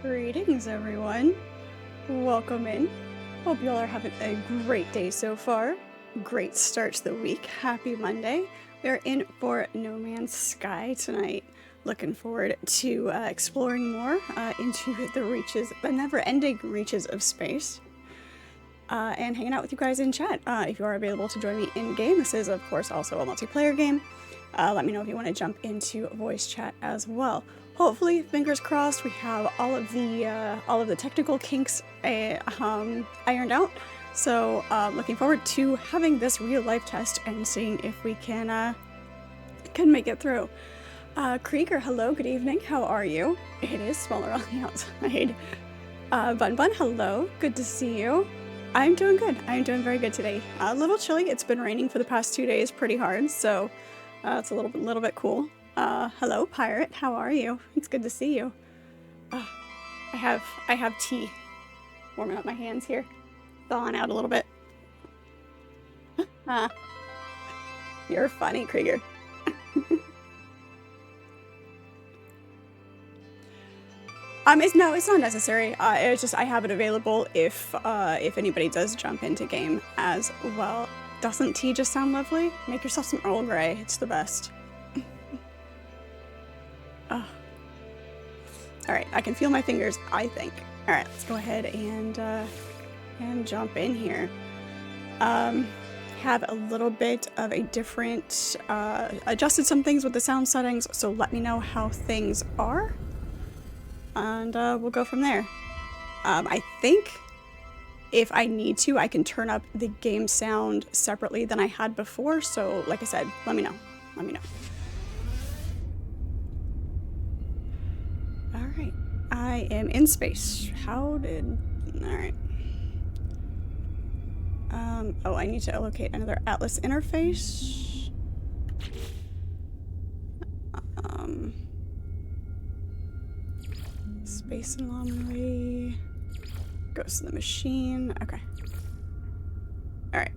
Greetings, everyone. Welcome in. Hope you all are having a great day so far. Great start to the week. Happy Monday. We're in for No Man's Sky tonight. Looking forward to exploring more into the never-ending reaches of space. And hanging out with you guys in chat. If you are available to join me in-game, this is, of course, also a multiplayer game. Let me know if you want to jump into voice chat as well. Hopefully, fingers crossed, we have all of the technical kinks ironed out. So, looking forward to having this real-life test and seeing if we can make it through. Krieger, hello, good evening. How are you? It is smaller on the outside. Bun Bun, hello. Good to see you. I'm doing good. I'm doing very good today. A little chilly. It's been raining for the past 2 days pretty hard, so it's a little bit cool. Hello, Pirate. How are you? It's good to see you. I have tea. Warming up my hands here. Thawing out a little bit. You're funny, Krieger. It's not necessary. It's just I have it available if anybody does jump into game as well. Doesn't tea just sound lovely? Make yourself some Earl Grey. It's the best. Oh. Alright, I can feel my fingers, I think. Alright, let's go ahead and jump in here. Have a little bit of a different, adjusted some things with the sound settings, so let me know how things are. And we'll go from there. I think if I need to, I can turn up the game sound separately than I had before, so like I said, let me know. Let me know. Alright, I am in space. Alright. Oh, I need to allocate another Atlas interface. Space anomaly. Goes to the machine. Okay. Alright.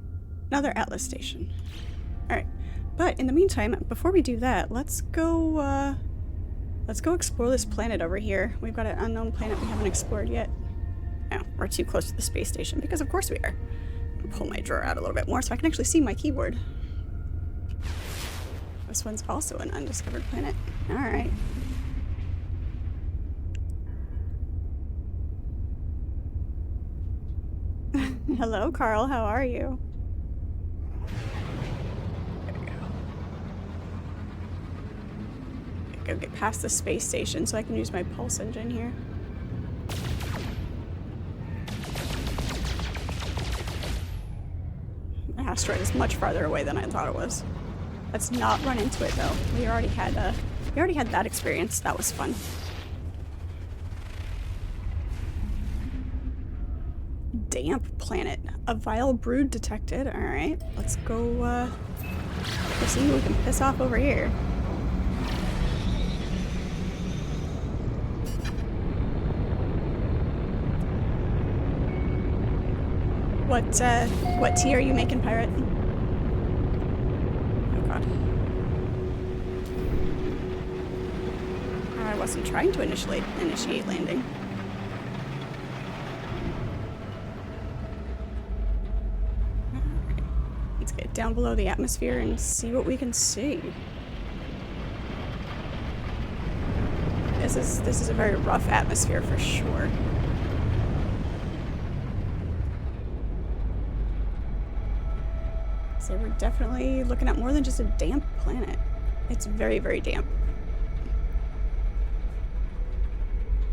Another Atlas station. Alright. But in the meantime, before we do that, let's go explore this planet over here. We've got an unknown planet we haven't explored yet. Oh, we're too close to the space station, because of course we are. I'll pull my drawer out a little bit more so I can actually see my keyboard. This one's also an undiscovered planet. Alright. Hello, Carl. How are you? There we go. Go get past the space station so I can use my pulse engine here. The asteroid is much farther away than I thought it was. Let's not run into it though. We already had that experience. That was fun. Damp planet. A vile brood detected. Alright, let's go see who we can piss off over here. What tea are you making, Pirate? Oh god. I wasn't trying to initiate landing. Let's get down below the atmosphere and see what we can see. This is a very rough atmosphere for sure. So we're definitely looking at more than just a damp planet. It's very, very damp.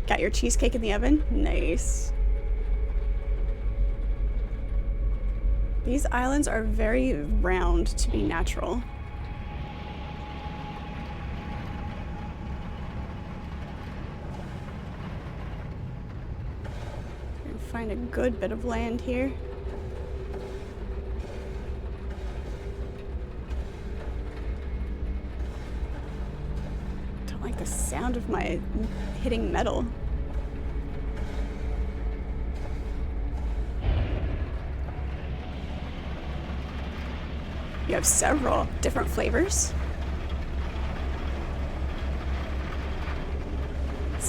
Got your cheesecake in the oven? Nice. These islands are very round to be natural. Gonna find a good bit of land here. Don't like the sound of my hitting metal. You have several different flavors.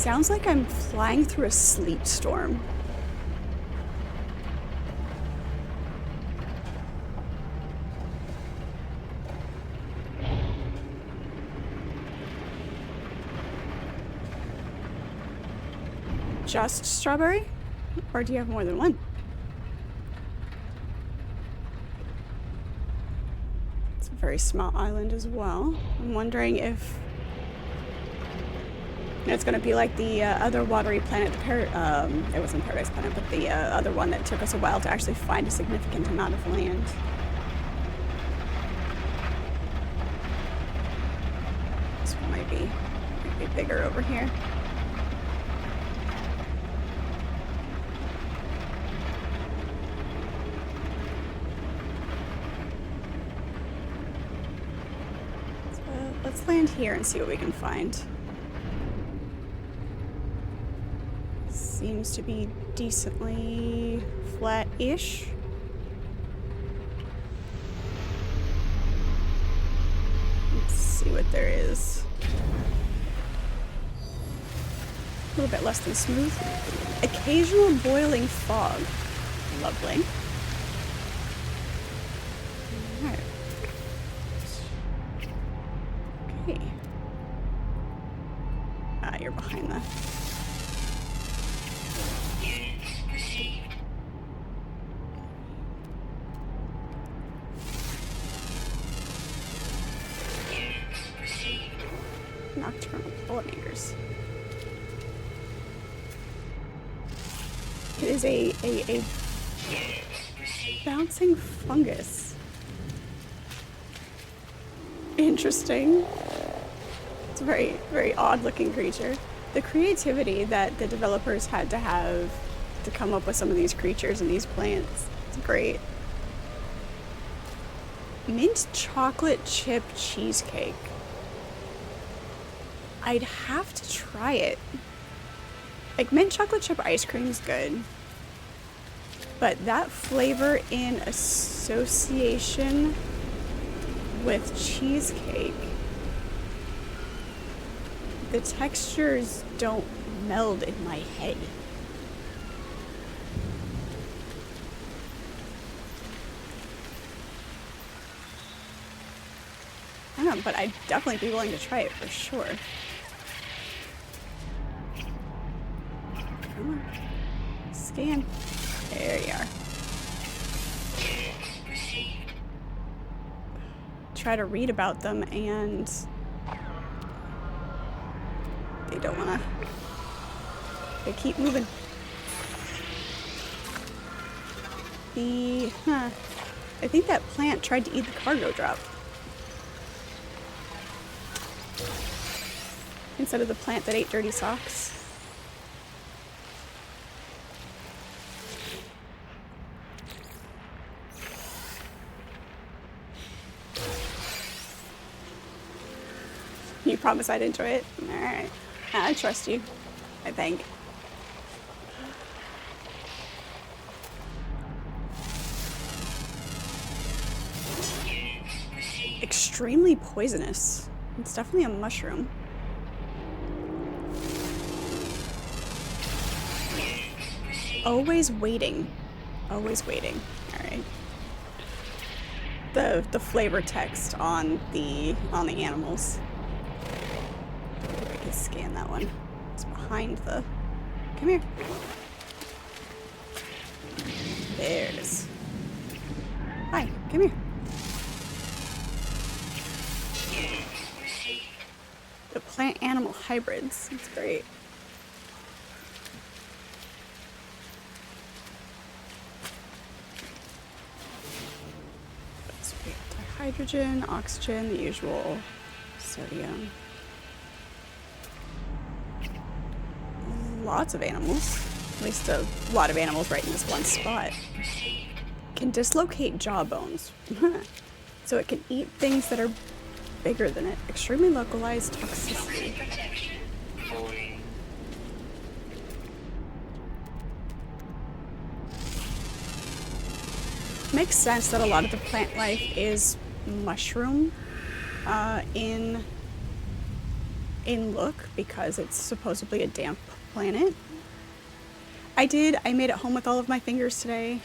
sounds like I'm flying through a sleet storm. Just strawberry? Or do you have more than one? It's a very small island as well. I'm wondering if it's going to be like the other watery planet, it wasn't Paradise Planet, but the other one that took us a while to actually find a significant amount of land. This one might be bigger over here. So, let's land here and see what we can find. Seems to be decently flat-ish. Let's see what there is. A little bit less than smooth. Occasional boiling fog. Lovely. Alright. Okay. Ah, you're behind that. Nocturnal pollinators. It is a bouncing fungus. Interesting. It's a very, very odd looking creature. The creativity that the developers had to have to come up with some of these creatures and these plants. It's great. Mint chocolate chip cheesecake. I'd have to try it. Like, mint chocolate chip ice cream is good. But that flavor in association with cheesecake, the textures don't meld in my head. I don't know, but I'd definitely be willing to try it for sure. Come on. Scan. There you are. Try to read about them and they don't wanna. They keep moving. I think that plant tried to eat the cargo drop. Instead of the plant that ate dirty socks. You promise I'd enjoy it? Alright. I trust you, I think. Extremely poisonous. It's definitely a mushroom. Always waiting. Always waiting. Alright. The flavor text on the animals. I can scan that one. It's behind the. Come here. There it is. Hi, come here. The plant animal hybrids. That's great. Hydrogen, oxygen, the usual, sodium. Lots of animals, at least a lot of animals right in this one spot. Can dislocate jaw bones. So it can eat things that are bigger than it. Extremely localized toxicity. Makes sense that a lot of the plant life is mushroom in in look because it's supposedly a damp planet. I made it home with all of my fingers today.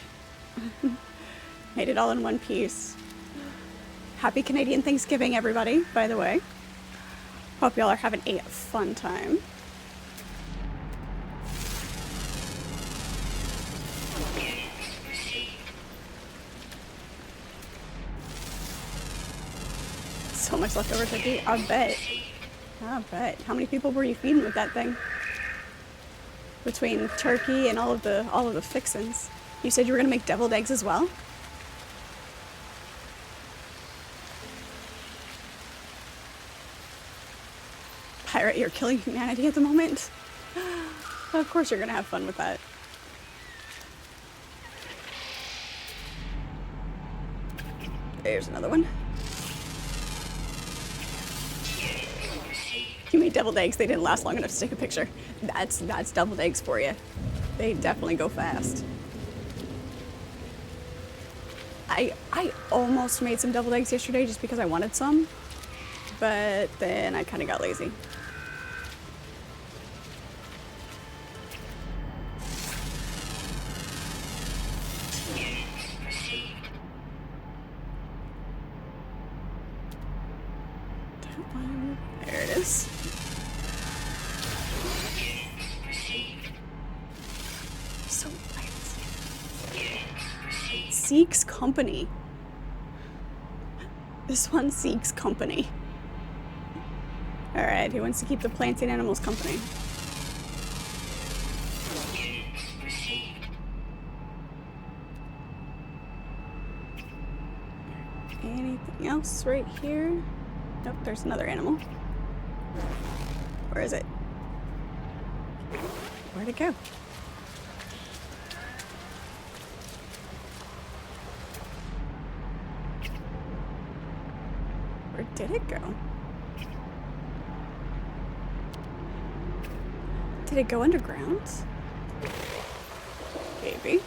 Made it all in one piece. Happy Canadian Thanksgiving, everybody, by the way. Hope y'all are having a fun time. So much leftover turkey. I bet. How many people were you feeding with that thing? Between turkey and all of the fixins. You said you were gonna make deviled eggs as well? Pirate, you're killing humanity at the moment? Of course you're gonna have fun with that. There's another one. You made deviled eggs. They didn't last long enough to take a picture. That's deviled eggs for you. They definitely go fast. I almost made some deviled eggs yesterday just because I wanted some, but then I kind of got lazy. There it is. So seeks company. This one seeks company. Alright, who wants to keep the plants and animals company? Anything else right here? Nope, there's another animal. Where is it? Where'd it go? Where did it go? Did it go underground? Maybe.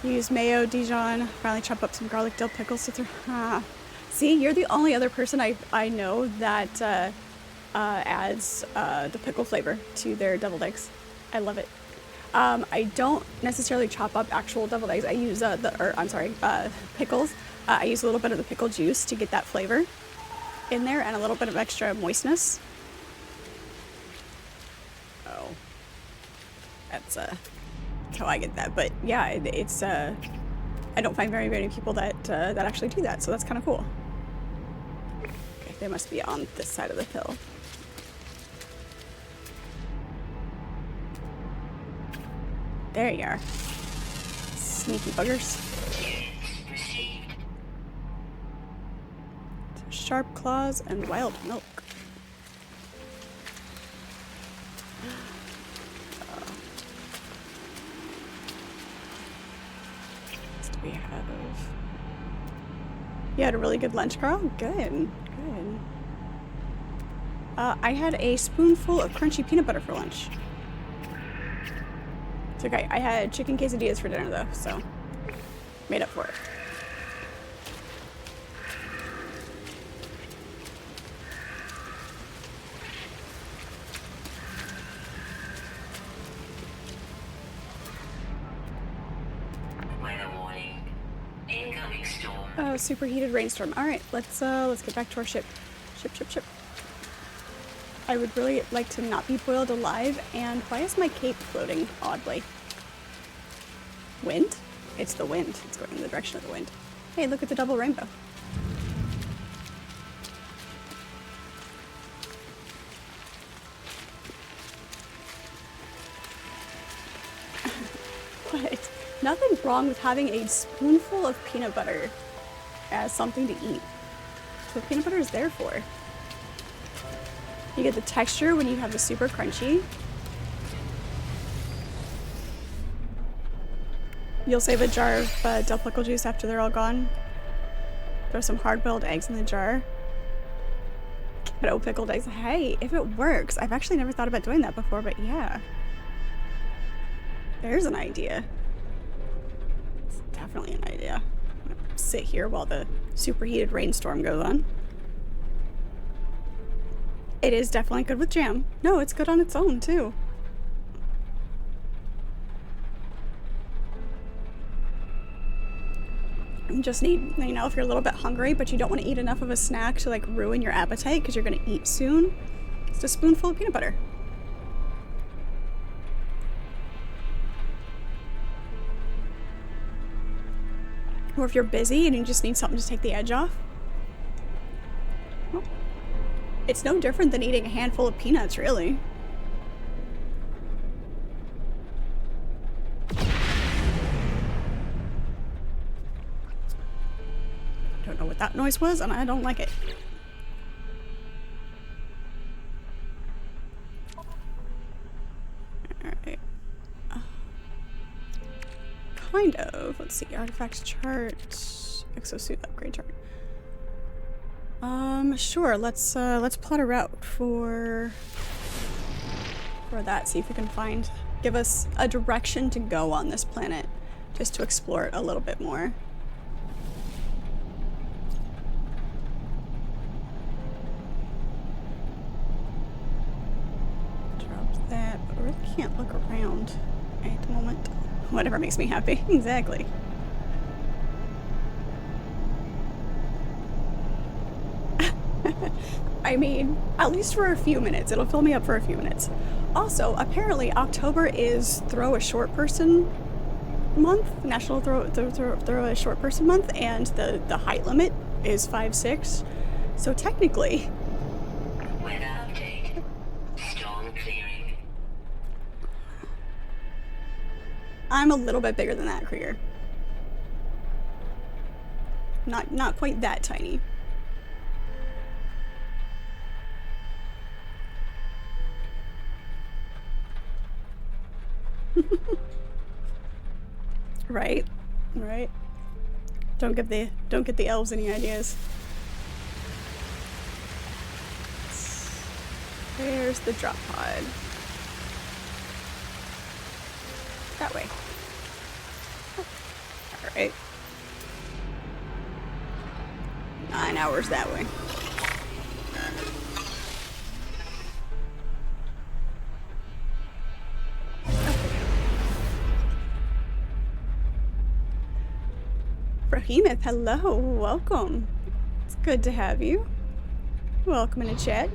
Use mayo, Dijon, finally chop up some garlic dill pickles to throw. See, you're the only other person I know that adds the pickle flavor to their deviled eggs. I love it. I don't necessarily chop up actual deviled eggs. I use pickles. I use a little bit of the pickle juice to get that flavor in there and a little bit of extra moistness. Oh, that's how I get that. But yeah, it's I don't find very many people that actually do that, so that's kind of cool. Okay, they must be on this side of the hill. There you are. Sneaky buggers. Sharp claws and wild milk. What do we have? You had a really good lunch, Carl? Good, good. I had a spoonful of crunchy peanut butter for lunch. It's okay. I had chicken quesadillas for dinner though, so made up for it. Superheated rainstorm. All right, let's get back to our ship. Ship. I would really like to not be boiled alive. And why is my cape floating oddly? Wind? It's the wind. It's going in the direction of the wind. Hey, look at the double rainbow. What? Nothing wrong with having a spoonful of peanut butter as something to eat. That's what peanut butter is there for. You get the texture when you have the super crunchy. You'll save a jar of dill pickle juice after they're all gone. Throw some hard-boiled eggs in the jar. But pickled eggs. Hey, if it works. I've actually never thought about doing that before, but yeah. There's an idea. It's definitely an idea. Sit here while the superheated rainstorm goes on. It is definitely good with jam. No, it's good on its own, too. You just need, you know, if you're a little bit hungry, but you don't want to eat enough of a snack to, like, ruin your appetite because you're going to eat soon, just a spoonful of peanut butter. Or if you're busy and you just need something to take the edge off. Well, it's no different than eating a handful of peanuts, really. Don't know what that noise was, and I don't like it. Alright. Kind of. Let's see. Artifacts chart. Exosuit upgrade chart. Sure. Let's plot a route for that. See if we can give us a direction to go on this planet, just to explore it a little bit more. Drop that, but I really can't look around at the moment. Whatever makes me happy. Exactly. I mean, at least for a few minutes. It'll fill me up for a few minutes. Also, apparently October is Throw a Short Person Month, National Throw a Short Person Month, and the height limit is 5'6". So technically, weather update. Storm clearing. I'm a little bit bigger than that, Krieger. Not quite that tiny. Right, right. Don't get the elves any ideas. There's the drop pod. That way. All right. 9 hours that way. Rahimith, hello, welcome. It's good to have you. Welcome in the chat.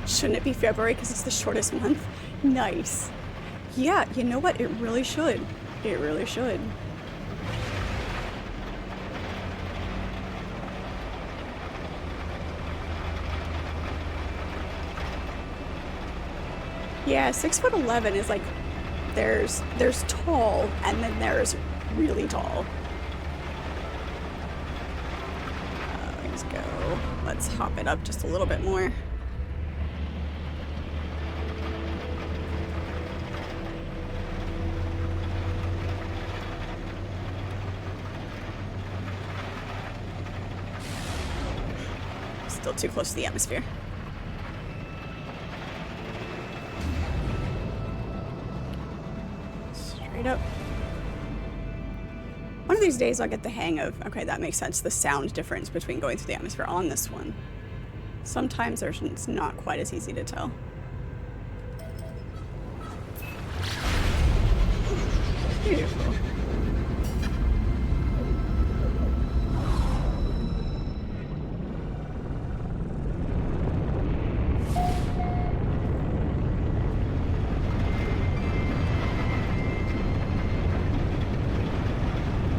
Shouldn't it be February because it's the shortest month? Nice. Yeah, you know what? It really should. It really should. Yeah, 6'11" is like, there's tall, and then there's really tall. Let's go. Let's hop it up just a little bit more. Still too close to the atmosphere. Up. One of these days I'll get the hang of, okay, that makes sense, the sound difference between going through the atmosphere on this one. Sometimes it's not quite as easy to tell. Beautiful.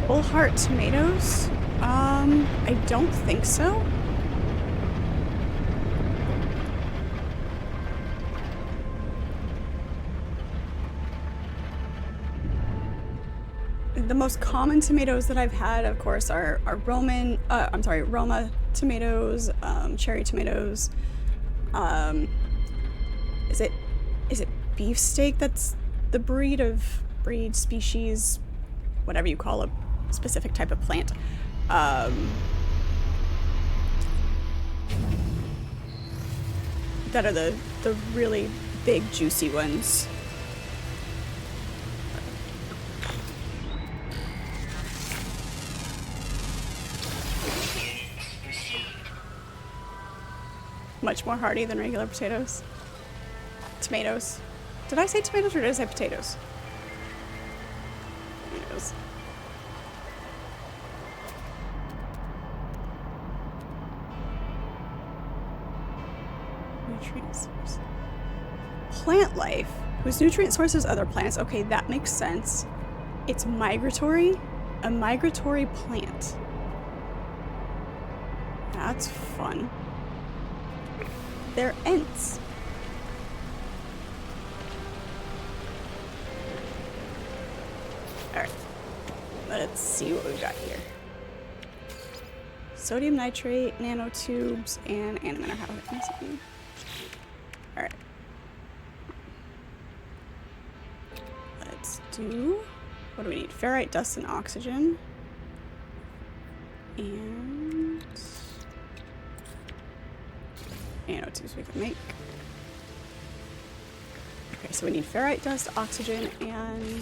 Full heart tomatoes? I don't think so. The most common tomatoes that I've had, of course, are Roma tomatoes, cherry tomatoes. Is it beefsteak that's the breed species, whatever you call a specific type of plant. That are the really big juicy ones. Much more hardy than regular potatoes. Tomatoes. Did I say tomatoes or did I say potatoes? Tomatoes. Nutrient source. Plant life, whose nutrient source is other plants. Okay, that makes sense. It's migratory. A migratory plant. That's fun. They're Ents. Alright. Let's see what we've got here. Sodium nitrate, nanotubes, and antimatter housing. Alright. Let's do... What do we need? Ferrite, dust, and oxygen. And... nanotubes we can make. Okay, so we need ferrite, dust, oxygen, and...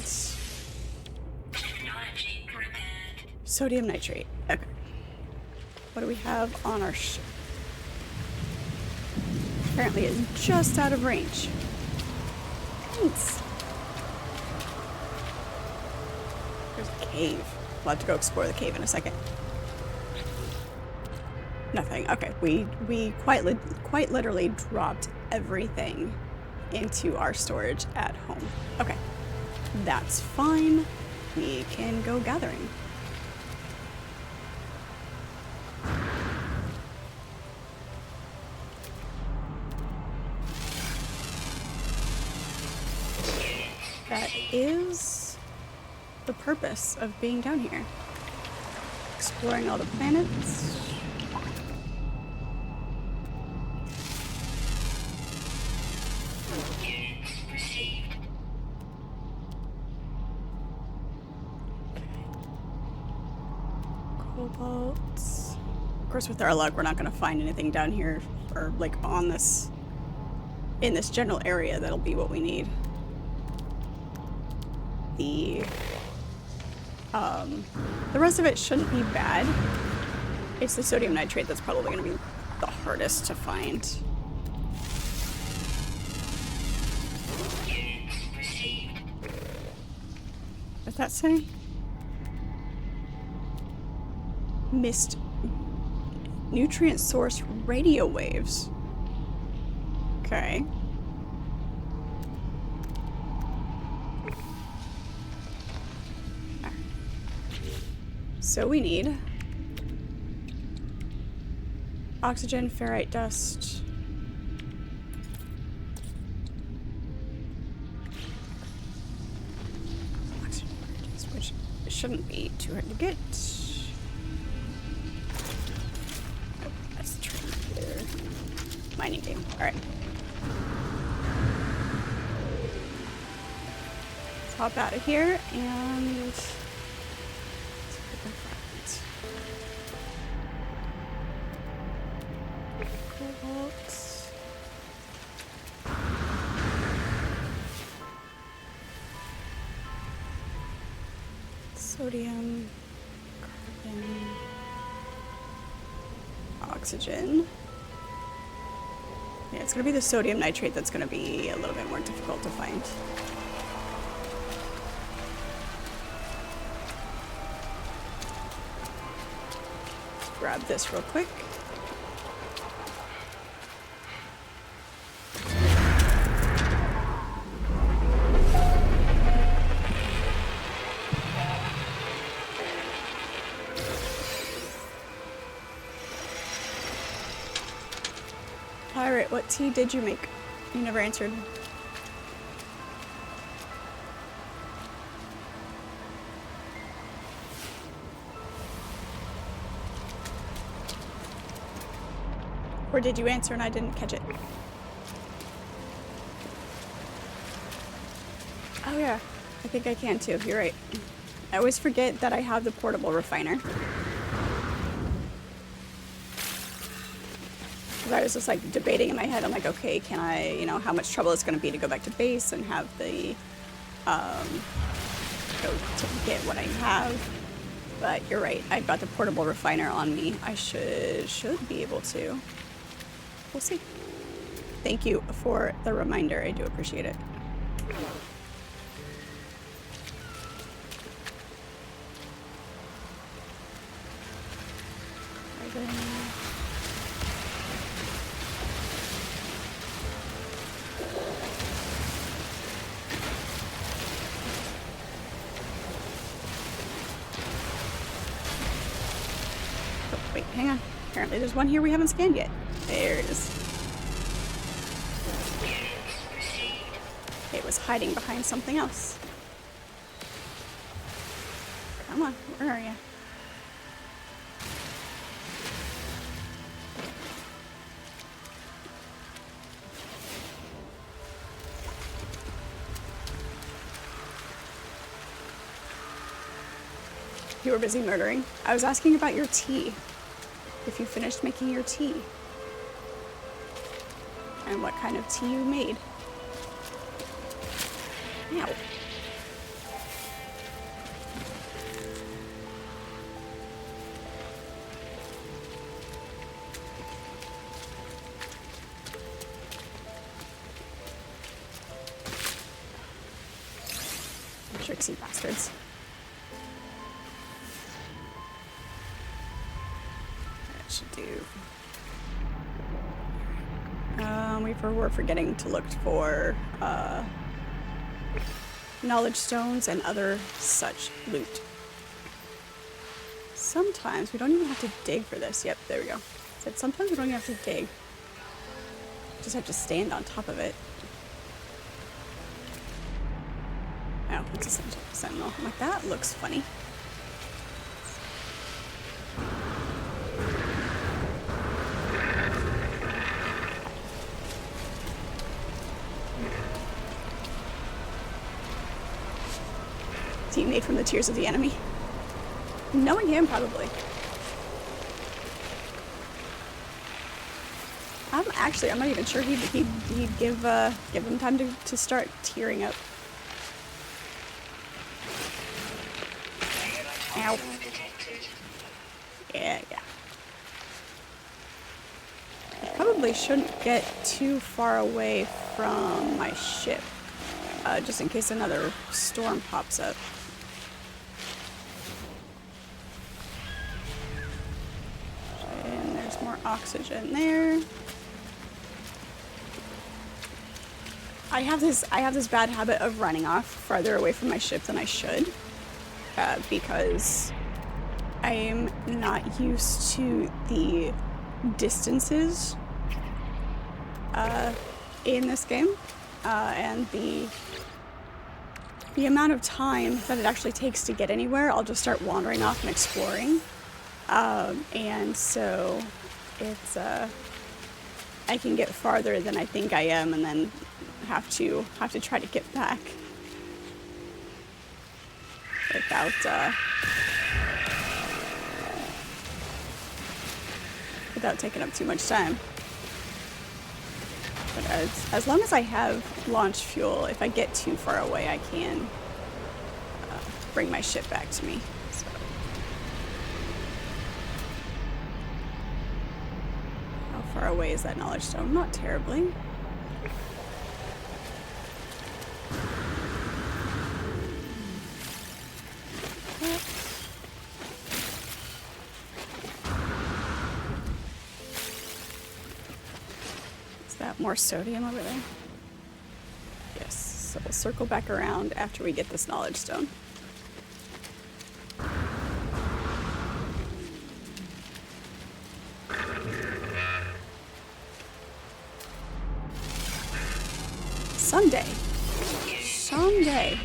sodium nitrate. Okay. What do we have on our ship? Apparently it's just out of range. Thanks. There's a cave. We'll have to go explore the cave in a second. Nothing. Okay, we quite literally dropped everything into our storage at home. Okay, that's fine. We can go gathering. That is the purpose of being down here. Exploring all the planets. Cobalt. Of course, with our luck, we're not going to find anything down here or like on this, in this general area that'll be what we need. The rest of it shouldn't be bad. It's the sodium nitrate that's probably going to be the hardest to find. What's that say? Missed nutrient source radio waves. Okay. So we need oxygen, ferrite dust, oxygen, which shouldn't be too hard to get. Oh, that's true. Mining game. All right. Let's hop out of here and. Sodium, carbon, oxygen. Yeah, it's going to be the sodium nitrate that's going to be a little bit more difficult to find. Let's grab this real quick. Pirate, what tea did you make? You never answered. Or did you answer and I didn't catch it? Oh yeah, I think I can too, you're right. I always forget that I have the portable refiner. I was just like debating in my head. I'm like, okay, can I, you know, how much trouble it's going to be to go back to base and have the, go to get what I have. But you're right. I've got the portable refiner on me. I should be able to. we'll see. Thank you for the reminder. I do appreciate it. Oh, wait, hang on. Apparently there's one here we haven't scanned yet. There it is. It was hiding behind something else. Come on, where are you? You were busy murdering. I was asking about your tea. If you finished making your tea. And what kind of tea you made. Ow. Tricksy bastards. That should do. We're forgetting to look for knowledge stones and other such loot. Sometimes we don't even have to dig for this. Yep, there we go. Said sometimes we don't even have to dig. Just have to stand on top of it. Oh, it's a sentinel. I'm like, that looks funny. Teammate from the tears of the enemy. Knowing him, probably. I'm not even sure he'd give him time to start tearing up. Ow. Yeah. I probably shouldn't get too far away from my ship, just in case another storm pops up. And there's more oxygen there. I have this bad habit of running off farther away from my ship than I should. Because I am not used to the distances in this game, and the amount of time that it actually takes to get anywhere. I'll just start wandering off and exploring, and so it's I can get farther than I think I am, and then have to try to get back. Without taking up too much time. But as long as I have launch fuel, if I get too far away, I can bring my ship back to me. So. How far away is that knowledge stone? Not terribly. More sodium over there. Yes, so we'll circle back around after we get this knowledge stone. Someday,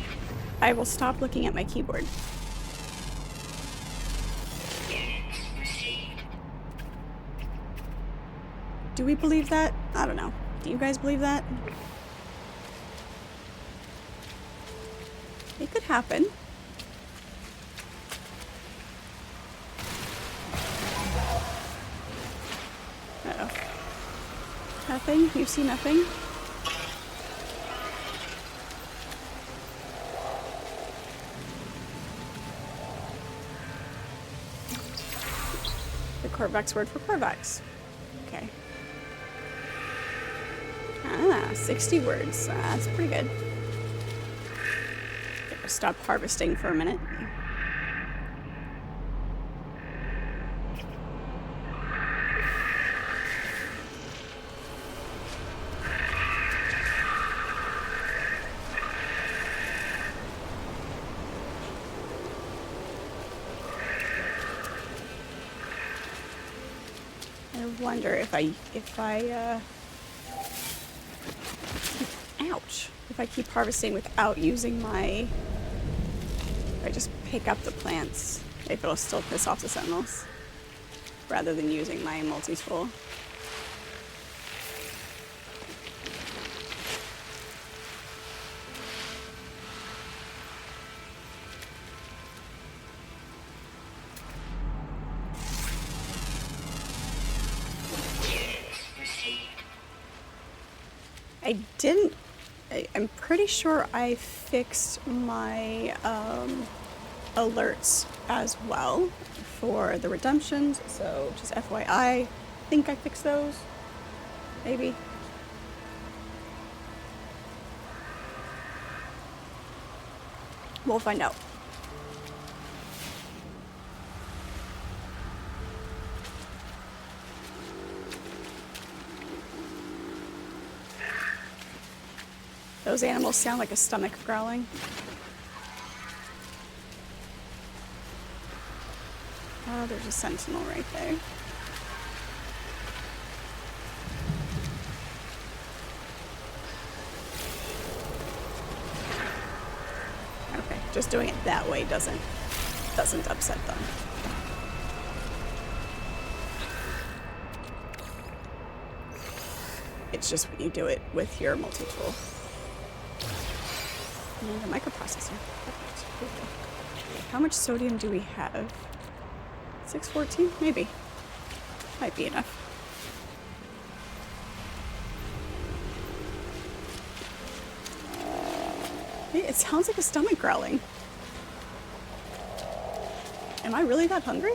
I will stop looking at my keyboard. Do we believe that? I don't know. Do you guys believe that? It could happen. Uh-oh. Nothing? You see nothing? The Korvax word for Korvax. Okay. 60 words. That's pretty good. Stop harvesting for a minute. I wonder if ouch, if I keep harvesting without using my, if I just pick up the plants, if it'll still piss off the sentinels rather than using my multi-tool. I'm pretty sure I fixed my alerts as well for the redemptions, so just FYI, I think I fixed those, maybe. We'll find out. Those animals sound like a stomach growling. Oh, there's a sentinel right there. Okay, just doing it that way doesn't upset them. It's just when you do it with your multi-tool. And a microprocessor. How much sodium do we have? 614? Maybe. Might be enough. Hey, it sounds like a stomach growling. Am I really that hungry?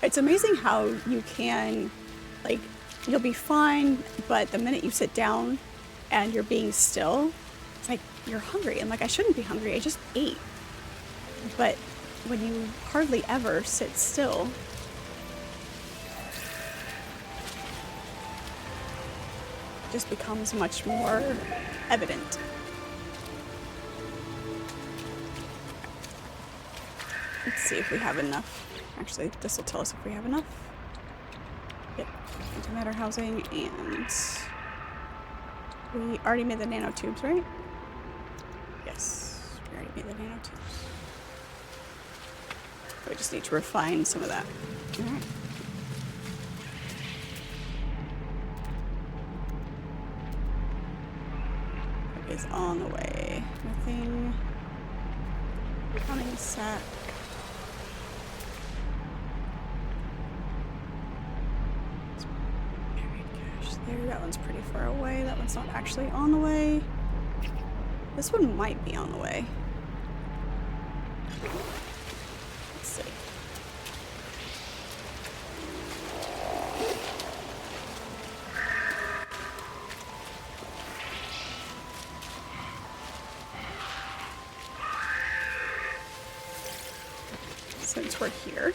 It's amazing how you can, like, you'll be fine, but the minute you sit down and you're being still, it's like you're hungry. And like, I shouldn't be hungry, I just ate. But when you hardly ever sit still, it just becomes much more evident. Let's see if we have enough. Actually, this will tell us if we have enough. Yep, antimatter housing, and we already made the nanotubes, right? Yes, we already made the nanotubes. We just need to refine some of that. All right. It is on the way. Nothing coming sack. There, that one's pretty far away. That one's not actually on the way. This one might be on the way. Let's see. Since we're here.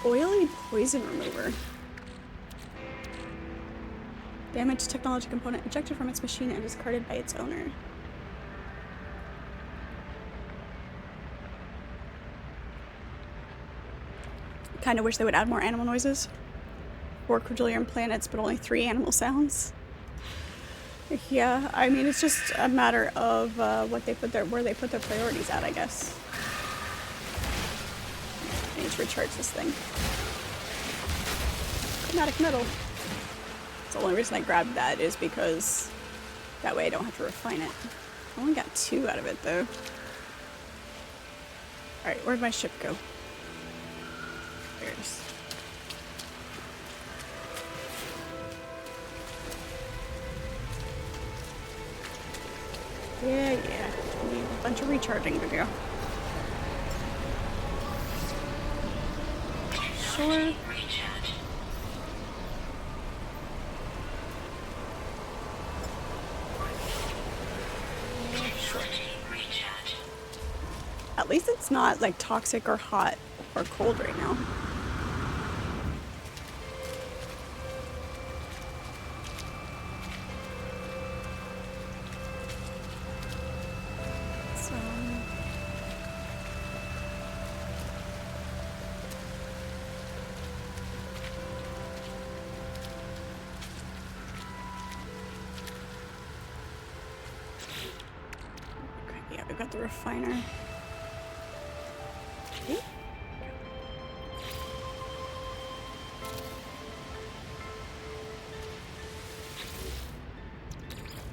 Oily poison remover. Damaged technology component ejected from its machine and discarded by its owner. Kind of wish they would add more animal noises. 4 quadrillion planets, but only 3 animal sounds. Yeah, I mean, it's just a matter of where they put their priorities at, I guess. I need to recharge this thing. Chromatic metal. The only reason I grabbed that is because that way I don't have to refine it. I only got 2 out of it, though. Alright, where'd my ship go? There it is. Yeah. Need a bunch of recharging to do. Sure. Recharge. Technology recharge. At least it's not like toxic or hot or cold right now. So, okay, yeah, we've got the refiner. Okay.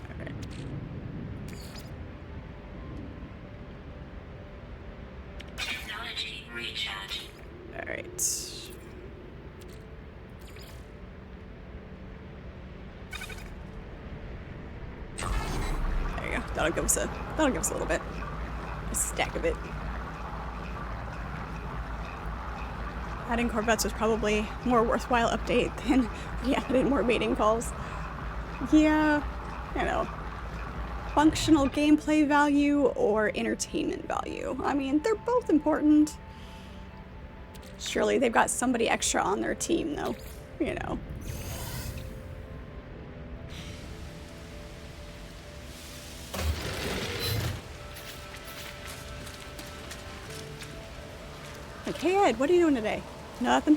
Alright. Technology recharge. Alright. There you go. That'll give us a little bit. A stack of it. Adding Corvettes was probably more worthwhile update than adding more mating calls. Yeah, you know. Functional gameplay value or entertainment value. I mean, they're both important. Surely they've got somebody extra on their team, though. You know. Like, hey Ed, what are you doing today? Nothing.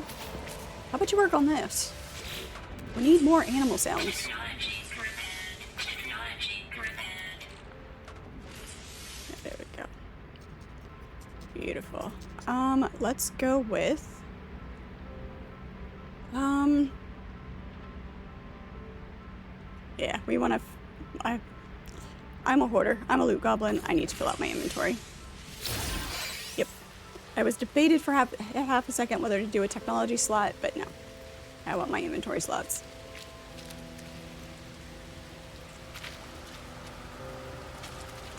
How about you work on this? We need more animal sounds. Technology prepared. Technology prepared. There we go. Beautiful. Let's go with yeah, we want to I'm a hoarder. I'm a loot goblin. I need to fill out my inventory. Yep. I was debated for half a second whether to do a technology slot, but no. I want my inventory slots.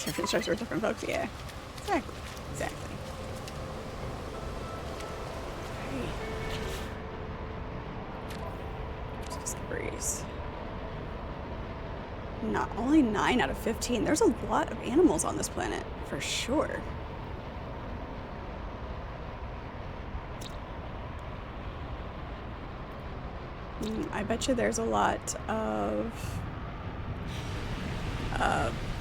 Different strokes for different folks, yeah. Exactly. Discoveries. Not only 9 out of 15. There's a lot of animals on this planet, for sure. I bet you there's a lot of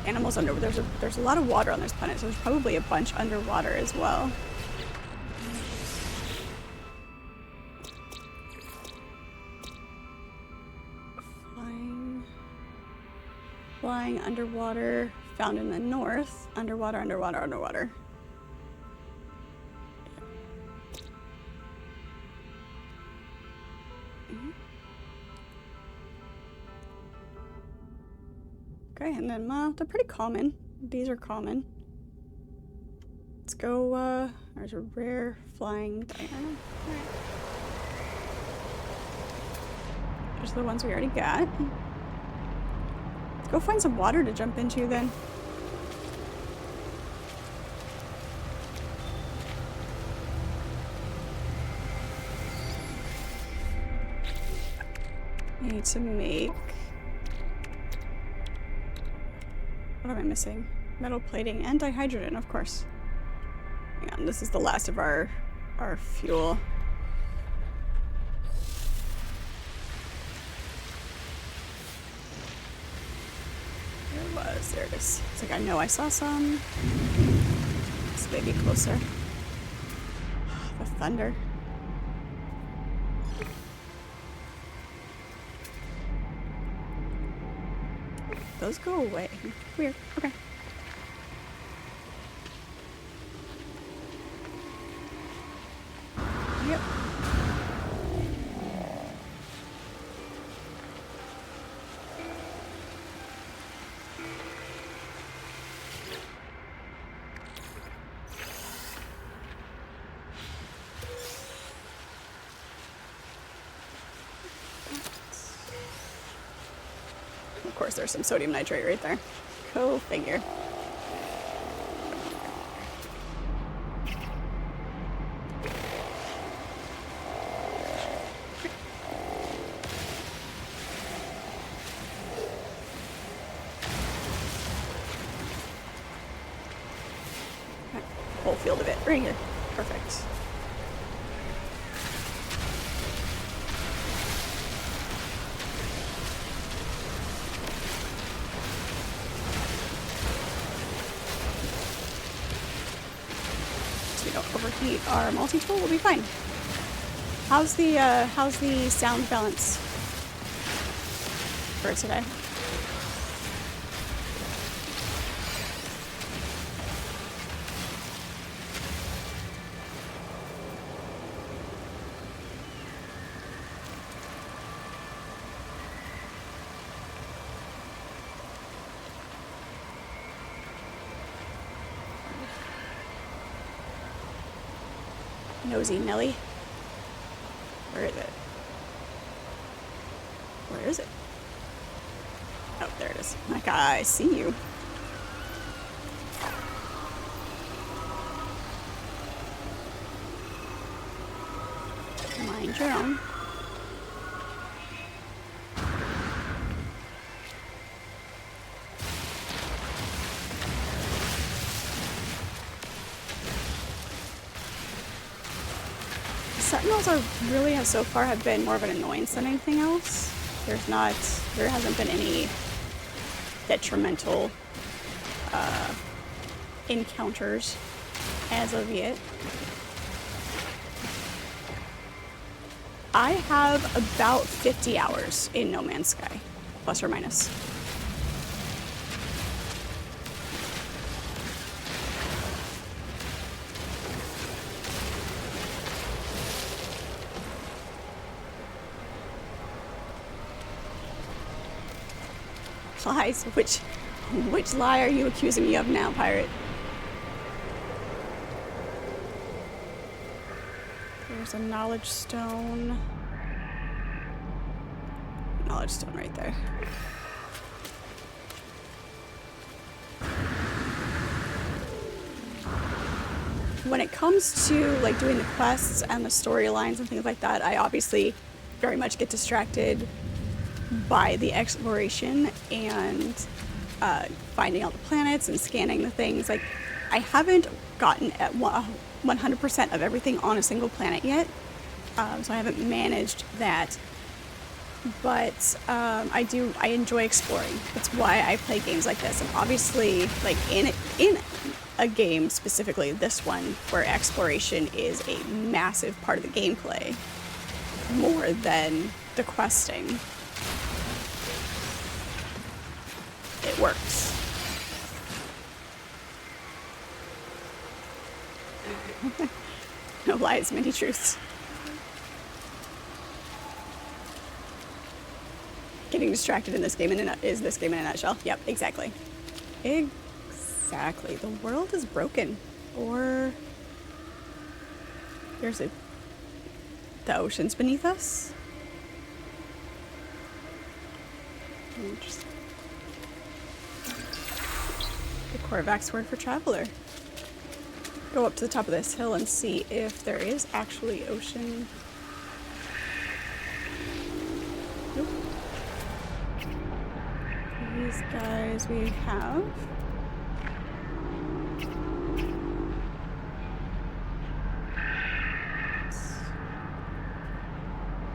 animals under. There's a lot of water on this planet, so there's probably a bunch underwater as well. Flying underwater, found in the north. Underwater. Okay, and then they're pretty common. These are common. Let's go, there's a rare flying diurnal. Alright. There's the ones we already got. Let's go find some water to jump into then. I need to make... What am I missing? Metal plating and dihydrogen, of course. Hang on, this is the last of our fuel. There it is. It's like I know I saw some. This may be closer. The thunder. Those go away. Weird. Okay. Yep. Of course, there's some sodium nitrate right there. Go figure. whole field of it. Right here. Perfect. So we don't overheat our multi-tool, we'll be fine. How's the sound balance for today? Nosy Nelly. Where is it? Where is it? Oh, there it is. My guy, I see you. Mind your own. Sentinels are really so far have been more of an annoyance than anything else. There hasn't been any detrimental encounters as of yet. I have about 50 hours in No Man's Sky, plus or minus. Lies? Which lie are you accusing me of now, pirate? There's a knowledge stone. Knowledge stone right there. When it comes to like doing the quests and the storylines and things like that, I obviously very much get distracted by the exploration and finding all the planets and scanning the things. Like, I haven't gotten at 100% of everything on a single planet yet, so I haven't managed that. But I enjoy exploring. That's why I play games like this. And obviously, like in a game specifically, this one, where exploration is a massive part of the gameplay, more than the questing. It works. No lies, many truths. Getting distracted in this game is this game in a nutshell. Yep, exactly. Exactly. The world is broken. Or the ocean's beneath us. Interesting. The Korvac's word for traveler. Go up to the top of this hill and see if there is actually ocean. Nope. These guys we have.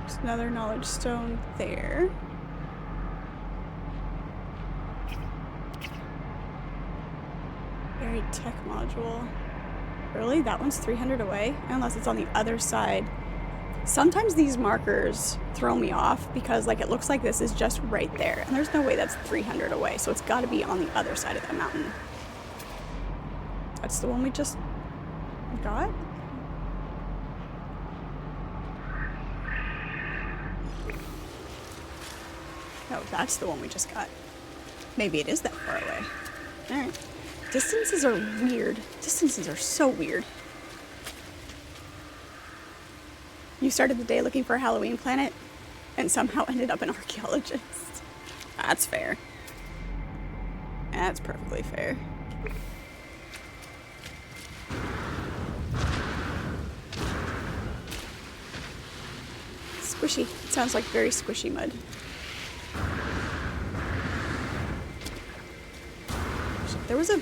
There's another knowledge stone there. Buried tech module. Really? That one's 300 away? Unless it's on the other side. Sometimes these markers throw me off because like it looks like this is just right there. And there's no way that's 300 away. So it's got to be on the other side of the mountain. That's the one we just got? No, that's the one we just got. Maybe it is that far away. Alright. Distances are weird. Distances are so weird. You started the day looking for a Halloween planet and somehow ended up an archaeologist. That's fair. That's perfectly fair. Squishy. It sounds like very squishy mud. There was a...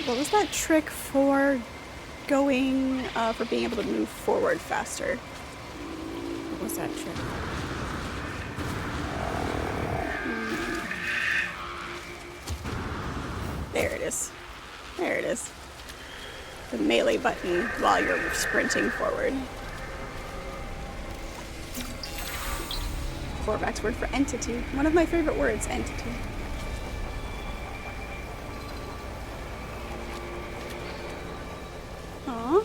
What was that trick for going, for being able to move forward faster? What was that trick? There it is. There it is. The melee button while you're sprinting forward. Korvac's word for entity. One of my favorite words, entity. Aw.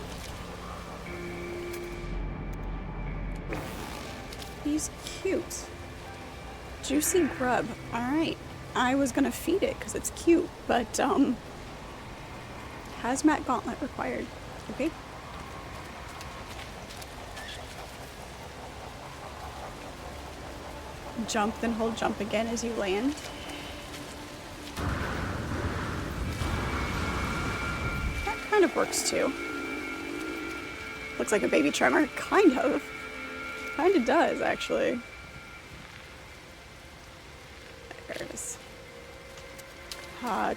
He's cute. Juicy grub. Alright. I was gonna feed it because it's cute, but, hazmat gauntlet required. Okay. Jump, then hold jump again as you land. That kind of works too. Looks like a baby tremor. Kind of. Kind of does, actually. There it is.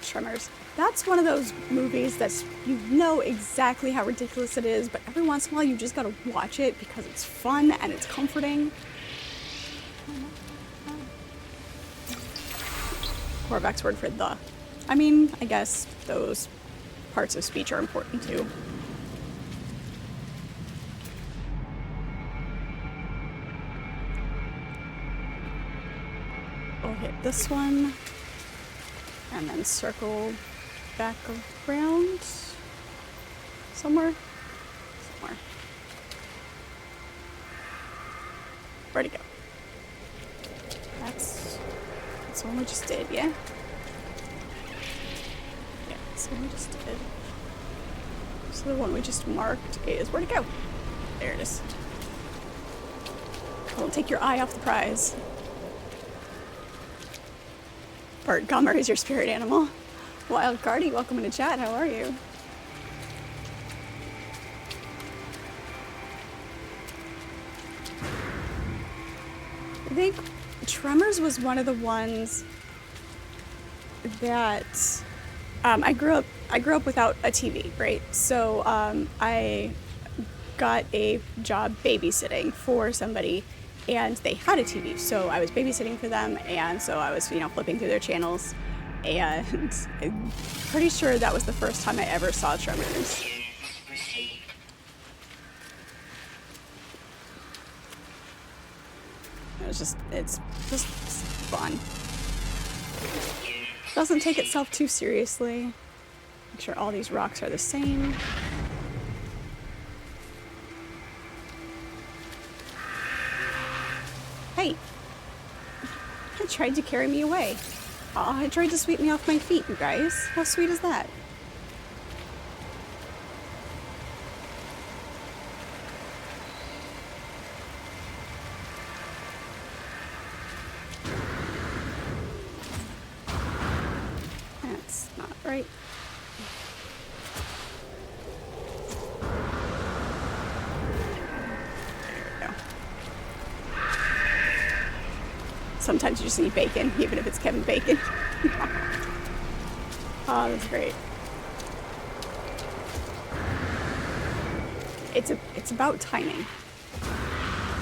Tremors. That's one of those movies that's, you know exactly how ridiculous it is, but every once in a while you just gotta watch it because it's fun and it's comforting. Korvac's word for the. I mean, I guess those parts of speech are important too. We'll hit this one and then circle back around somewhere. Where'd it go? That's the one we just did, yeah? Yeah, that's the one we just did. So the one we just marked is, where'd it go? There it is. Don't take your eye off the prize. Bart Gummer is your spirit animal. Wild Cardi, welcome into chat. How are you? I think Tremors was one of the ones that I grew up without a TV, right? So I got a job babysitting for somebody, and they had a TV, so I was babysitting for them, and so I was, flipping through their channels, and I'm pretty sure that was the first time I ever saw Tremors. It's just fun. Doesn't take itself too seriously. Make sure all these rocks are the same. Hey! It tried to carry me away. Aw, it tried to sweep me off my feet, you guys. How sweet is that? That's not right. Sometimes you just need bacon, even if it's Kevin Bacon. Oh, that's great. It's about timing.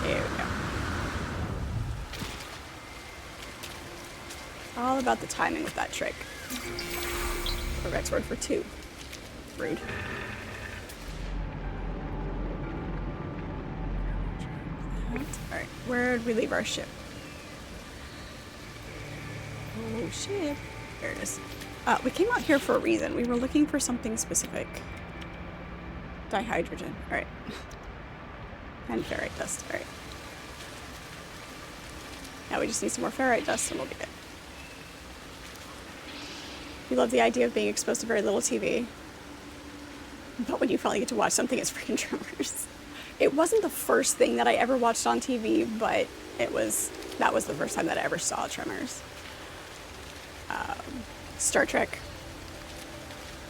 There we go. All about the timing with that trick. Correct word for two. Rude. Alright, where'd we leave our ship? Oh shit. There it is. We came out here for a reason. We were looking for something specific. Dihydrogen. Alright. And ferrite dust. Alright. Now we just need some more ferrite dust and we'll be good. We love the idea of being exposed to very little TV. But when you finally get to watch something, it's freaking Tremors. It wasn't the first thing that I ever watched on TV, but that was the first time that I ever saw Tremors. Star Trek.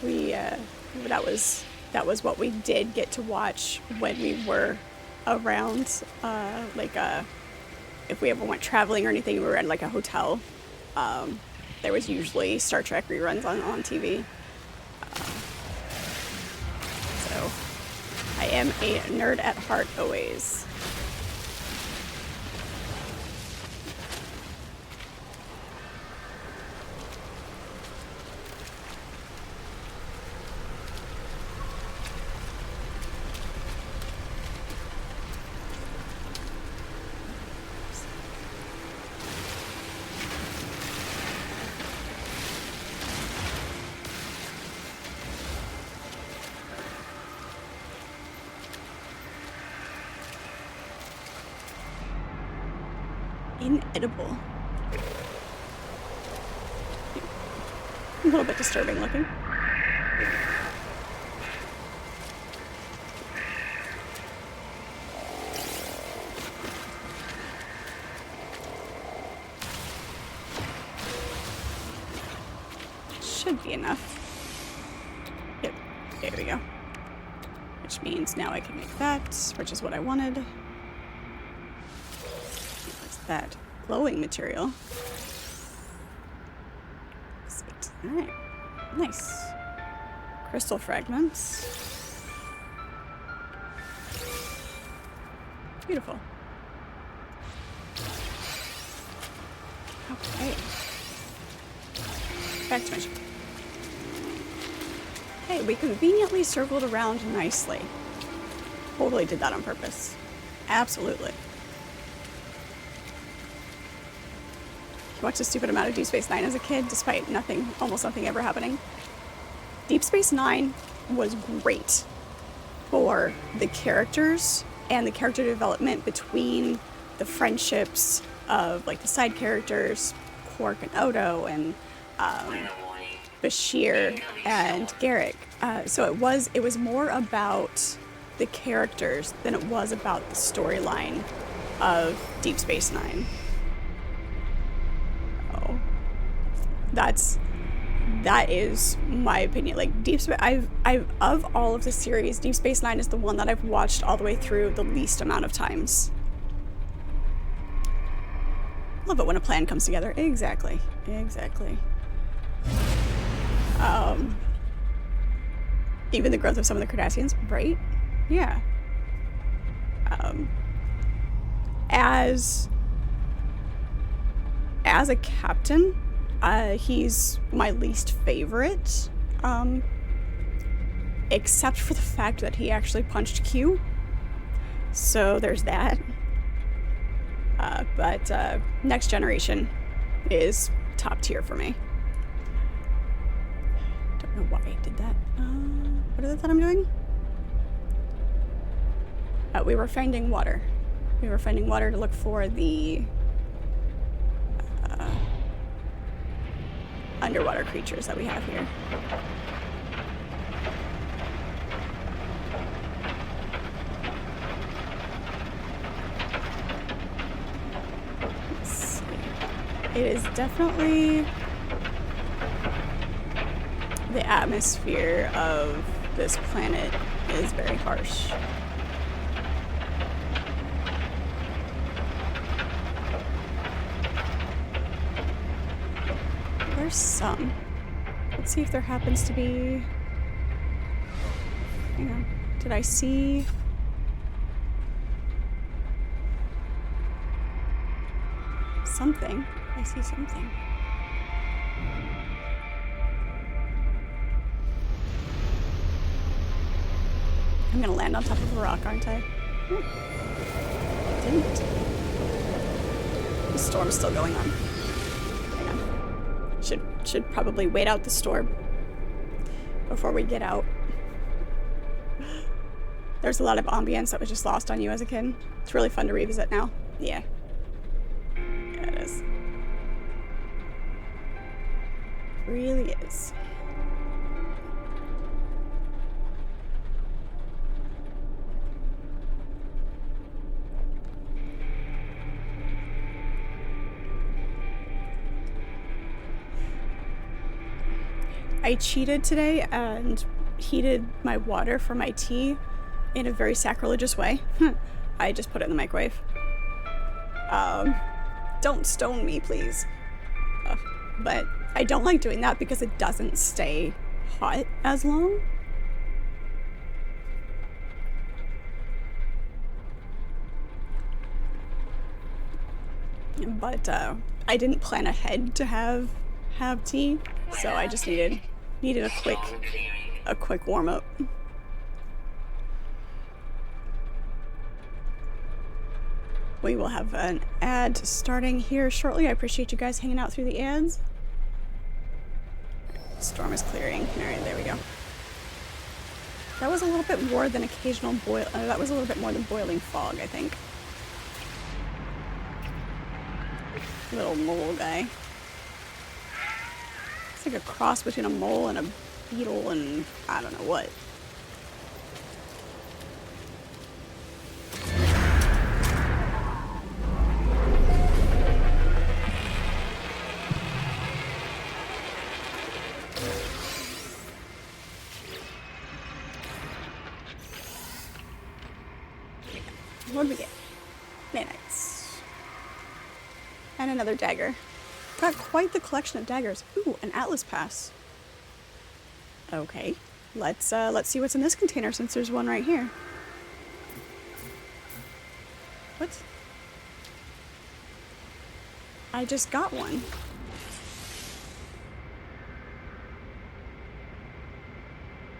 That was what we did get to watch when we were around. If we ever went traveling or anything, we were at like a hotel. There was usually Star Trek reruns on TV. am a nerd at heart always. Inedible. A little bit disturbing looking. Should be enough. Yep, there we go. Which means now I can make that, which is what I wanted. That glowing material. Sweet. Alright. Nice. Crystal fragments. Beautiful. Okay. Back to my ship. Hey, we conveniently circled around nicely. Totally did that on purpose. Absolutely. Watched a stupid amount of Deep Space Nine as a kid, despite almost nothing ever happening. Deep Space Nine was great for the characters and the character development between the friendships of like the side characters, Quark and Odo, and Bashir and Garrick. So it was more about the characters than it was about the storyline of Deep Space Nine. That is my opinion. Like Deep Space, I've of all of the series, Deep Space Nine is the one that I've watched all the way through the least amount of times. Love it when a plan comes together. Exactly. Even the growth of some of the Cardassians, right? Yeah. As a captain, he's my least favorite, except for the fact that he actually punched Q. So there's that. But Next Generation is top tier for me. Don't know why I did that. What is it that I'm doing? We were finding water. We were finding water to look for the underwater creatures that we have here. Let's see. It is definitely the atmosphere of this planet is very harsh. There's some. Let's see if there happens to be... Hang on. Did I see... something? I see something. I'm gonna land on top of a rock, aren't I? Didn't. The storm's still going on. Hang on. Should probably wait out the storm before we get out. There's a lot of ambience that was just lost on you as a kid. It's really fun to revisit now. Yeah. Yeah, it is. It really is. I cheated today and heated my water for my tea in a very sacrilegious way. I just put it in the microwave. Don't stone me, please. But I don't like doing that because it doesn't stay hot as long. but I didn't plan ahead to have tea, so I just needed a quick warm up. We will have an ad starting here shortly. I appreciate you guys hanging out through the ads. The storm is clearing. All right, there we go. That was a little bit more than occasional that was a little bit more than boiling fog, I think. Little mole guy. It's like a cross between a mole and a beetle and I don't know what. What did we get? Weeknights. And another dagger. Got quite the collection of daggers. Ooh, an Atlas pass. Okay. Let's see what's in this container since there's one right here. What? I just got one.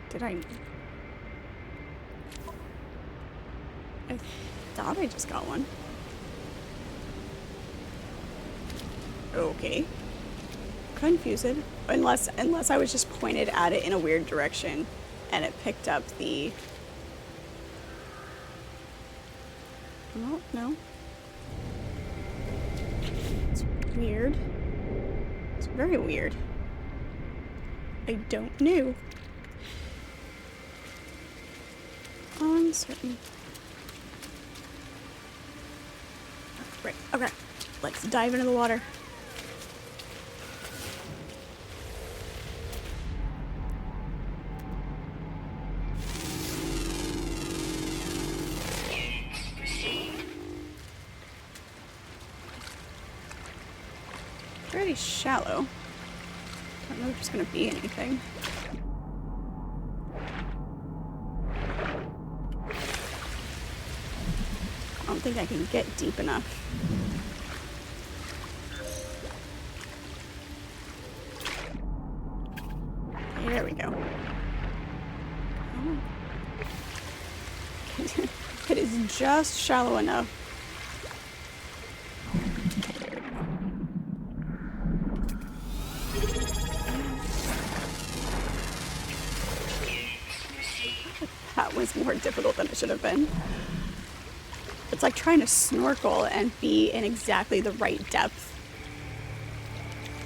Did I thought I just got one. Okay. Confused. Unless I was just pointed at it in a weird direction and it picked up the... Oh, no. It's weird. It's very weird. I don't know. Uncertain. Right, okay. Let's dive into the water. Pretty shallow. Don't know if there's gonna be anything. I don't think I can get deep enough. There we go. Oh. It is just shallow enough. That was more difficult than it should have been. It's like trying to snorkel and be in exactly the right depth.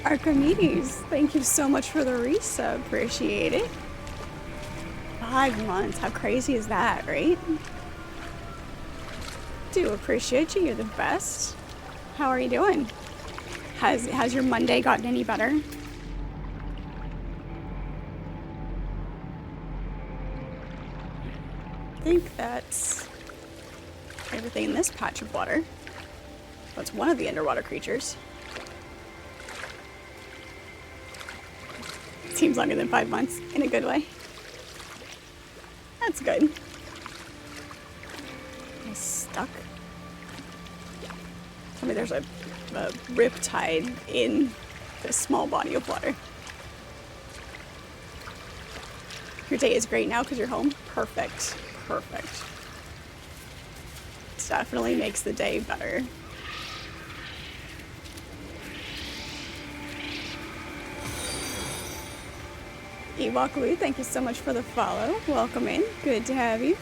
Archimedes, thank you so much for the resub. Appreciate it. 5 months. How crazy is that, right? Do appreciate you. You're the best. How are you doing? Has your Monday gotten any better? I think that's everything in this patch of water. That's one of the underwater creatures. Seems longer than 5 months, in a good way. That's good. Am I stuck? Tell me there's a riptide in this small body of water. Your day is great now because you're home? Perfect. Perfect. It definitely makes the day better. Iwaku, thank you so much for the follow. Welcome in. Good to have you.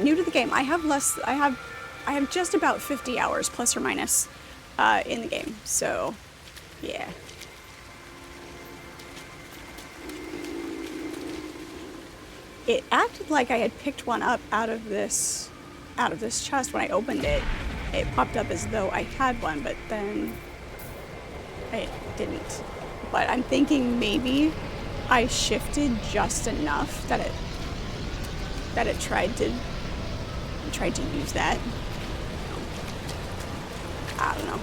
New to the game. I have just about 50 hours plus or minus in the game. So, yeah. It acted like I had picked one up out of this chest when I opened it. It popped up as though I had one, but then I didn't. But I'm thinking maybe I shifted just enough that it tried to use that. I don't know.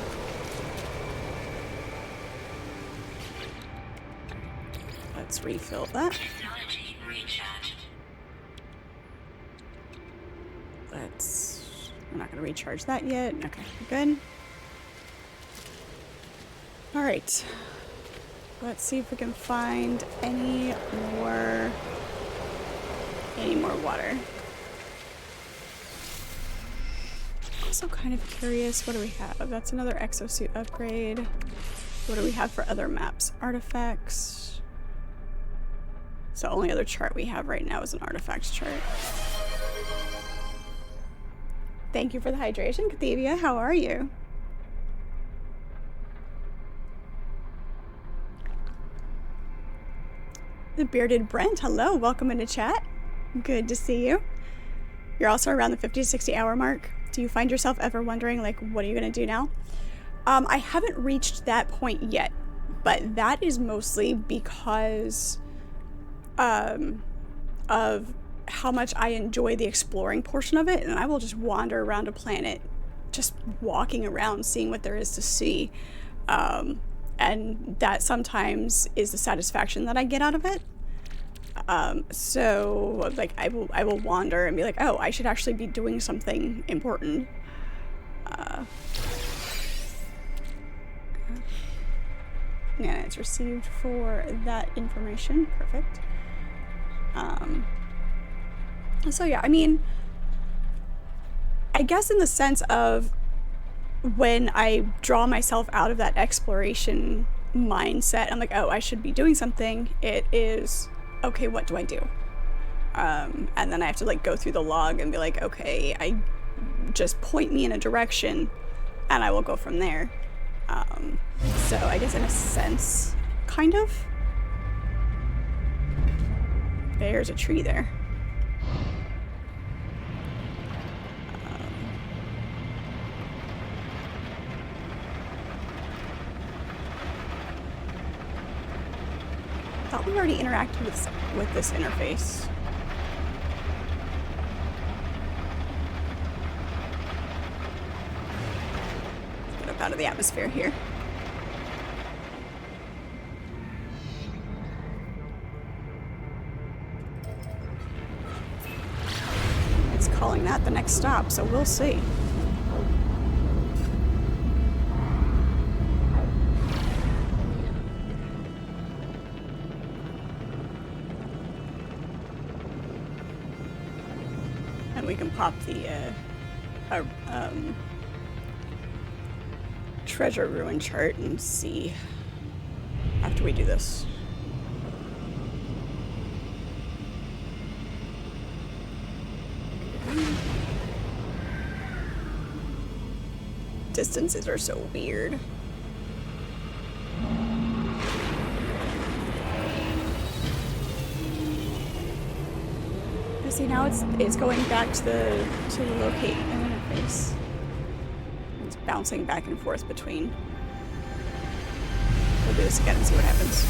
Let's refill that. Technology recharged. recharge that yet. Okay, good. All right. Let's see if we can find any more water. Also kind of curious, what do we have? That's another exosuit upgrade. What do we have for other maps? Artifacts. So only other chart we have right now is an artifacts chart. Thank you for the hydration, Cathevia. How are you? The bearded Brent, hello, welcome into chat. Good to see you. You're also around the 50 to 60 hour mark. Do you find yourself ever wondering, like, what are you gonna do now? I haven't reached that point yet, but that is mostly because of how much I enjoy the exploring portion of it, and I will just wander around a planet, just walking around, seeing what there is to see. And that sometimes is the satisfaction that I get out of it. So like I will wander and be like, oh, I should actually be doing something important. Yeah, it's received for that information. Perfect. So yeah, I mean, I guess in the sense of when I draw myself out of that exploration mindset, I'm like, oh, I should be doing something. It is, okay, what do I do? And then I have to like go through the log and be like, okay, I just point me in a direction and I will go from there. So I guess in a sense, kind of. There's a tree there. I thought we already interacted with this interface. Let's get up out of the atmosphere here. It's calling that the next stop, so we'll see. We can pop the treasure ruin chart and see after we do this. Distances are so weird. See, now it's going back to the locate interface. It's bouncing back and forth between. We'll do this again and see what happens.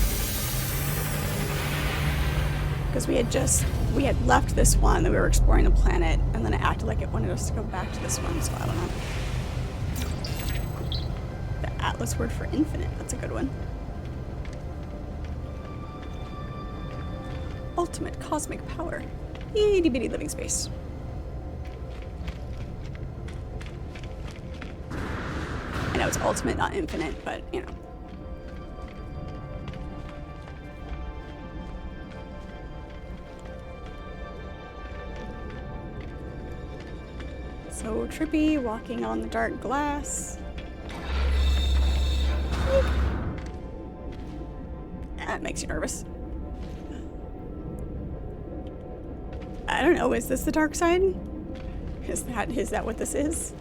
Because we had left this one, and we were exploring the planet, and then it acted like it wanted us to go back to this one, so I don't know. The Atlas word for infinite, that's a good one. Ultimate cosmic power. Itty bitty living space. I know it's ultimate, not infinite, but you know. So trippy, walking on the dark glass. That makes you nervous. I don't know, is this the dark side? Is that what this is?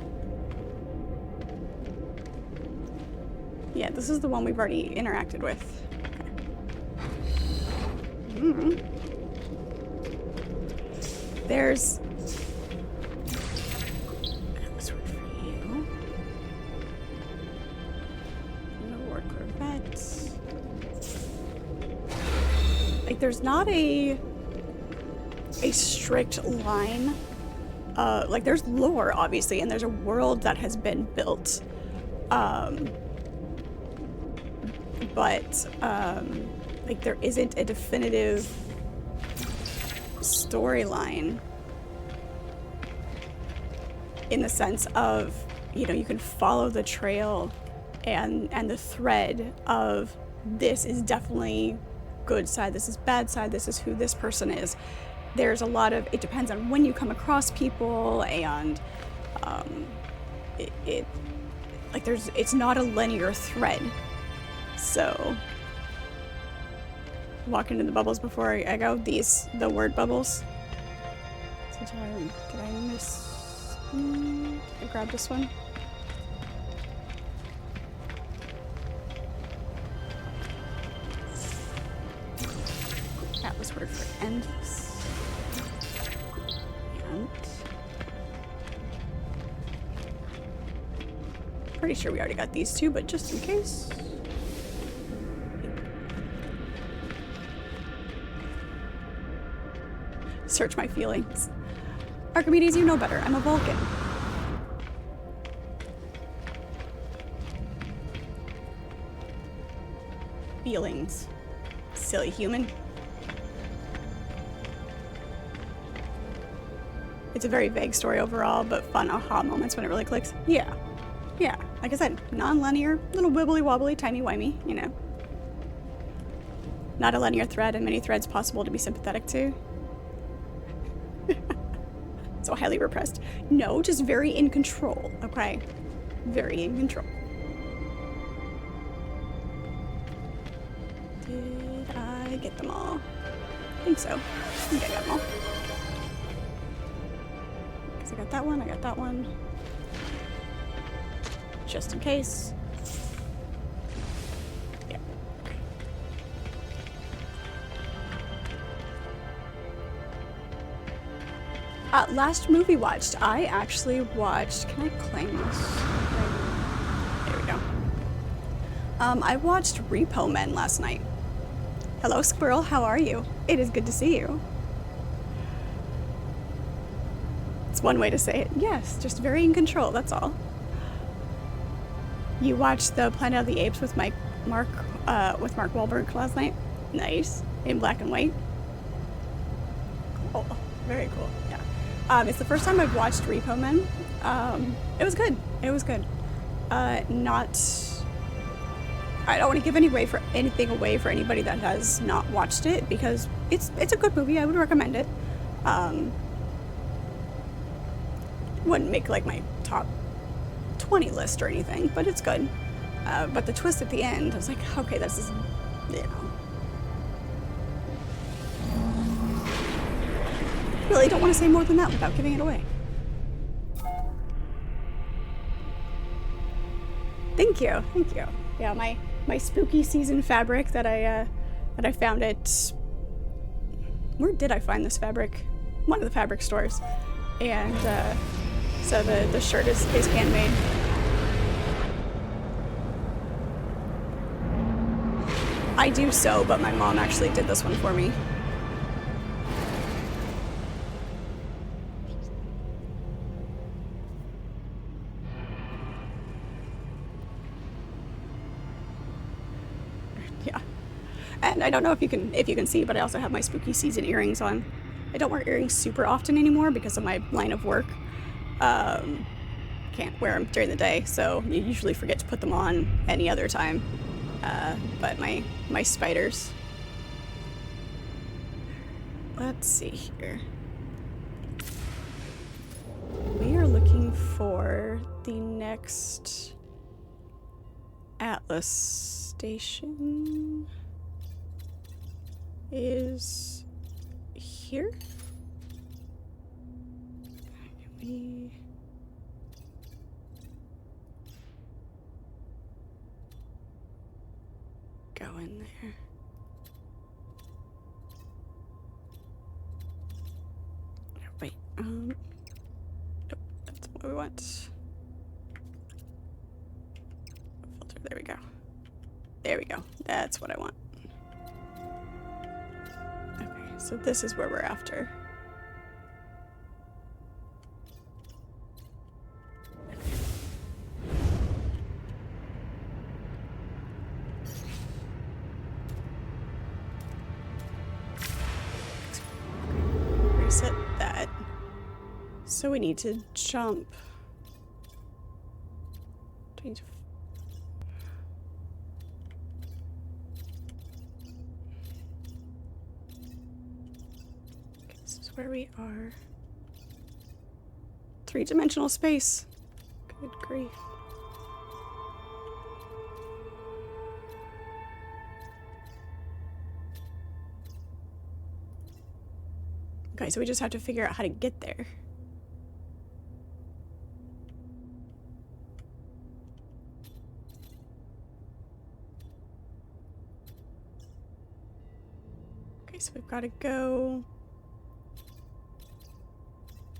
Yeah, this is the one we've already interacted with. Okay. There's... What's for you? Lord Corvette. Like, there's not a strict line. Like, there's lore, obviously, and there's a world that has been built. But like, there isn't a definitive storyline in the sense of, you know, you can follow the trail and the thread of this is definitely good side, this is bad side, this is who this person is. There's a lot of, it depends on when you come across people, and it's not a linear thread. So walk into the bubbles before I go. The word bubbles. So did I miss? Did I grab this one? That was word for endless. And pretty sure we already got these two, but just in case. Search my feelings. Archimedes, you know better. I'm a Vulcan. Feelings. Silly human. It's a very vague story overall, but fun aha moments when it really clicks. Yeah. Yeah. Like I said, non-linear, little wibbly-wobbly, timey-wimey, you know. Not a linear thread, and many threads possible to be sympathetic to. So highly repressed. No, just very in control, okay? Very in control. Did I get them all? I think so. I think I got them all. Because I got that one, I got that one. Just in case. Yeah. Last movie watched, I actually watched, can I claim this? There we go. I watched Repo Men last night. Hello, Squirrel, how are you? It is good to see you. It's one way to say it. Yes, just very in control, that's all. You watched the Planet of the Apes with Mark Wahlberg last night? Nice. In black and white? Cool. Very cool, yeah. It's the first time I've watched Repo Men. It was good. It was good. I don't want to give anything away for anybody that has not watched it, because it's a good movie. I would recommend it. Wouldn't make like my top 20 list or anything, but it's good. But the twist at the end, I was like, okay, this is, you know. Really don't want to say more than that without giving it away. Thank you, thank you. Yeah, my spooky season fabric that I found at, where did I find this fabric? One of the fabric stores, and so the shirt is handmade. I do sew, but my mom actually did this one for me. Yeah. And I don't know if you can see, but I also have my spooky season earrings on. I don't wear earrings super often anymore because of my line of work. Can't wear them during the day, so you usually forget to put them on any other time. But my spiders. Let's see here. We are looking for the next Atlas station. Is here? Can we... go in there? Wait, nope, that's what we want. Filter, there we go. There we go, that's what I want. Okay, so this is where we're after. Reset that. So we need to jump Change of... Okay, this is where we are. Three-dimensional space. Good grief. Okay, so we just have to figure out how to get there. Okay, so we've got to go...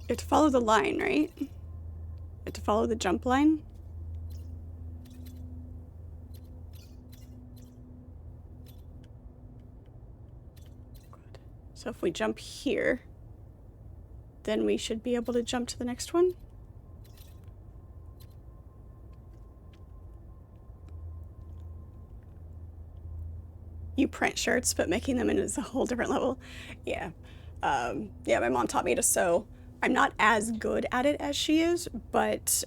You have to follow the line, right? You have to follow the jump line. Good. So if we jump here, then we should be able to jump to the next one. You print shirts, but making them into a whole different level. Yeah. Yeah, my mom taught me to sew. I'm not as good at it as she is, but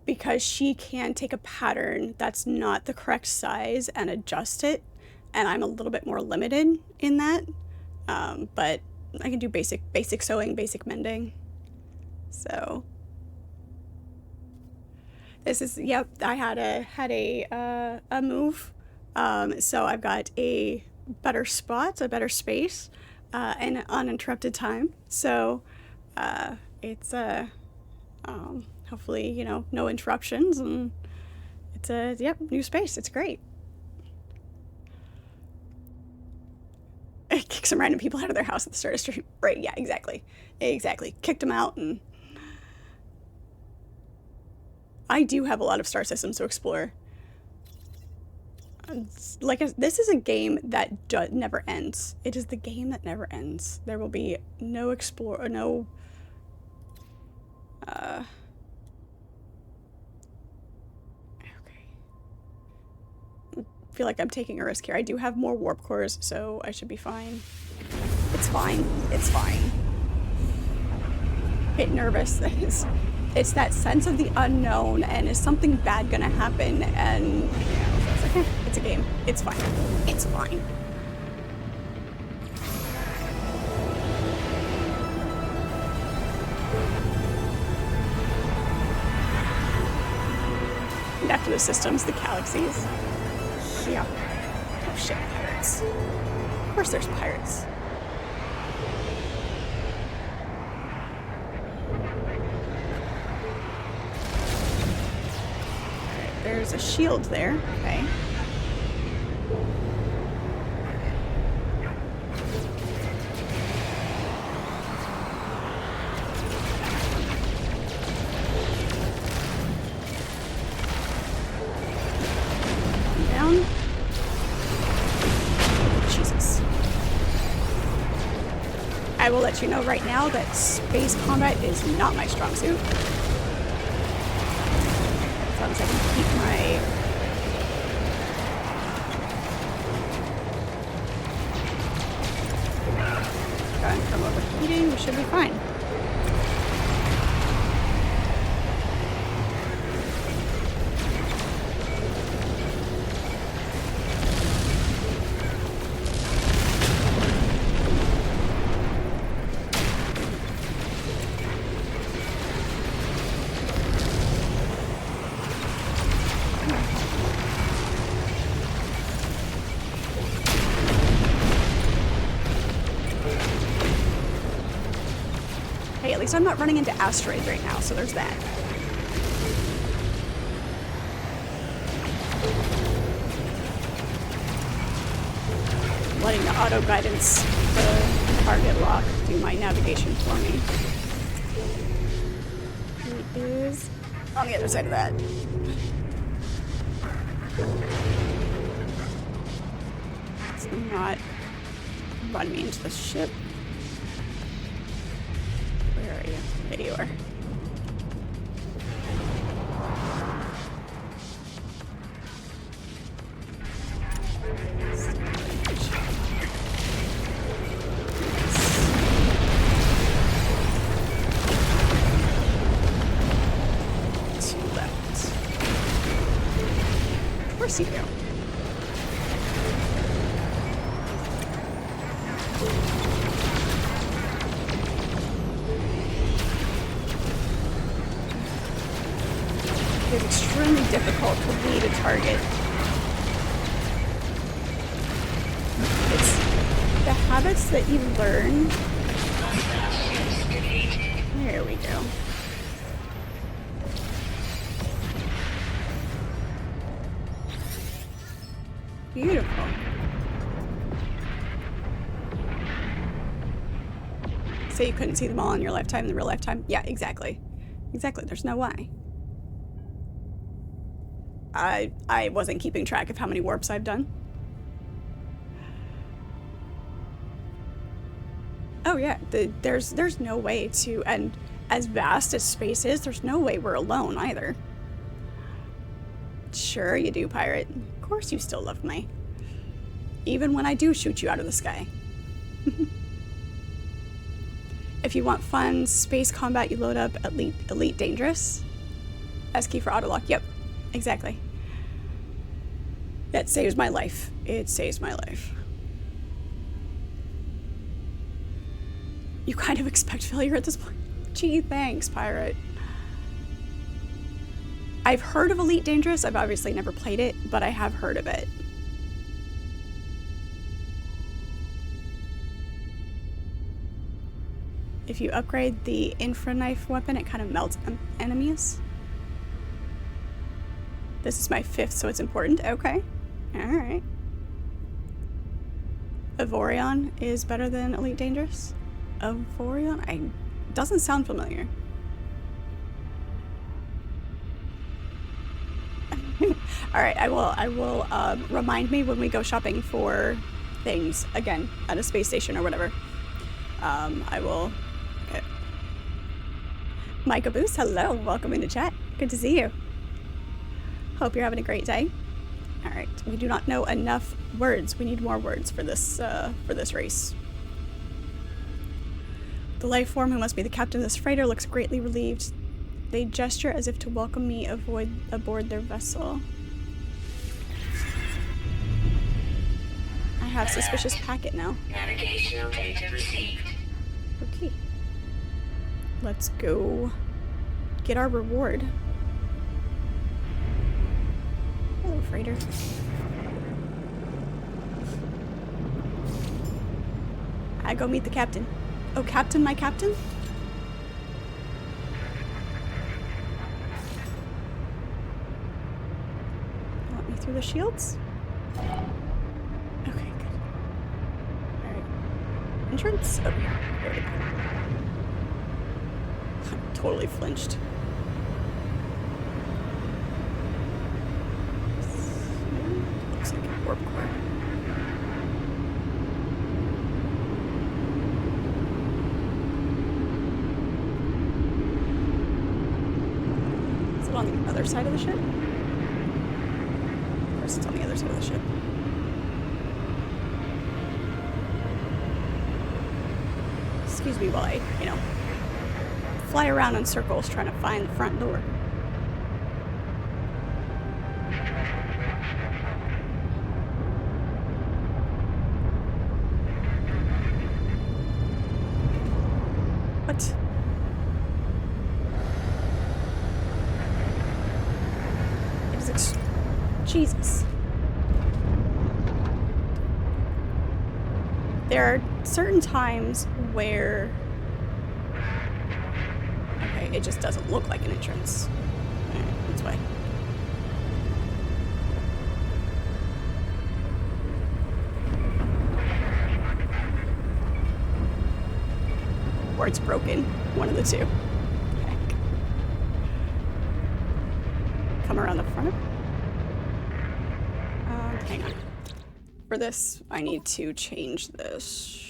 because she can take a pattern that's not the correct size and adjust it, and I'm a little bit more limited in that. But I can do basic sewing, basic mending. So this is, yep, I had a move. So I've got a better spot, a better space, and uninterrupted time. So it's hopefully, you know, no interruptions, and it's a, yep, new space. It's great. Kick some random people out of their house at the start of stream. Right, yeah, exactly. Exactly. Kicked them out, and I do have a lot of star systems to explore. Like, this is a game that never ends. It is the game that never ends. There will be no no... Okay. I feel like I'm taking a risk here. I do have more warp cores, so I should be fine. It's fine. It's fine. Get nervous. It's that sense of the unknown, and is something bad gonna happen? And you know, so it's like, it's a game. It's fine. It's fine. And after the systems, the galaxies. Yeah. Oh shit, pirates. Of course there's pirates. There's a shield there. Okay. Down. Jesus. I will let you know right now that space combat is not my strong suit. As long as I can keep my... gun from overheating, we should be fine. Hey, at least I'm not running into asteroids right now, so there's that. Letting the auto guidance, the target lock, do my navigation for me. He is on the other side of that. Let's not run me into the ship. Where are you? There you are. Two left. course you do. It's extremely difficult to lead a target. It's the habits that you learn. There we go. Beautiful. Say you couldn't see them all in your lifetime, in the real lifetime? Yeah, exactly. Exactly. There's no way. I wasn't keeping track of how many warps I've done. Oh yeah, there's no way to, and as vast as space is, there's no way we're alone either. Sure you do, pirate. Of course you still love me. Even when I do shoot you out of the sky. If you want fun space combat, you load up Elite Dangerous. S key for autolock. Yep, exactly. That saves my life. It saves my life. You kind of expect failure at this point. Gee, thanks, pirate. I've heard of Elite Dangerous. I've obviously never played it, but I have heard of it. If you upgrade the infra knife weapon, it kind of melts enemies. This is my 5th, so it's important. Okay. Alright. Avorion is better than Elite Dangerous? Avorion? Doesn't sound familiar. Alright, I will remind me when we go shopping for things again at a space station or whatever. I will. Okay. Micah Boost, hello, welcome into chat. Good to see you. Hope you're having a great day. Alright, we do not know enough words. We need more words for this race. The life form who must be the captain of this freighter looks greatly relieved. They gesture as if to welcome me aboard their vessel. I have suspicious packet now. Navigational data received. Okay. Let's go get our reward. Hello, freighter. I go meet the captain. Oh, captain, my captain? Let me through the shields? Okay, good. Alright. Entrance? Oh, here. There we go. I'm totally flinched. Looks like a warp core. Is it on the other side of the ship? Of course it's on the other side of the ship. Excuse me while I, fly around in circles trying to find the front door. What? It is Jesus. There are certain times where it just doesn't look like an entrance. Alright, that's why. Or it's broken. One of the two. Heck. Come around the front. Hang on. For this, I need to change this.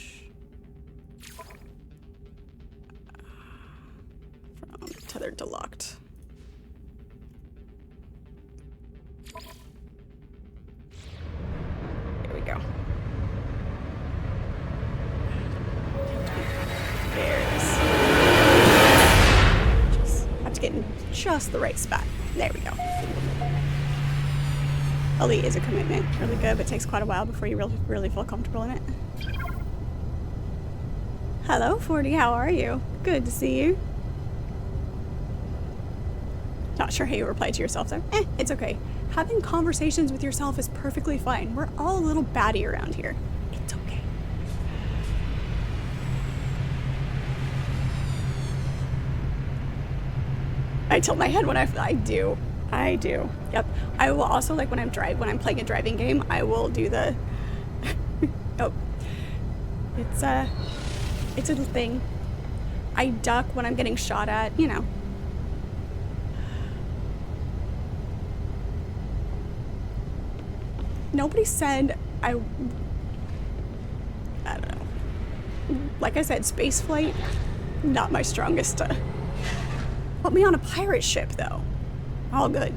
Tethered to locked. There we go. There it is. Just have to get in just the right spot. There we go. Elite is a commitment. Really good, but takes quite a while before you really feel comfortable in it. Hello, 40. How are you? Good to see you. Not sure how you reply to yourself there. It's okay. Having conversations with yourself is perfectly fine. We're all a little batty around here. It's okay. I tilt my head when I do. Yep. I will also, like, when I'm playing a driving game, I will do the oh. It's a thing. I duck when I'm getting shot at, you know. Nobody said I don't know. Like I said, spaceflight, not my strongest. Put me on a pirate ship, though. All good.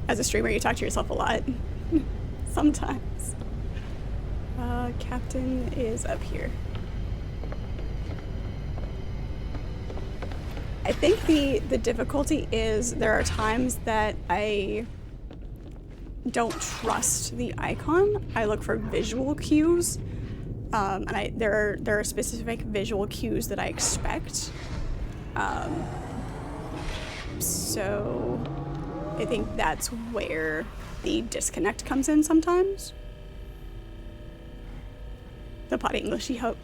As a streamer, you talk to yourself a lot. Sometimes. Captain is up here. I think the difficulty is there are times that I don't trust the icon. I look for visual cues, and there are specific visual cues that I expect. So I think that's where the disconnect comes in sometimes. The potty English, you hope.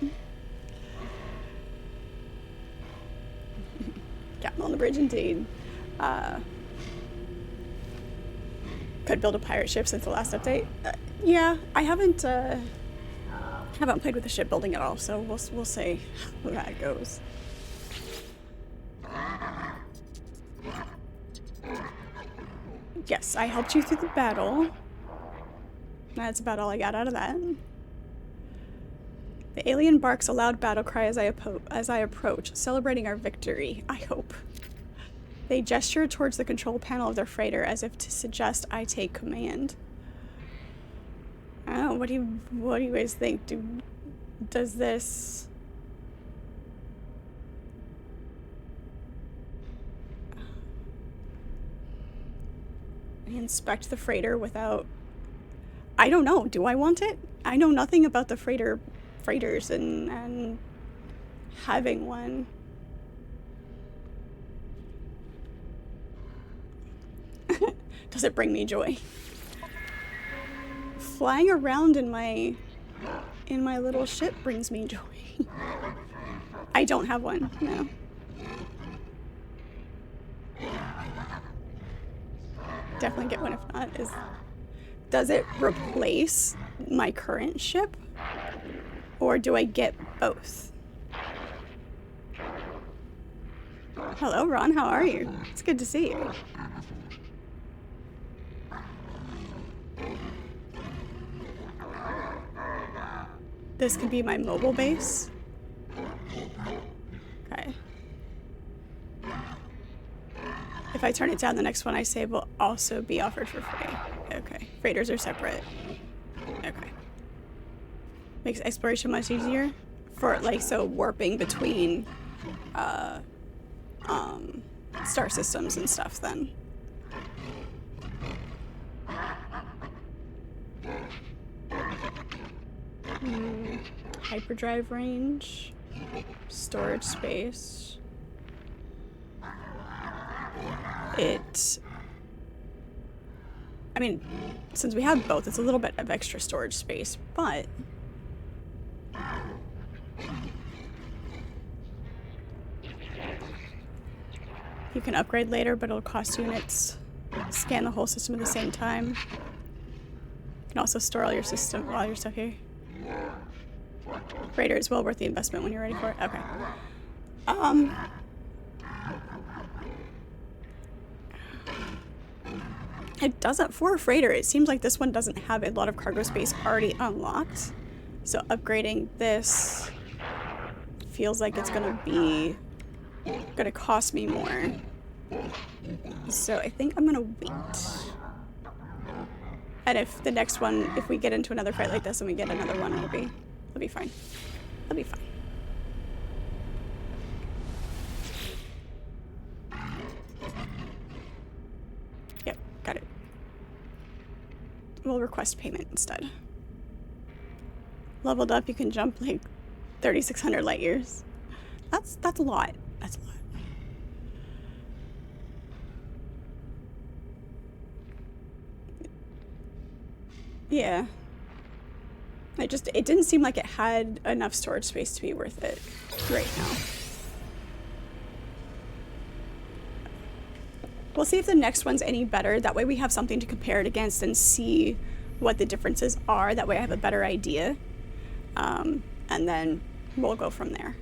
Captain on the bridge, indeed. Could build a pirate ship since the last update. Yeah, I haven't played with the shipbuilding at all, so we'll see how that goes. Yes, I helped you through the battle. That's about all I got out of that. The alien barks a loud battle cry as I approach, celebrating our victory, I hope. They gesture towards the control panel of their freighter as if to suggest I take command. I don't know, what do you guys think? Does this... inspect the freighter without... I don't know, do I want it? I know nothing about the freighters and having one. Does it bring me joy? Flying around in my little ship brings me joy. I don't have one, no. Definitely get one if not. Does it replace my current ship? Or do I get both? Hello, Ron. How are you? It's good to see you. This could be my mobile base. Okay. If I turn it down, the next one I save will also be offered for free. Okay. Freighters are separate. Okay. Makes exploration much easier for, like, so warping between star systems and stuff then. Hyperdrive range, storage space. I mean, since we have both, it's a little bit of extra storage space, but you can upgrade later, but it'll cost units. Scan the whole system at the same time. You can also store all your stuff here. Freighter is well worth the investment when you're ready for it. Okay. It doesn't, for a freighter, it seems like this one doesn't have a lot of cargo space already unlocked. So upgrading this feels like it's gonna cost me more. So I think I'm gonna wait. And if the next one, if we get into another fight like this and we get another one, it'll be fine. It'll be fine. we'll request payment instead. Leveled up, you can jump like 3,600 light years. That's a lot. That's a lot. Yeah. It didn't seem like it had enough storage space to be worth it right now. We'll see if the next one's any better. That way we have something to compare it against and see what the differences are. That way I have a better idea. And then we'll go from there.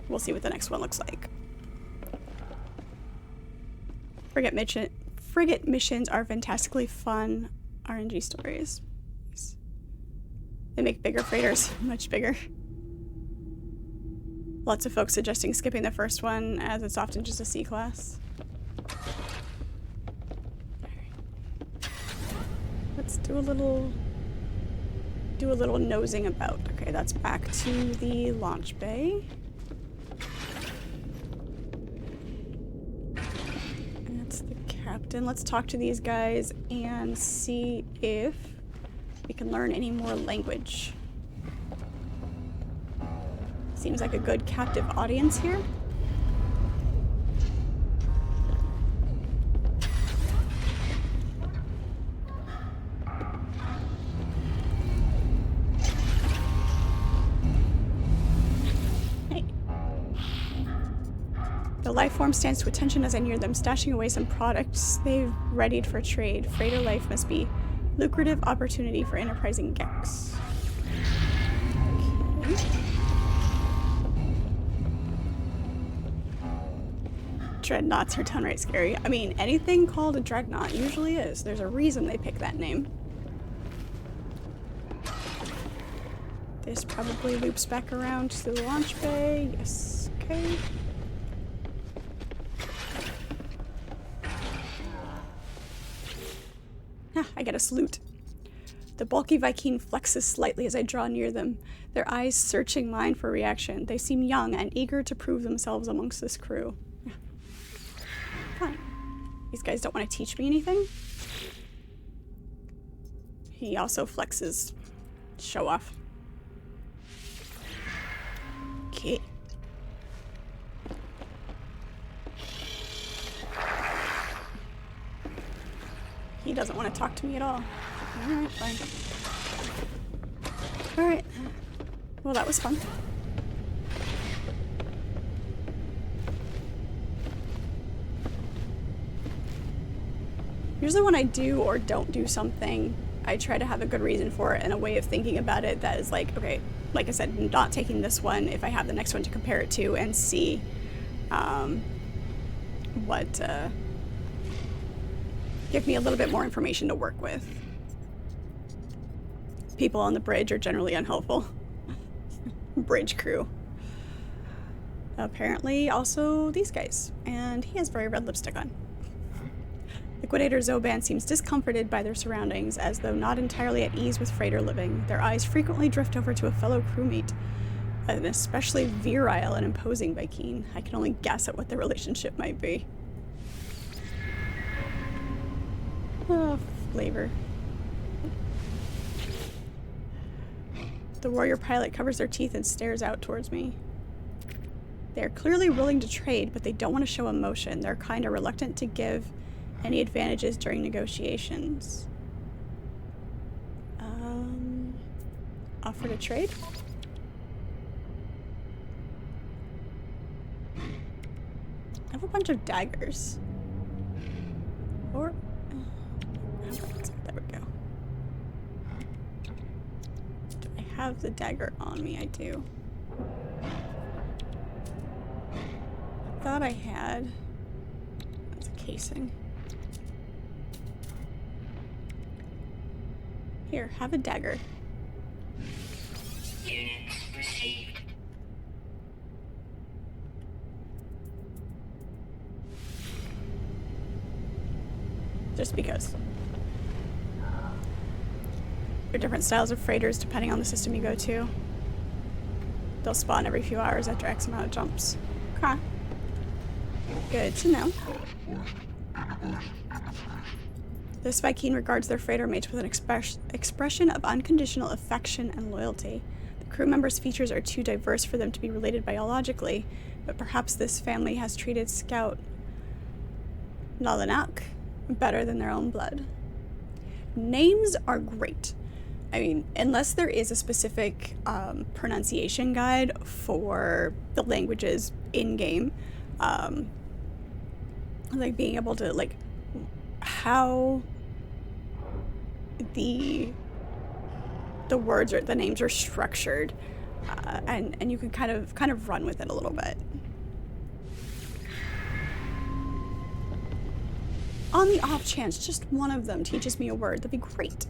We'll see what the next one looks like. Frigate missions are fantastically fun RNG stories. They make bigger freighters, much bigger. Lots of folks suggesting skipping the first one as it's often just a C class. Let's do a little nosing about. Okay, that's back to the launch bay. And that's the captain. Let's talk to these guys and see if we can learn any more language. Seems like a good captive audience here. The life form stands to attention as I near them, stashing away some products they've readied for trade. Freighter life must be lucrative opportunity for enterprising Gex. Okay. Dreadnoughts are downright scary. I mean, anything called a dreadnought usually is. There's a reason they pick that name. This probably loops back around to the launch bay. Yes, okay. I get a salute. The bulky Viking flexes slightly as I draw near them, their eyes searching mine for reaction. They seem young and eager to prove themselves amongst this crew. Fine. These guys don't want to teach me anything. He also flexes. Show off. Okay. He doesn't want to talk to me at all. Alright, fine. Alright. Well, that was fun. Usually when I do or don't do something, I try to have a good reason for it and a way of thinking about it that is like, okay, like I said, not taking this one if I have the next one to compare it to and see give me a little bit more information to work with. People on the bridge are generally unhelpful. Bridge crew. Apparently also these guys. And he has very red lipstick on. Liquidator Zoban seems discomforted by their surroundings, as though not entirely at ease with freighter living. Their eyes frequently drift over to a fellow crewmate, an especially virile and imposing Viking. I can only guess at what their relationship might be. Oh, flavor. The warrior pilot covers their teeth and stares out towards me. They are clearly willing to trade, but they don't want to show emotion. They're kind of reluctant to give any advantages during negotiations. Offer to trade? I have a bunch of daggers. Or... there we go. Do I have the dagger on me? I do. I thought I had... That's a casing. Here, have a dagger. Units received. Just because. There are different styles of freighters depending on the system you go to. They'll spawn every few hours after X amount of jumps. Okay. Good to know. This Viking regards their freighter mates with an expression of unconditional affection and loyalty. The crew members' features are too diverse for them to be related biologically, but perhaps this family has treated Scout Nalanak better than their own blood. Names are great. I mean, unless there is a specific pronunciation guide for the languages in-game, like being able to, like, how the words or the names are structured, and you can kind of run with it a little bit. On the off chance just one of them teaches me a word, that'd be great.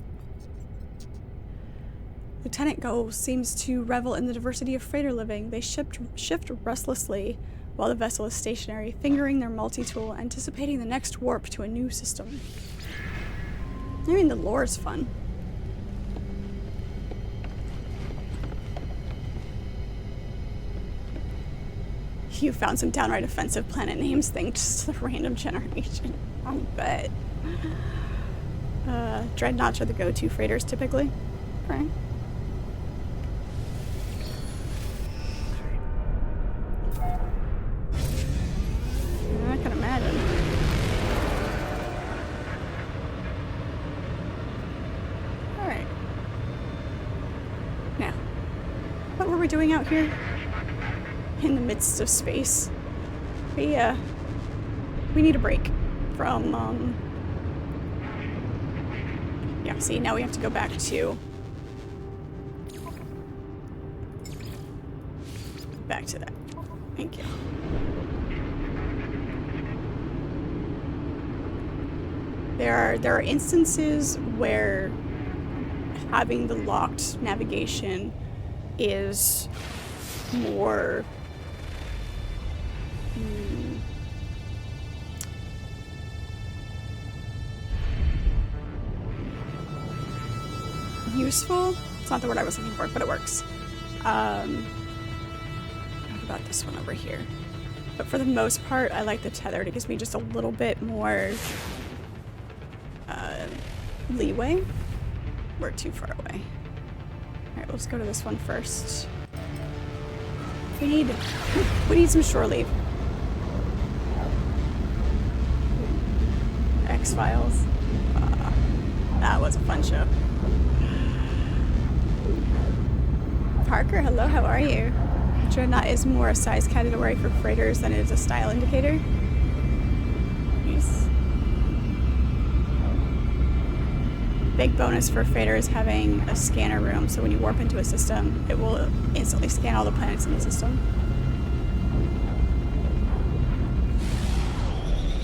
Lieutenant Go seems to revel in the diversity of freighter living. They shift restlessly while the vessel is stationary, fingering their multi-tool, anticipating the next warp to a new system. I mean, the lore is fun. You found some downright offensive planet names thanks to the random generation. I bet. Dreadnoughts are the go-to freighters typically, right? I can imagine. Alright. Now, what were we doing out here? In the midst of space. We need a break from, yeah, see, now we have to go back to that. Thank you. There are instances where having the locked navigation is more useful. It's not the word I was looking for, but it works. What about this one over here? But for the most part, I like the tethered. It gives me just a little bit more leeway. We're too far away. Alright, let's go to this one first. We need some shore leave. X-Files. That was a fun show. Parker, hello, how are you? Dreadnought is more a size category for freighters than it is a style indicator. Nice. Big bonus for freighters having a scanner room, so when you warp into a system, it will instantly scan all the planets in the system.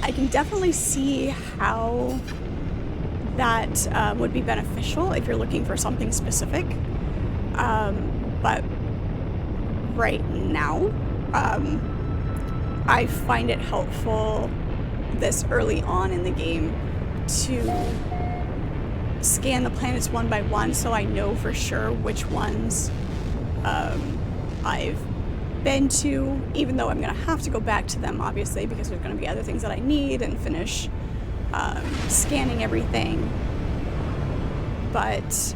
I can definitely see how that would be beneficial if you're looking for something specific. But right now, I find it helpful this early on in the game to scan the planets one by one so I know for sure which ones I've been to, even though I'm going to have to go back to them, obviously, because there's going to be other things that I need and finish scanning everything. But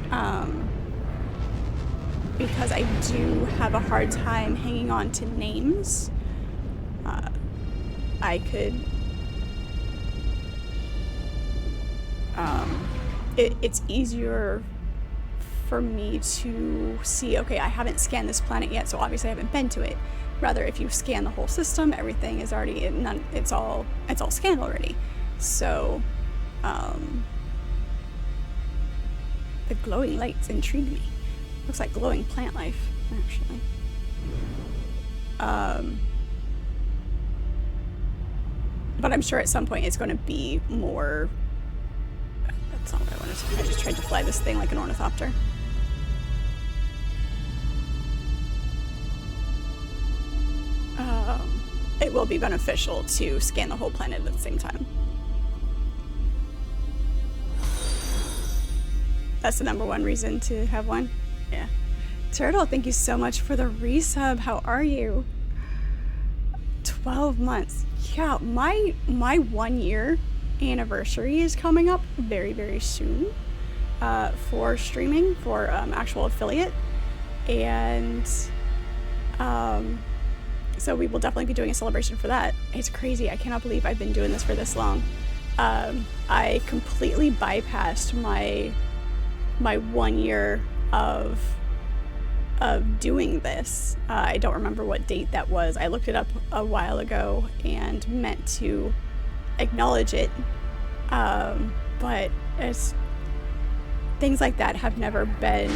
because I do have a hard time hanging on to names, I could... it's easier for me to see, okay, I haven't scanned this planet yet, so obviously I haven't been to it. Rather, if you scan the whole system, everything is already, it's all scanned already. So, the glowing lights intrigue me. Looks like glowing plant life, actually. But I'm sure at some point it's going to be more... That's not what I wanted to do. I just tried to fly this thing like an ornithopter. It will be beneficial to scan the whole planet at the same time. That's the #1 reason to have one. Yeah. Turtle, thank you so much for the resub. How are you? 12 months. Yeah, my 1 year anniversary is coming up very, very soon for streaming, for actual affiliate. And so we will definitely be doing a celebration for that. It's crazy. I cannot believe I've been doing this for this long. I completely bypassed my 1 year of doing this. I don't remember what date that was. I looked it up a while ago and meant to acknowledge it, but it's things like that have never been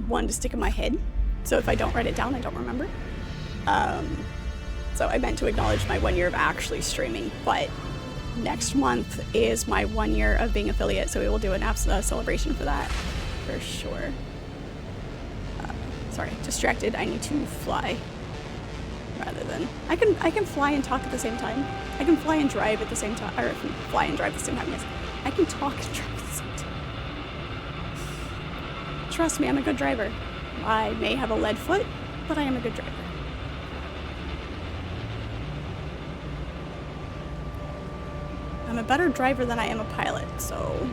one to stick in my head. So if I don't write it down, I don't remember. So I meant to acknowledge my 1 year of actually streaming, but next month is my 1 year of being affiliate, so we will do an celebration for that, for sure. Sorry, distracted. I need to fly rather than... I can fly and talk at the same time. I can fly and drive at the same time, or fly and drive at the same time, yes. I can talk and drive at the same time. Trust me, I'm a good driver. I may have a lead foot, but I am a good driver. I'm a better driver than I am a pilot, so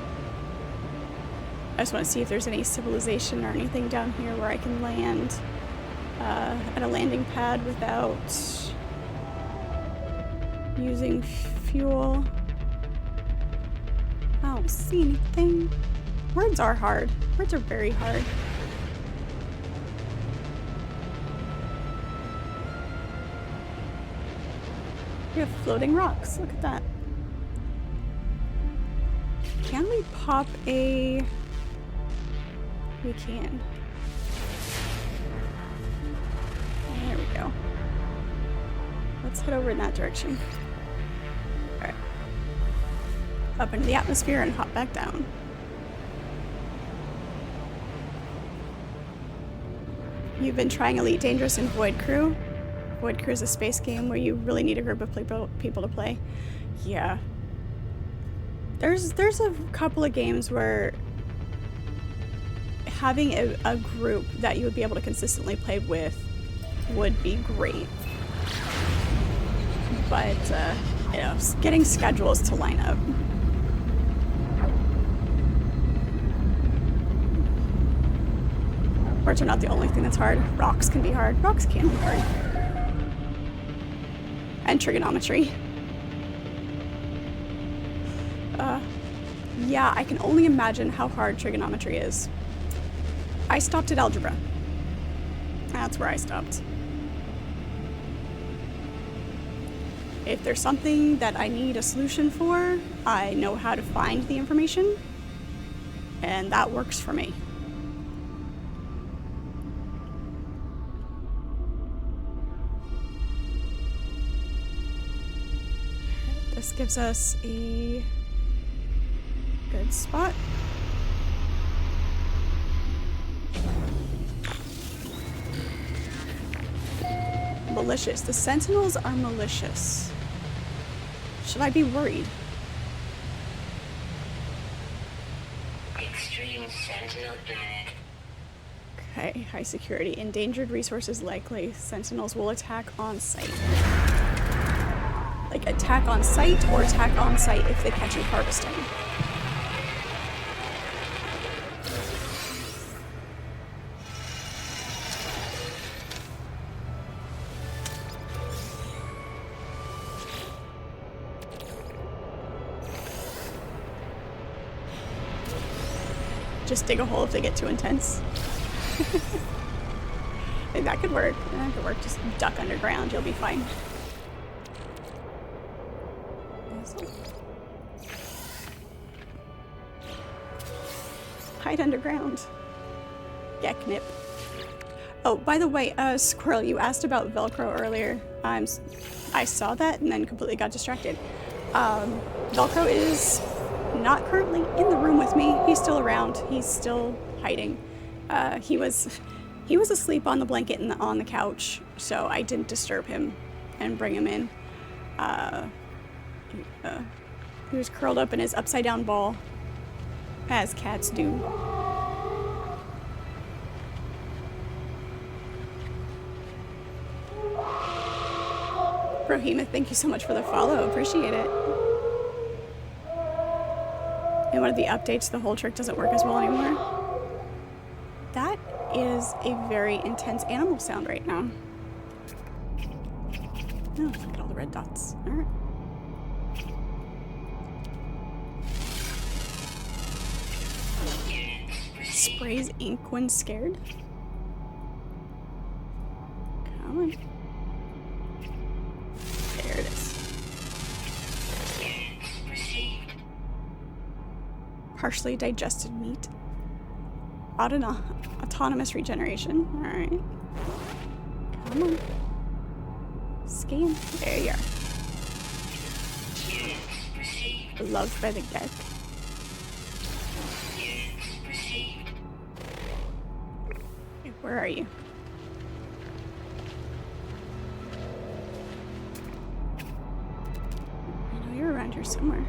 I just want to see if there's any civilization or anything down here where I can land at a landing pad without using fuel. I don't see anything. Words are hard. Words are very hard. We have floating rocks. Look at that. Can we pop a... We can. There we go. Let's head over in that direction. Alright. Up into the atmosphere and hop back down. You've been trying Elite Dangerous and Void Crew. Void Crew is a space game where you really need a group of people to play. Yeah. There's a couple of games where having a group that you would be able to consistently play with would be great. But, you know, getting schedules to line up. Words are not the only thing that's hard. Rocks can be hard. Rocks can be hard. And trigonometry. Yeah, I can only imagine how hard trigonometry is. I stopped at algebra. That's where I stopped. If there's something that I need a solution for, I know how to find the information, and that works for me. This gives us a good spot. Malicious. The Sentinels are malicious. Should I be worried? Extreme Sentinel planet. Okay, high security. Endangered resources likely. Sentinels will attack on site. Like attack on site or attack on site if they catch you harvesting. Just dig a hole if they get too intense. Hey, that could work. That could work. Just duck underground. You'll be fine. Hide underground. Yeah, knip. Oh, by the way, Squirrel, you asked about Velcro earlier. I saw that and then completely got distracted. Velcro is not currently in the room with me. He's still around. He's still hiding. He was asleep on the blanket and on the couch, so I didn't disturb him and bring him in. He was curled up in his upside down ball, as cats do. Brohema, thank you so much for the follow. Appreciate it. In one of the updates, the whole trick doesn't work as well anymore. That is a very intense animal sound right now. Oh, look at all the red dots. All right. Sprays ink when scared. Come on. There it is. Partially digested meat. Autonomous regeneration. Alright. Come on. Scan. There you are. Loved by the deck. Okay, where are you? I know you're around here somewhere.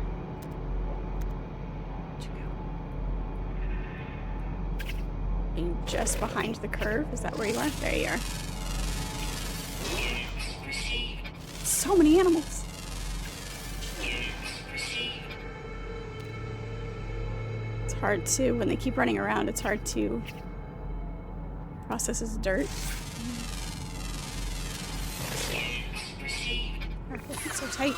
Are you just behind the curve? Is that where you are? There you are. So many animals. It's hard to, when they keep running around, it's hard to process as dirt. It's so tight.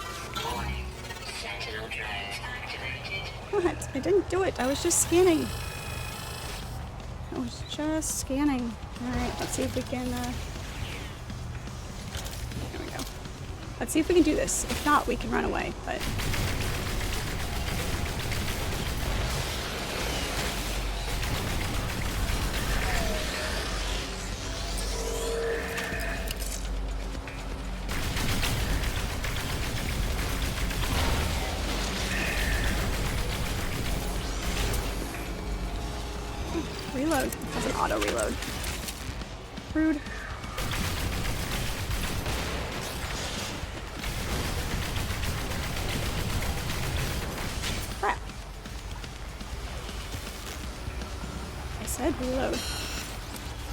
What? I didn't do it. I was just scanning. I was just scanning. Alright, let's see if we can, there we go. Let's see if we can do this. If not, we can run away, but... Reload. It has an auto reload. Rude. Crap. I said reload.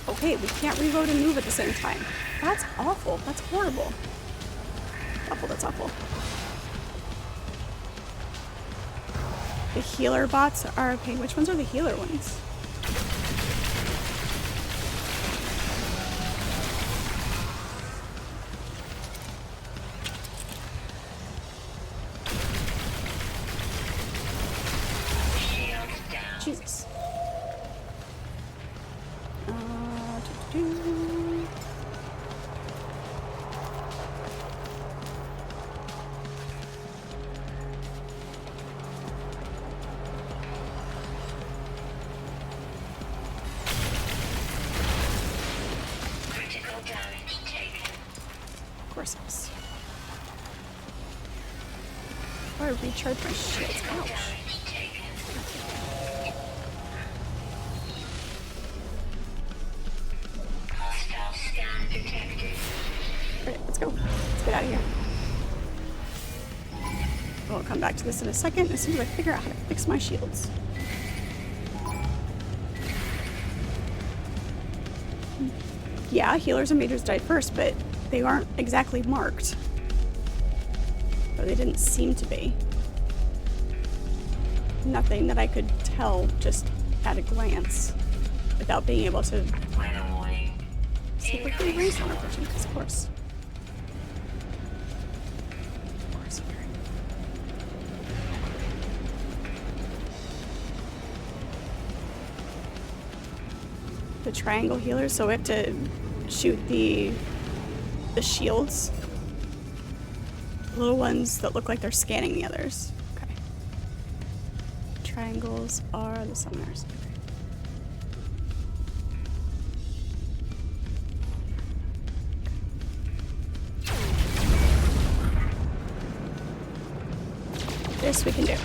Okay, we can't reload and move at the same time. That's awful. That's horrible. Awful, that's awful. The healer bots are okay. Which ones are the healer ones? Jesus. Critical damage taken. Of course it was. Oh, I recharge my shields. Ouch. Alright, let's go. Let's get out of here. We'll come back to this in a second as soon as I figure out how to fix my shields. Yeah, healers and mages died first, but they aren't exactly marked. Or they didn't seem to be. Nothing that I could tell just at a glance without being able to see if they raised on a person, because of course. Of course. The triangle healers, so we have to shoot the shields. Little ones that look like they're scanning the others. Okay. Triangles are the summoners. This we can do.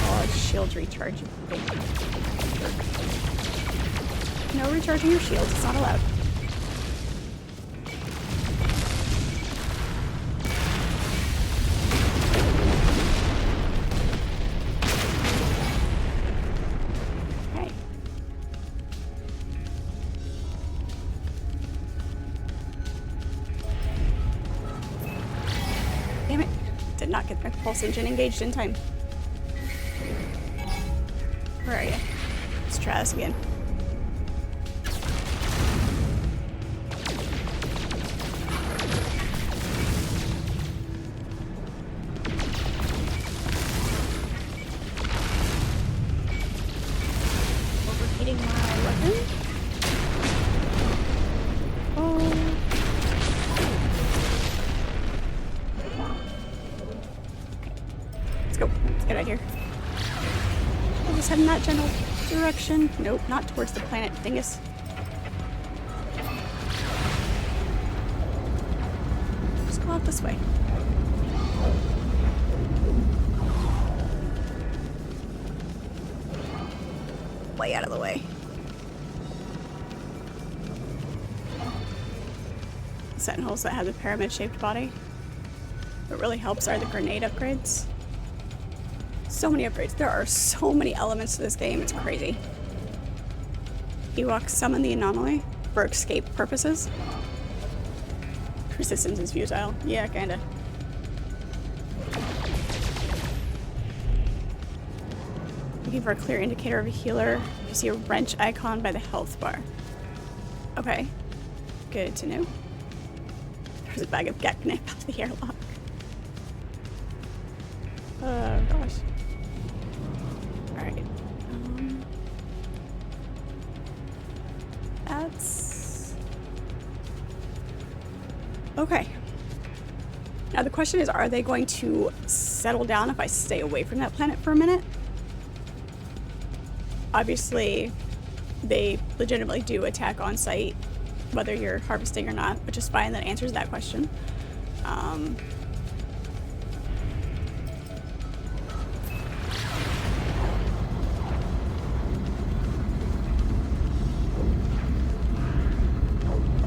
Oh, shield recharge. No recharging your shields. It's not allowed. Okay. could not get my pulse engine engaged in time. Where are you? Let's try this again. Overheating my weapon. Oh. Let's go. Let's get out of here. I'll just head in that general direction. Nope, not towards the planet, dingus. Just go out this way. Way out of the way. Sentinels that have the pyramid-shaped body. What really helps are the grenade upgrades. So many upgrades. There are so many elements to this game. It's crazy. Ewoks summon the anomaly for escape purposes. Resistance is futile. Yeah, kinda. Looking for a clear indicator of a healer. You see a wrench icon by the health bar. Okay. Good to know. There's a bag of Geknip at the airlock. Oh gosh. Alright. That's... Okay. Now the question is, are they going to settle down if I stay away from that planet for a minute? Obviously, they legitimately do attack on sight, whether you're harvesting or not, which is fine. That answers that question.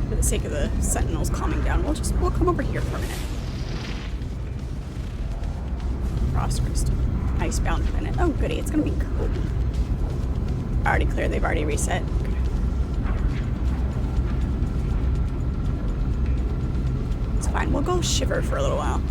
For the sake of the Sentinels calming down, we'll come over here for a minute. Frost crystal, icebound planet. Oh goody, it's gonna be cold. Already clear. They've already reset. Okay. It's fine. We'll go shiver for a little while.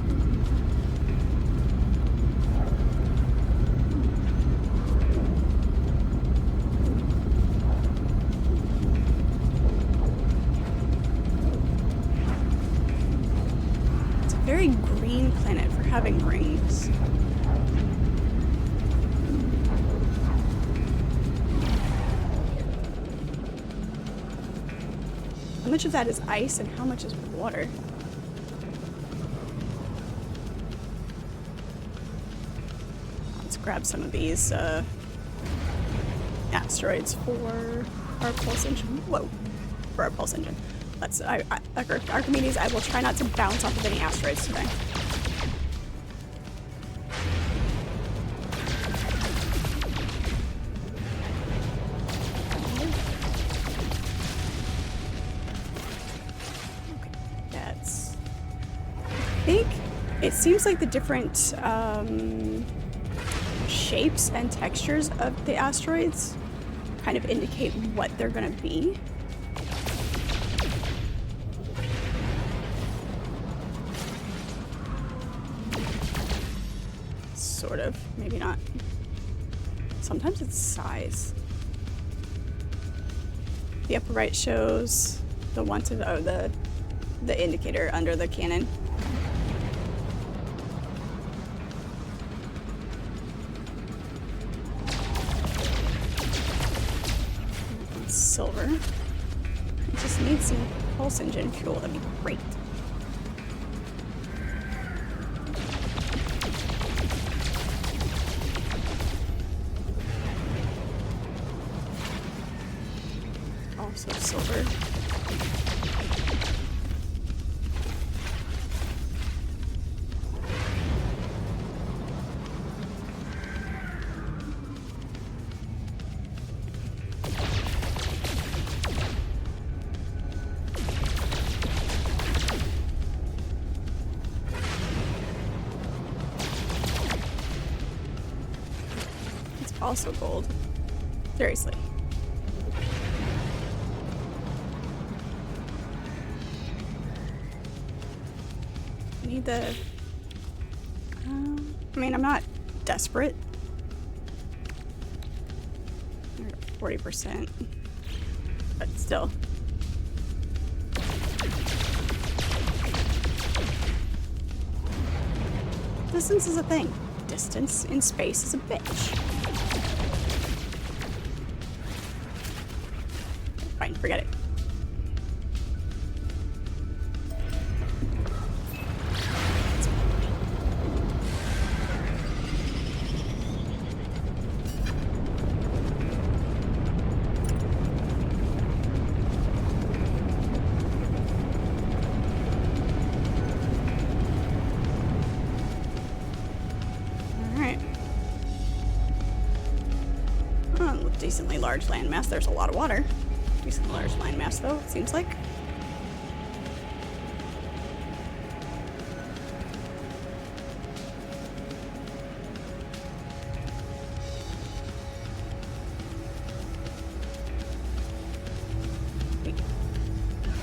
It's a very green planet for having rings. How much of that is ice and how much is water? Let's grab some of these asteroids for our pulse engine. Whoa, for our pulse engine. Let's, Archimedes, I will try not to bounce off of any asteroids today. It seems like the different shapes and textures of the asteroids kind of indicate what they're going to be. Sort of, maybe not. Sometimes it's size. The upper right shows the one to the indicator under the cannon. Silver. I just need some pulse engine fuel. That'd be great. Also silver. Also gold. Seriously. I need the I mean, I'm not desperate. 40%. But still. Distance is a thing. Distance in space is a bitch. Fine, forget it. Decently large landmass. There's a lot of water. Decently large landmass, though, it seems like.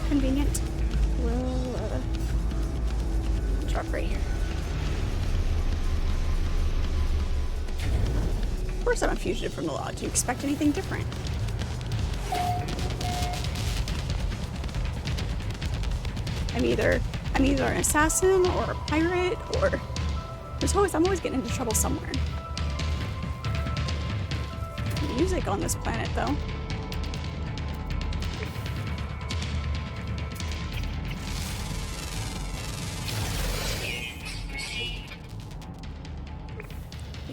Convenient. We'll drop right here. Of course I'm a fugitive from the law. Do you expect anything different? I'm either an assassin or a pirate, or I'm always getting into trouble somewhere. Music on this planet, though.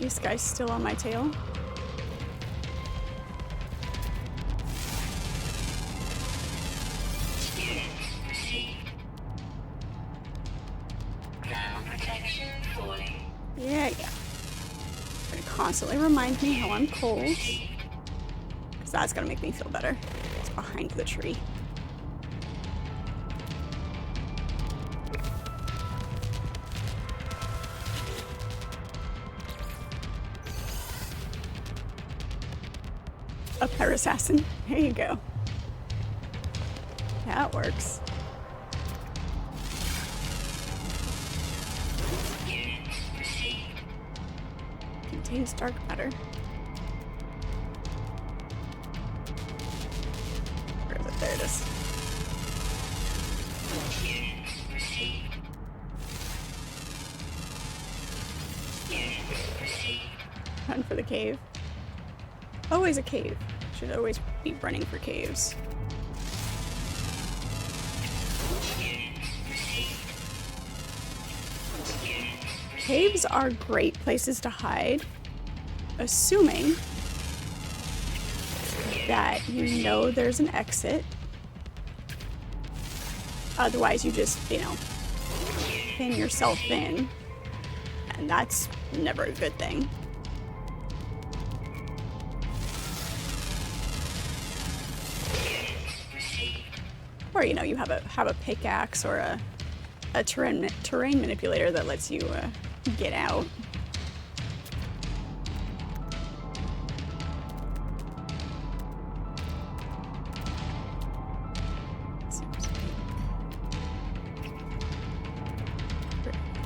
This guy's still on my tail. Yeah. Gonna constantly remind me how I'm cold. Because that's gonna make me feel better. It's behind the tree. A pirate assassin. There you go. That works. Contains dark matter. Where is it? There it is. Run for the cave. Always a cave. Should always be running for caves. Caves are great places to hide, assuming that you know there's an exit. Otherwise, you just, pin yourself in, and that's never a good thing. Or, you have a pickaxe or a terrain manipulator that lets you get out.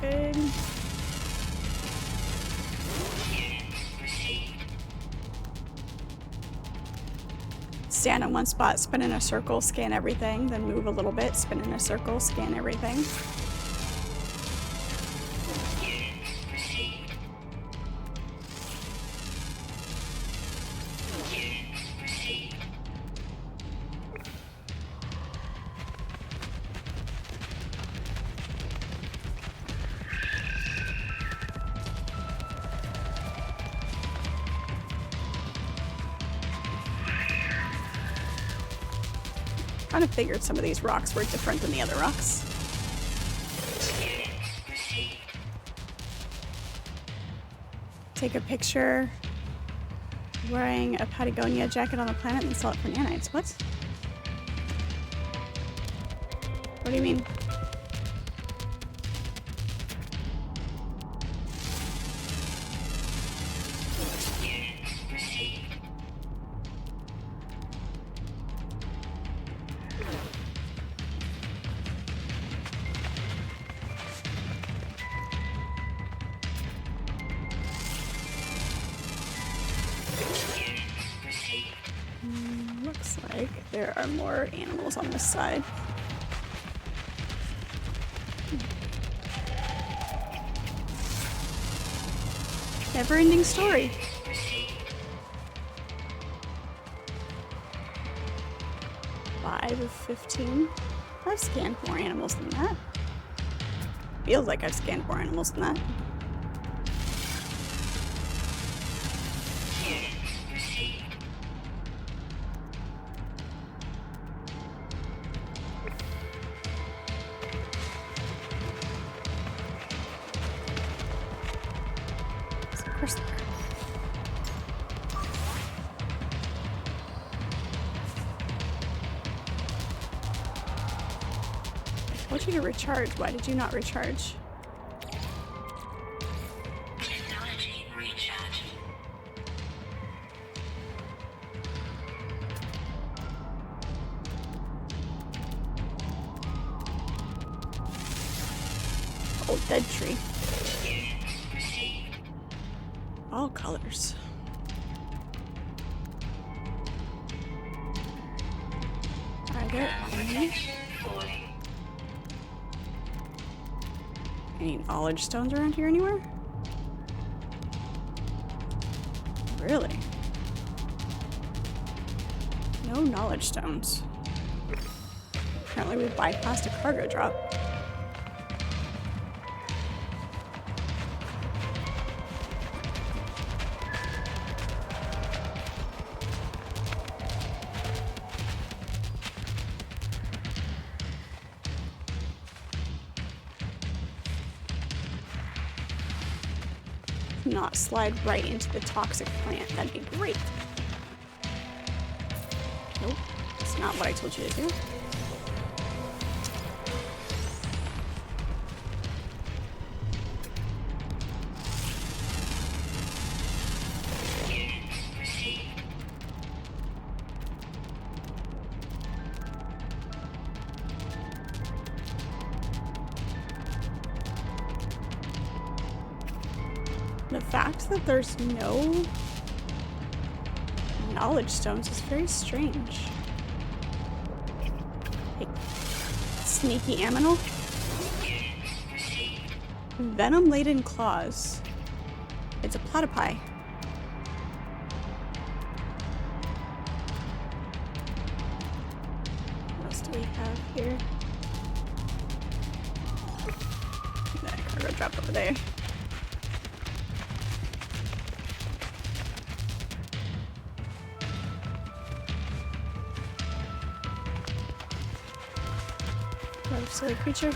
Good. Stand in one spot, spin in a circle, scan everything, then move a little bit, spin in a circle, scan everything. Kind of figured some of these rocks were different than the other rocks. Take a picture wearing a Patagonia jacket on the planet and sell it for nanites. What? What do you mean? like there are more animals on this side. Never-ending story. Five of 15. I've scanned more animals than that. Feels like I've scanned more animals than that. Of course. I told you to recharge. Why did you not recharge? Technology recharge. Old dead tree. All colors. Are there any knowledge stones around here anywhere? Really? No knowledge stones. Apparently we bypassed a cargo drop. Not slide right into the toxic plant. That'd be great. Nope, that's not what I told you to do. The fact that there's no knowledge stones is very strange. Hey, sneaky aminal. Venom-laden claws. It's a platypi. What else do we have here? That cargo drop over there. Another silly creature.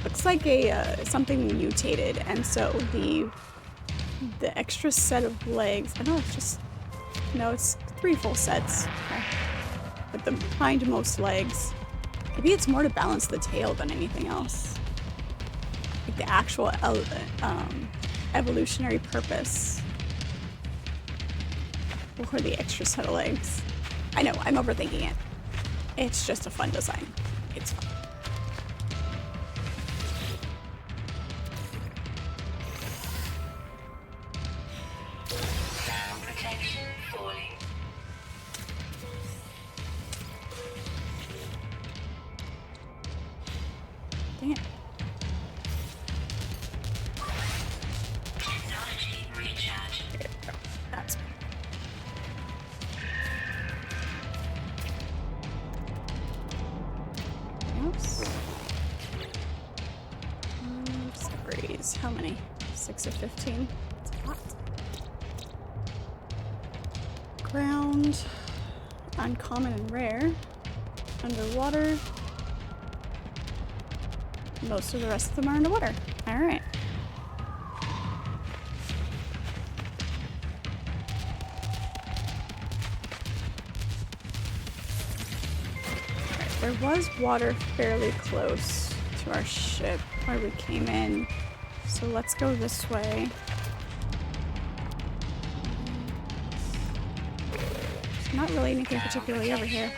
Looks like a something mutated, and so the extra set of legs. I know it's just no, it's 3 full sets. Okay. With the hindmost legs. Maybe it's more to balance the tail than anything else. Like the actual evolutionary purpose. Or the extra set of legs. I know, I'm overthinking it. It's just a fun design. It's fun. Sound protection falling. Dang it. Technology recharge. There we go. That's else. Discoveries. How many? 6 of 15. That's a lot. Ground. Uncommon and rare. Underwater. Most of the rest of them are underwater. Alright. There was water fairly close to our ship where we came in, so let's go this way. There's not really anything particularly over here.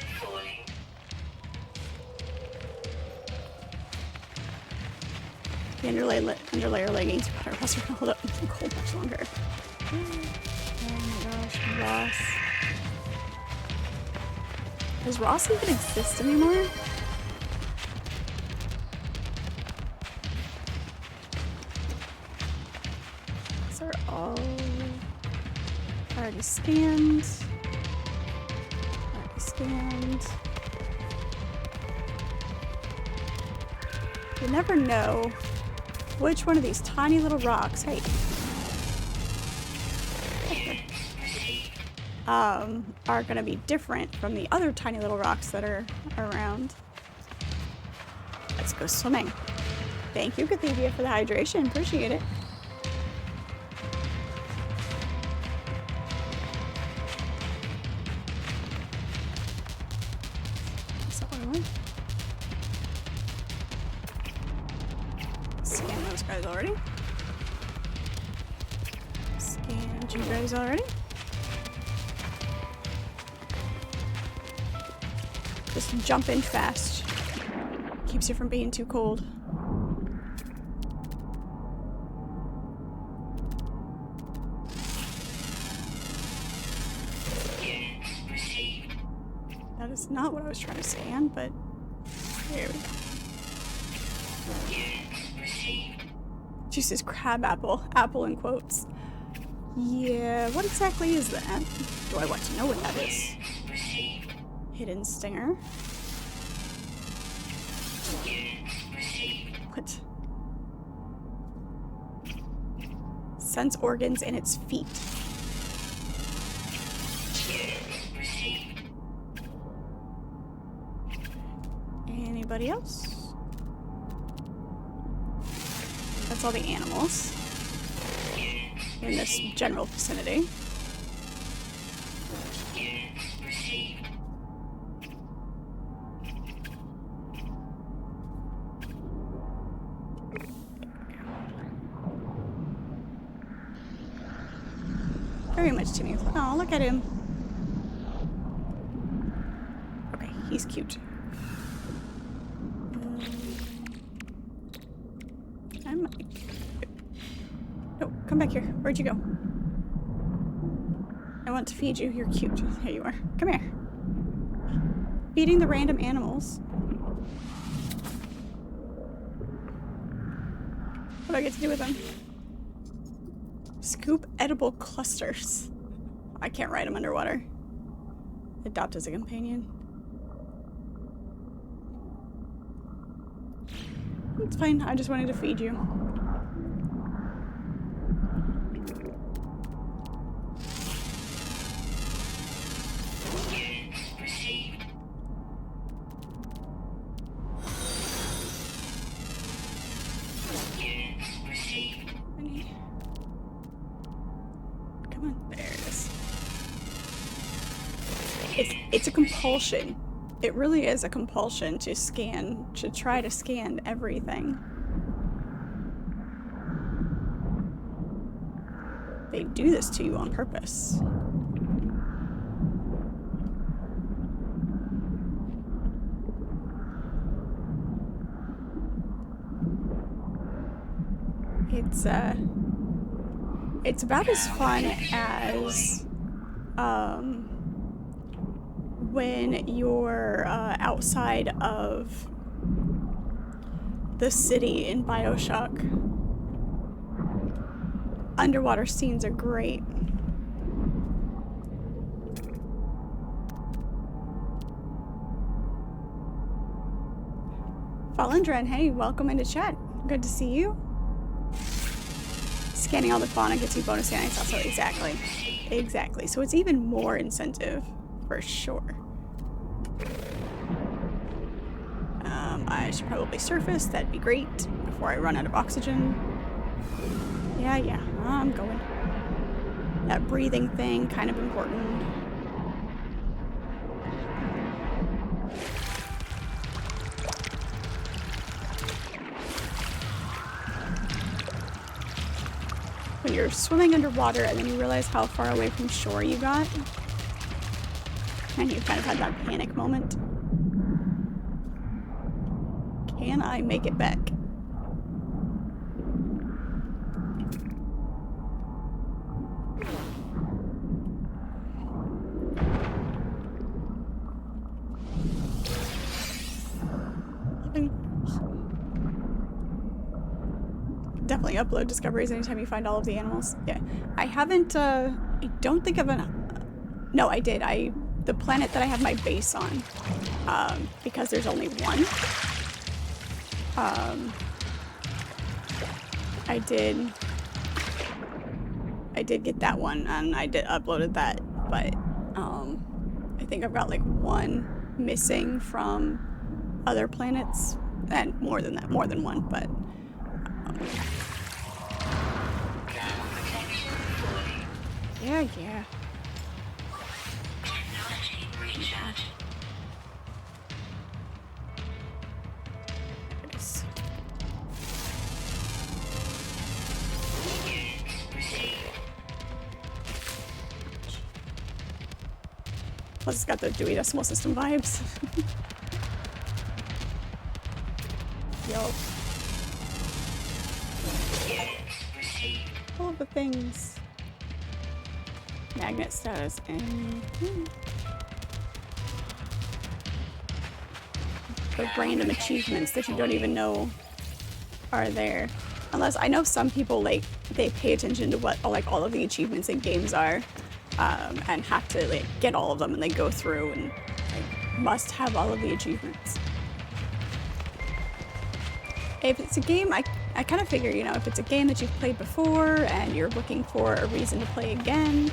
The underlayer leggings are also gonna hold up in the cold much longer. Oh my gosh, Ross. Does Ross even exist anymore? These are all already scanned. Already scanned. You never know which one of these tiny little rocks, hey, are gonna be different from the other tiny little rocks that are around. Let's go swimming. Thank you, Cathevia, for the hydration. Appreciate it. That's the other one. Scan those guys already. Scanned you guys already. Just jump in fast. Keeps you from being too cold. That is not what I was trying to scan, but there we go. Juice's crab apple. Apple in quotes. Yeah, what exactly is that? Do I want to know what that is? Hidden stinger. What? Sense organs in its feet. Anybody else? That's all the animals in this general vicinity. Very much to me. Oh, look at him. Okay, he's cute. No, come back here. Where'd you go? I want to feed you. You're cute. Here you are. Come here. Feeding the random animals. What do I get to do with them? Scoop edible clusters. I can't ride them underwater. Adopt as a companion. It's fine. I just wanted to feed you. Come on, there it is. It's a compulsion. It really is a compulsion to scan, to try to scan everything. They do this to you on purpose. It's about as fun as when you're outside of the city in BioShock. Underwater scenes are great. Falendren, hey, welcome into chat. Good to see you. Scanning all the fauna gets you bonus scanning. Also, exactly. So it's even more incentive, for sure. I should probably surface. That'd be great before I run out of oxygen. Yeah, I'm going. That breathing thing, kind of important. When you're swimming underwater and then you realize how far away from shore you got, and you kind of had that panic moment. Can I make it back? definitely upload discoveries anytime you find all of the animals. Yeah. I haven't, I don't think of no, I did. The planet that I have my base on, because there's only one, I did get that one, and I did uploaded that, but, I think I've got like one missing from other planets, and more than that, more than one, but, yeah. Technology recharge. There it is. Plus, it's got the Dewey Decimal System vibes. Yo. All of the things. Magnet status and the random achievements that you don't even know are there. Unless I know some people like they pay attention to what like all of the achievements in games are, and have to like get all of them, and they go through and like must have all of the achievements. If it's a game, I kind of figure, you know, if it's a game that you've played before and you're looking for a reason to play again,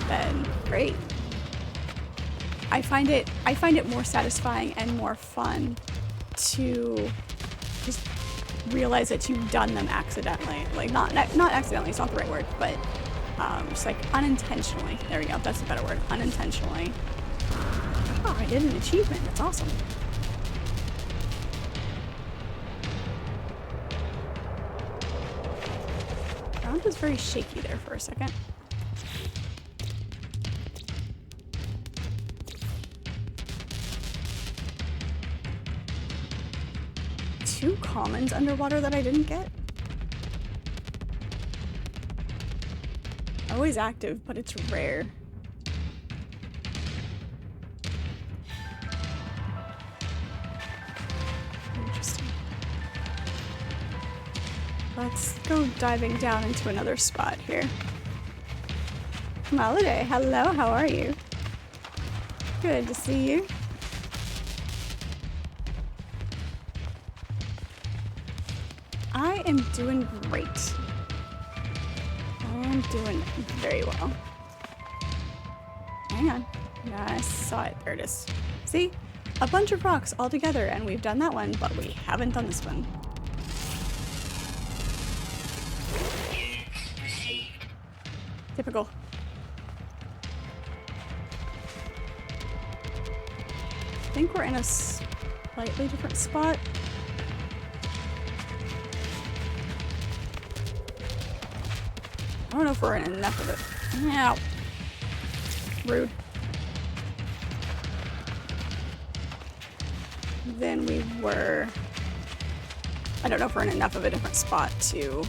then great. I find it more satisfying and more fun to just realize that you've done them accidentally. Like not accidentally, it's not the right word, but just like unintentionally. There we go, that's a better word. Unintentionally. Oh, I did an achievement. That's awesome. Ground was very shaky there for a second. Two commons underwater that I didn't get? Always active, but it's rare. Interesting. Let's go diving down into another spot here. Holiday, hello, how are you? Good to see you. I am doing great. I am doing very well. Hang on. Yeah, I saw it. There it is. See? A bunch of rocks all together, and we've done that one, but we haven't done this one. Typical. I think we're in a slightly different spot. I don't know if we're in enough of it. Yeah. Rude. Then we were... I don't know if we're in enough of a different spot to...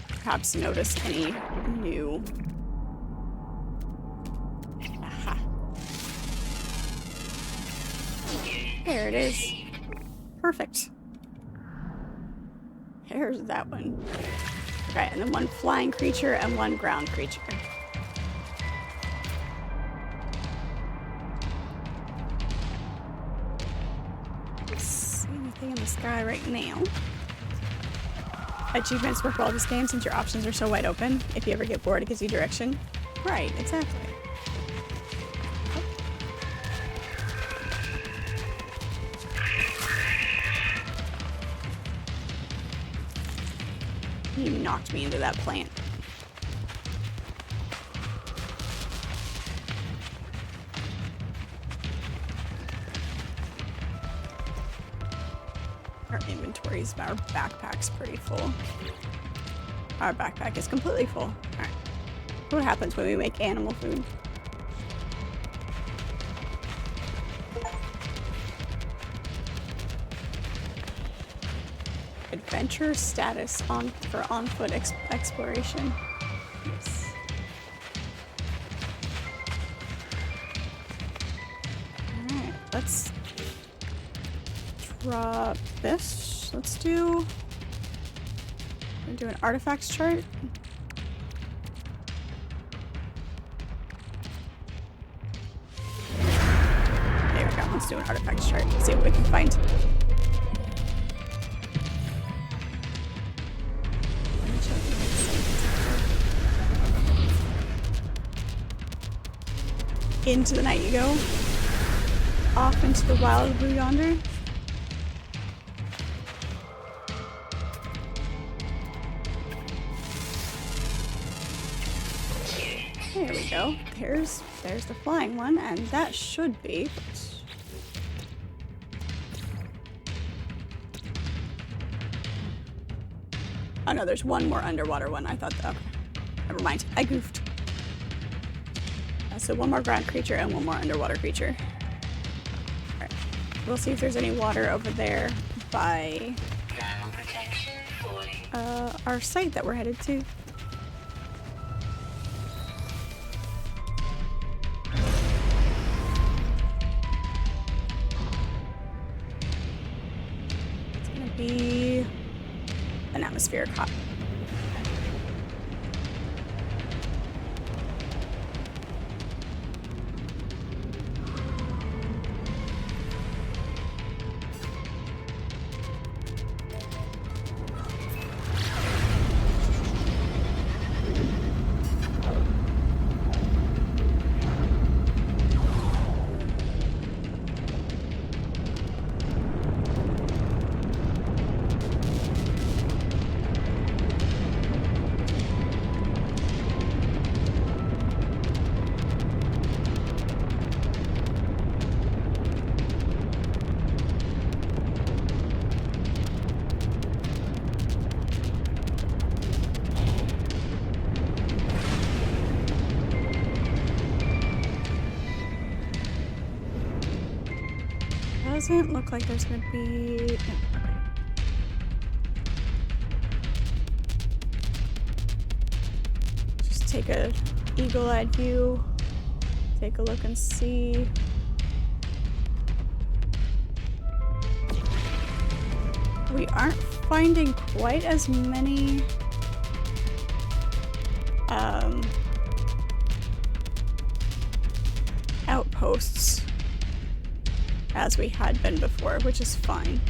perhaps notice any new... Aha. There it is. Perfect. There's that one. Okay, and then one flying creature and one ground creature. Don't see anything in the sky right now. Achievements work well in this game since your options are so wide open. If you ever get bored, it gives you direction. Right, exactly. You knocked me into that plant. Our inventories, our backpack's pretty full. Our backpack is completely full. Alright. What happens when we make animal food? Adventure status for on-foot exploration. Yes. Alright, let's drop this. Let's do an artifacts chart. There we go. Let's do an artifacts chart. Let's see what we can find. Into the night you go. Off into the wild blue yonder. There we go. There's the flying one, and that should be. Oh no, there's one more underwater one. I thought that. Okay. Never mind. I goofed. So one more ground creature and one more underwater creature. Alright. We'll see if there's any water over there by our site that we're headed to. It's gonna be an atmospheric hop. Doesn't look like there's gonna be. No, okay. Just take a eagle-eyed view. Take a look and see. We aren't finding quite as many outposts as we had been before, which is fine.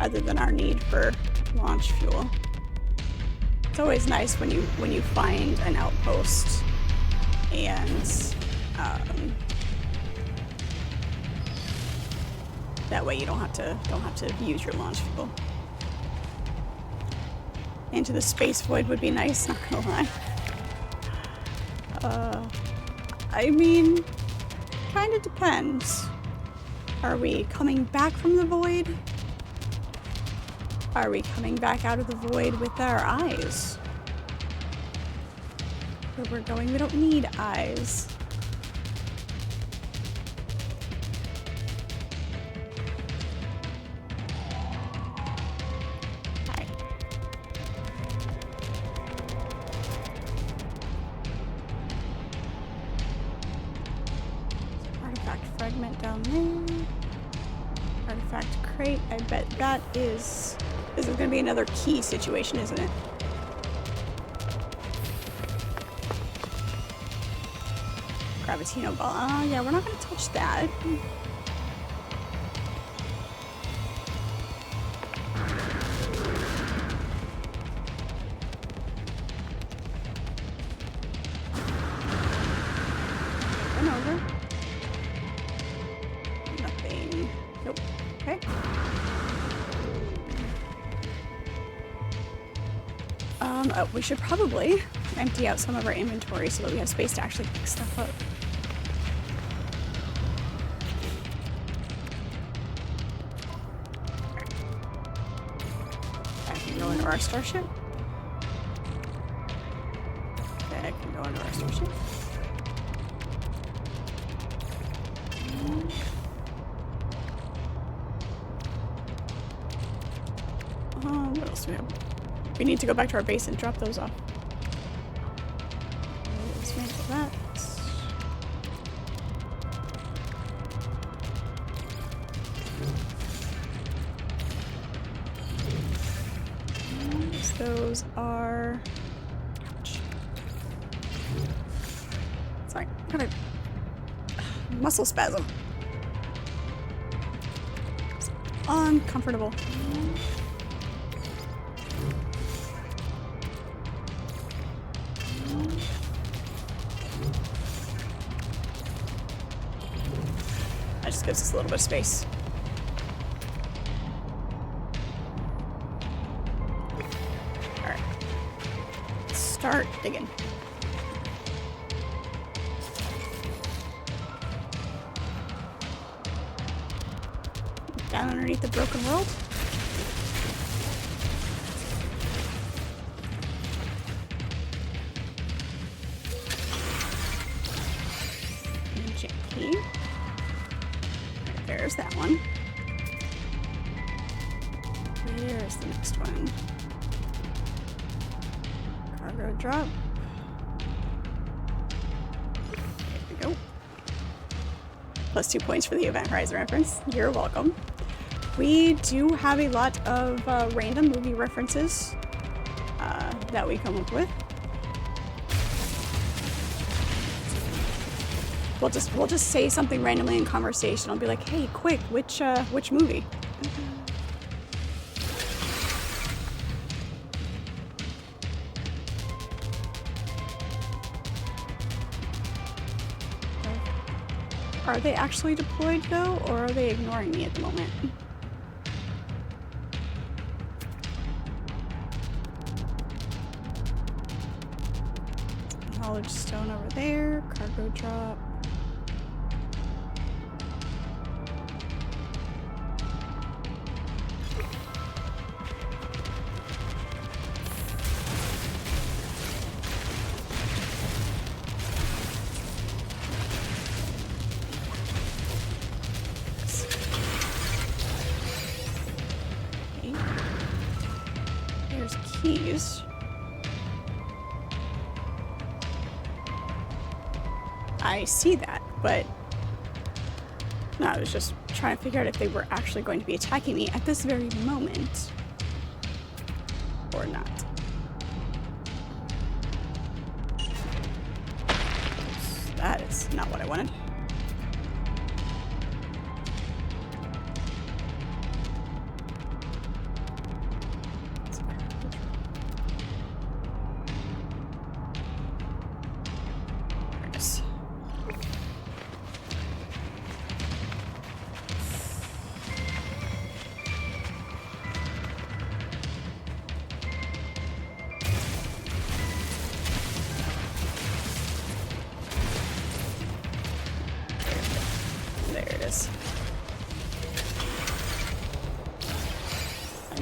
Other than our need for launch fuel. It's always nice when you find an outpost and that way you don't have to use your launch fuel. Into the space void would be nice, not gonna lie. I mean, kind of depends. Are we coming back from the void? Are we coming back out of the void with our eyes? Where we're going, we don't need eyes. Down there. Artifact crate. I bet that is... This is going to be another key situation, isn't it? Gravitino ball. Yeah, we're not going to touch that. Run over. Nothing. Nope. Okay. We should probably empty out some of our inventory so that we have space to actually pick stuff up. I can go into our starship. Okay, I can go into our starship. What else do we have? We need to go back to our base and drop those off. Dismantle that. Those are... Ouch. Sorry, I got a muscle spasm. It's uncomfortable. That just gives us a little bit of space. Alright. Start digging. Down underneath the broken world. Ancient key. There's that one. Where's the next one? Cargo drop. There we go. Plus 2 points for the Event Horizon reference. You're welcome. We do have a lot of random movie references that we come up with. We'll just say something randomly in conversation. I'll be like, "Hey, quick, which movie?" Are they actually deployed though, or are they ignoring me at the moment? Knowledge stone over there, cargo drop. Keys. I see that, but no, I was just trying to figure out if they were actually going to be attacking me at this very moment or not. That is not what I wanted.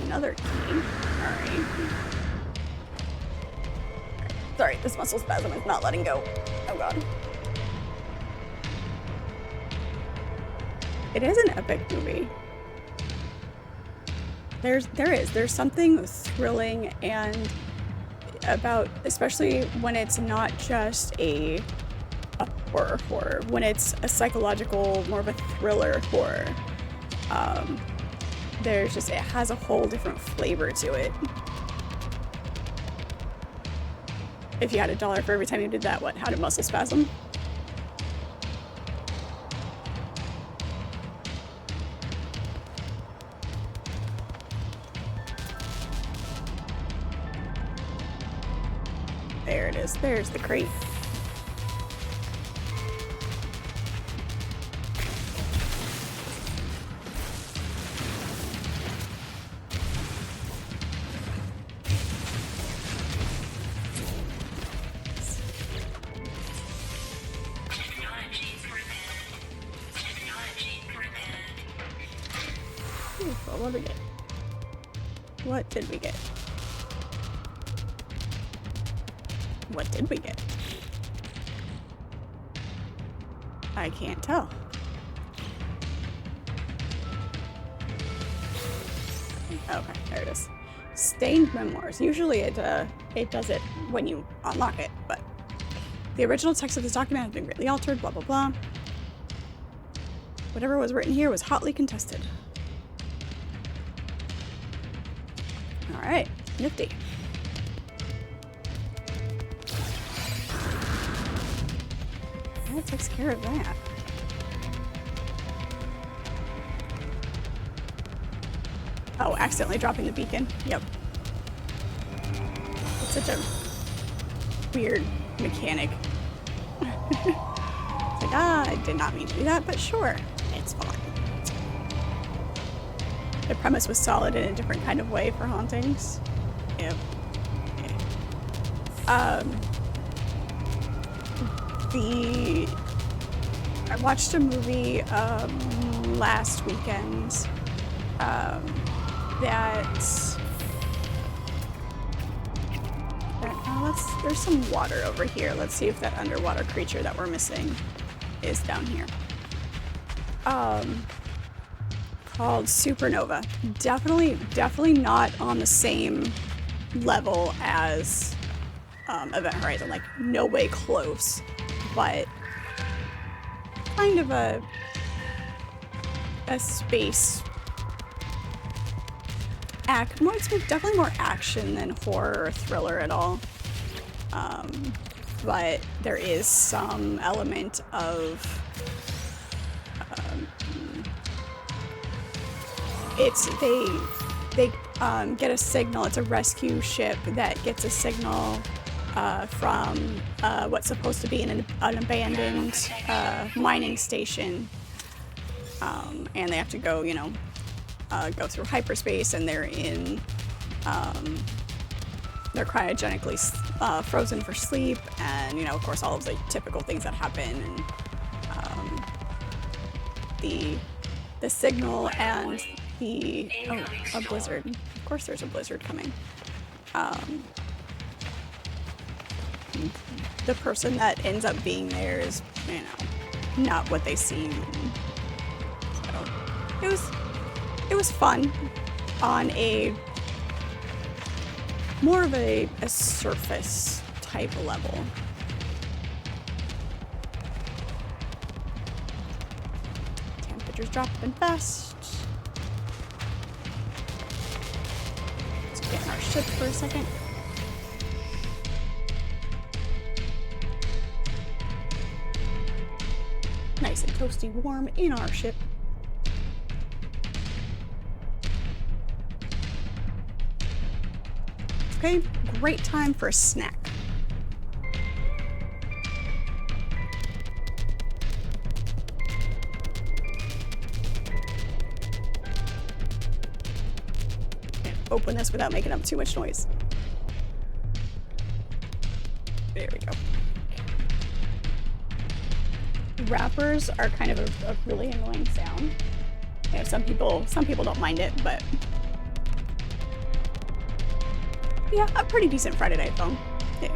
Another key. Alright. Sorry, this muscle spasm is not letting go. Oh god. It is an epic movie. There's something thrilling and about, especially when it's not just a horror, when it's a psychological, more of a thriller horror. It has a whole different flavor to it. If you had $1 for every time you did that, how did muscle spasm? There it is. There's the crate. What did we get? What did we get? What did we get? I can't tell. Okay, there it is. Stained memoirs. Usually it does it when you unlock it, but the original text of this document has been greatly altered, blah blah blah. Whatever was written here was hotly contested. Alright, nifty. That takes care of that. Oh, accidentally dropping the beacon. Yep. It's such a weird mechanic. It's like, I did not mean to do that, but sure, it's fine. The premise was solid in a different kind of way for hauntings. Yep. I watched a movie last weekend there's some water over here. Let's see if that underwater creature that we're missing is down here. Called Supernova. Definitely not on the same level as Event Horizon, like no way close, but kind of a space it's definitely more action than horror or thriller at all. But there is some element of they get a signal. It's a rescue ship that gets a signal from what's supposed to be an abandoned mining station, and they have to go, go through hyperspace, and they're in they're cryogenically frozen for sleep, and of course all of the typical things that happen, and the signal and a blizzard. Of course there's a blizzard coming. The person that ends up being there is, not what they seem. So it was fun on a more of a surface type level. Temperatures dropping fast. Let's get in our ship for a second. Nice and toasty warm in our ship. Okay, great time for a snack. Can't open this without making up too much noise. There we go. Wrappers are kind of a really annoying sound. Some people don't mind it, but yeah, a pretty decent Friday night phone. Yeah.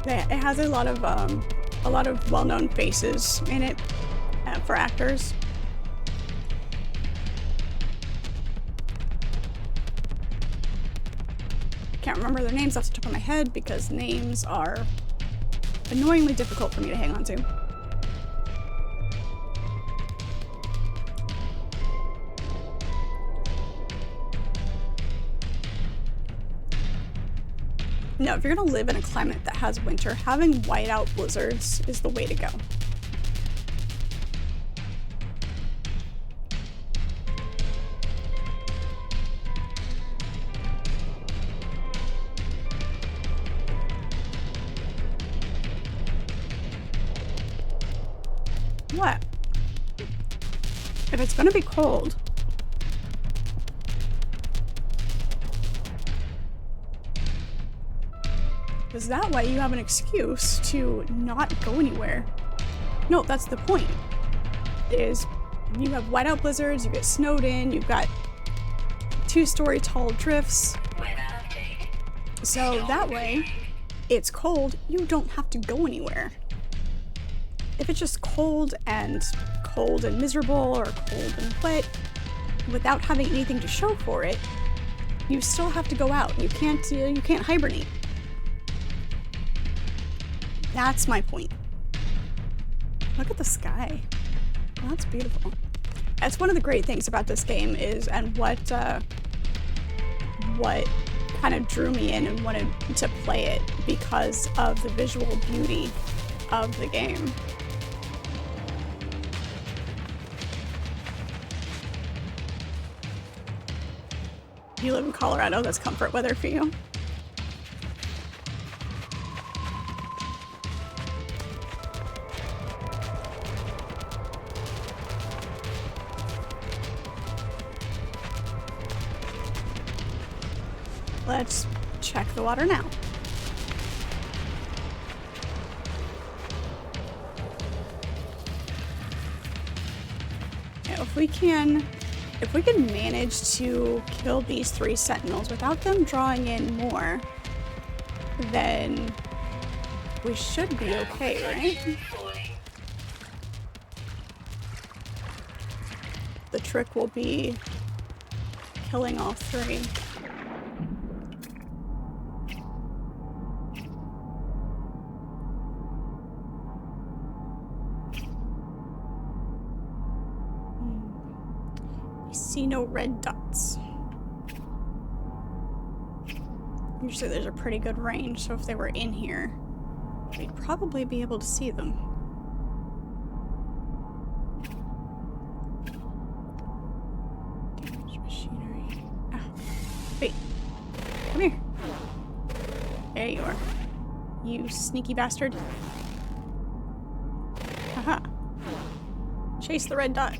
Yeah, it has a lot of well-known faces in it for actors. Can't remember their names off the top of my head because names are annoyingly difficult for me to hang on to. No, if you're gonna live in a climate that has winter, having whiteout blizzards is the way to go. What? If it's gonna be cold, is that why you have an excuse to not go anywhere? No, that's the point. Is you have whiteout blizzards, you get snowed in, you've got 2-story tall drifts. So that way, it's cold, you don't have to go anywhere. If it's just cold and miserable or cold and wet, without having anything to show for it, you still have to go out. You can't hibernate. That's my point. Look at the sky. Oh, that's beautiful. That's one of the great things about this game is, and what kind of drew me in and wanted to play it because of the visual beauty of the game. You live in Colorado, that's comfort weather for you. Let's check the water now. Now, if we can manage to kill these 3 sentinels without them drawing in more, then we should be okay, right? The trick will be killing all 3. See no red dots. Usually there's a pretty good range, so if they were in here, we'd probably be able to see them. Damaged machinery. Ah. Wait. Come here. There you are. You sneaky bastard. Haha. Chase the red dot.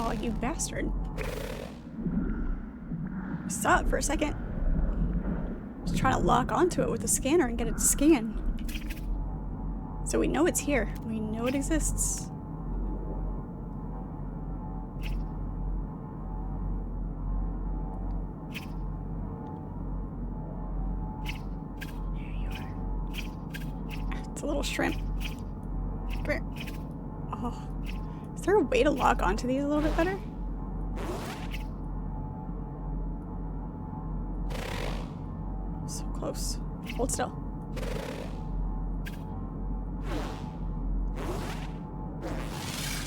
Oh, you bastard. I saw it for a second. Just trying to lock onto it with the scanner and get it to scan. So we know it's here. We know it exists. There you are. It's a little shrimp. Come here. Oh. Is there a way to lock onto these a little bit better? So close. Hold still.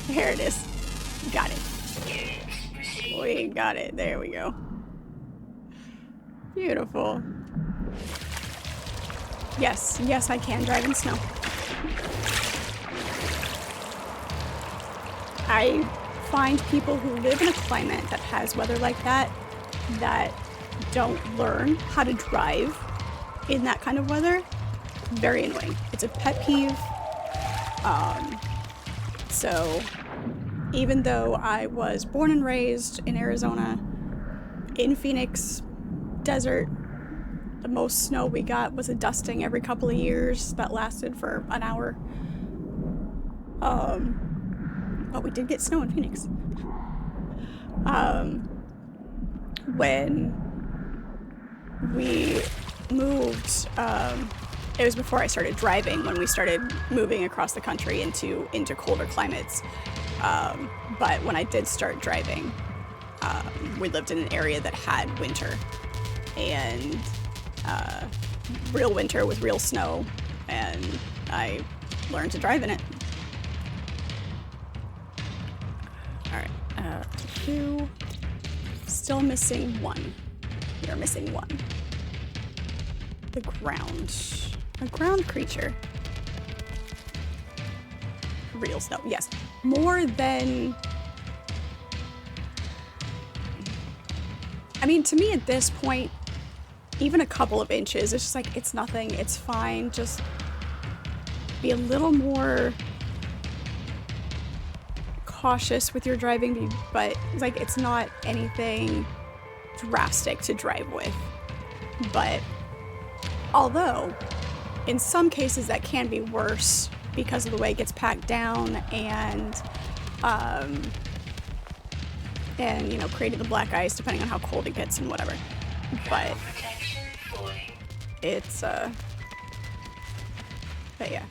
There it is. Got it. We got it. There we go. Beautiful. Yes, yes, I can drive in snow. I find people who live in a climate that has weather like that don't learn how to drive in that kind of weather very annoying. It's a pet peeve. So even though I was born and raised in Arizona, in Phoenix, desert, the most snow we got was a dusting every couple of years that lasted for an hour. But we did get snow in Phoenix. When we moved, it was before I started driving, when we started moving across the country into colder climates. But when I did start driving, we lived in an area that had winter, and real winter with real snow, and I learned to drive in it. Alright, 2. Still missing 1. We are missing 1. The ground. A ground creature. Real snow, yes. More than... I mean, to me at this point, even a couple of inches, it's just like, it's nothing, it's fine, just be a little more cautious with your driving, but like, it's not anything drastic to drive with. But although in some cases that can be worse because of the way it gets packed down and you know, creating the black ice depending on how cold it gets and whatever. But it's but yeah.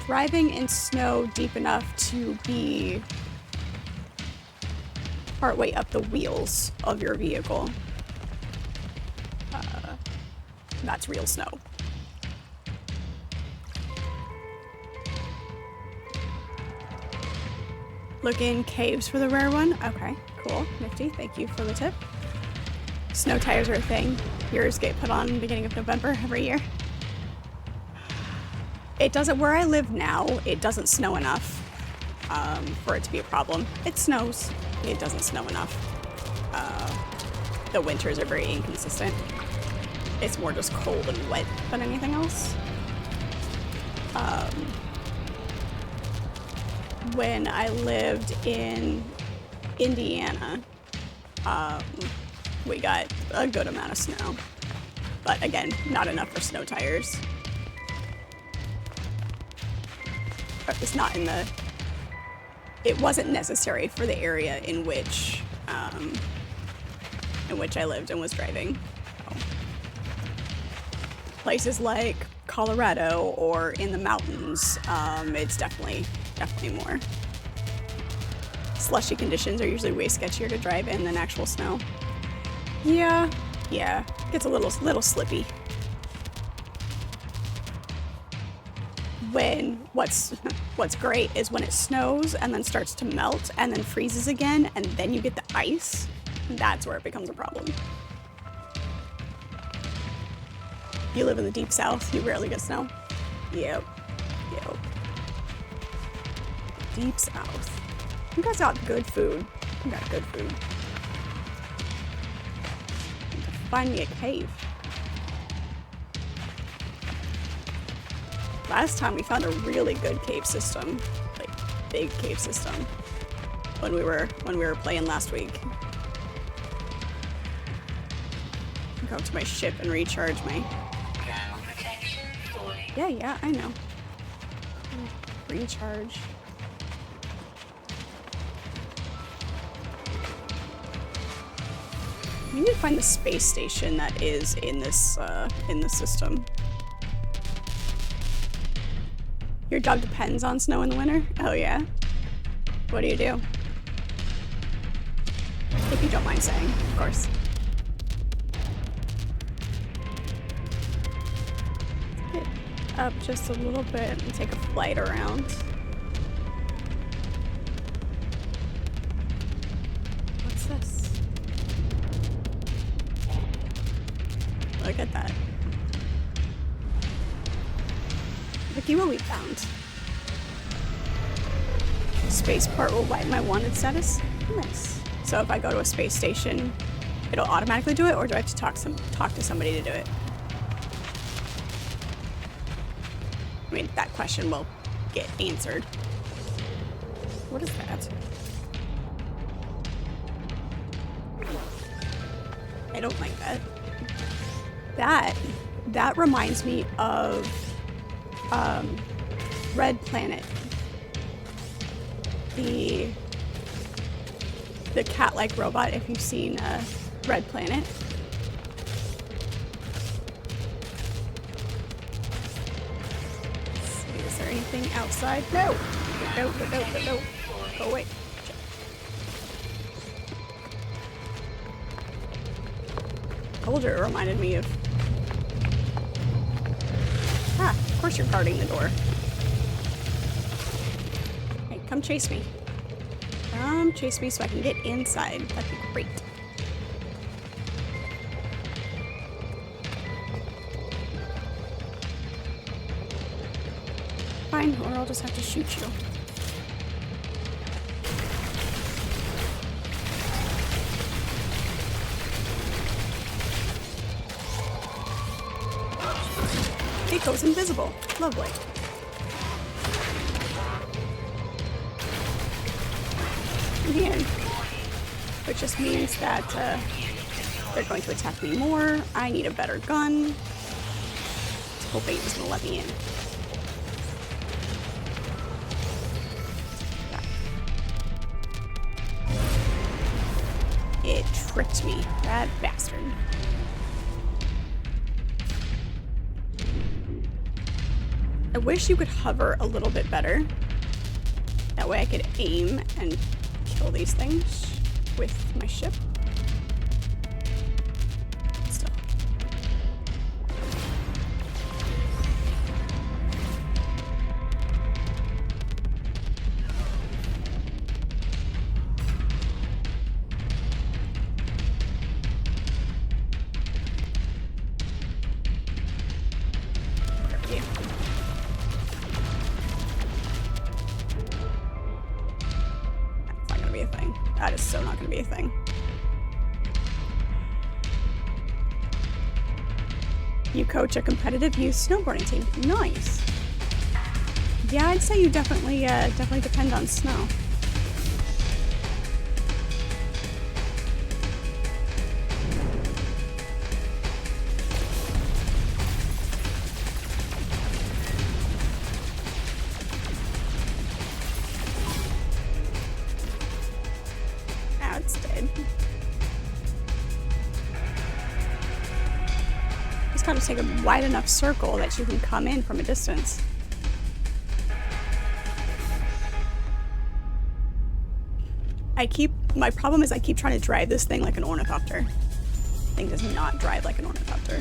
Driving in snow deep enough to be partway up the wheels of your vehicle. That's real snow. Look in caves for the rare one. Okay, cool, nifty. Thank you for the tip. Snow tires are a thing. Yours get put on beginning of November every year. It doesn't, where I live now, it doesn't snow enough for it to be a problem. It snows. It doesn't snow enough. The winters are very inconsistent. It's more just cold and wet than anything else. When I lived in Indiana, we got a good amount of snow. But again, not enough for snow tires. It's not in the... It wasn't necessary for the area in which I lived and was driving. So, places like Colorado or in the mountains, it's definitely more. Slushy conditions are usually way sketchier to drive in than actual snow. Yeah, gets a little slippy. When what's great is when it snows and then starts to melt and then freezes again and then you get the ice. That's where it becomes a problem. You live in the deep south, you rarely get snow. Yep. Deep south. You guys got good food. You got good food. Find me a cave. Last time we found a really good cave system, like big cave system, when we were playing last week. Go up to my ship and recharge my. Yeah, I know. Recharge. We need to find the space station that is in this system. Your dog depends on snow in the winter? Oh yeah? What do you do? If you don't mind saying, of course. Get up just a little bit and take a flight around. What's this? Look at that. Look what we found. Spaceport will wipe my wanted status. Nice. So if I go to a space station, it'll automatically do it, or do I have to talk to somebody to do it? I mean, that question will get answered. What is that? I don't like that. That reminds me of Red Planet. The cat-like robot, if you've seen Red Planet. Let's see, is there anything outside? No! No. Oh, wait. Told you it reminded me of... Of course you're guarding the door. Hey, come chase me. Come chase me so I can get inside. That'd be great. Fine, or I'll just have to shoot you. It goes invisible. Lovely. Again, which just means that they're going to attack me more. I need a better gun. Hoping it's going to let me in. Yeah. It tricked me, that bastard. I wish you could hover a little bit better. That way I could aim and kill these things. with my ship. Still. Yeah. That's not gonna be a thing. That is so not gonna be a thing. You coach a competitive youth snowboarding team. Nice. Yeah, I'd say you definitely depend on snow. Ah, it's dead. Just gotta take a wide enough circle that you can come in from a distance. My problem is I keep trying to drive this thing like an ornithopter. Thing does not drive like an ornithopter.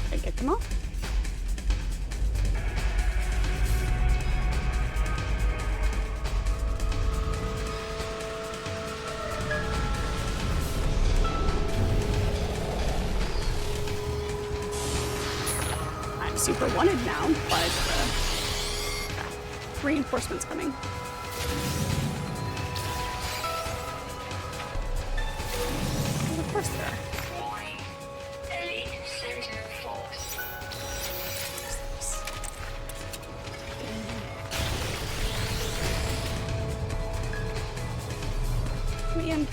Did I get them all? Super wanted now, but reinforcements coming. Well, of course there are. Elite Sentinel Force. Let me in.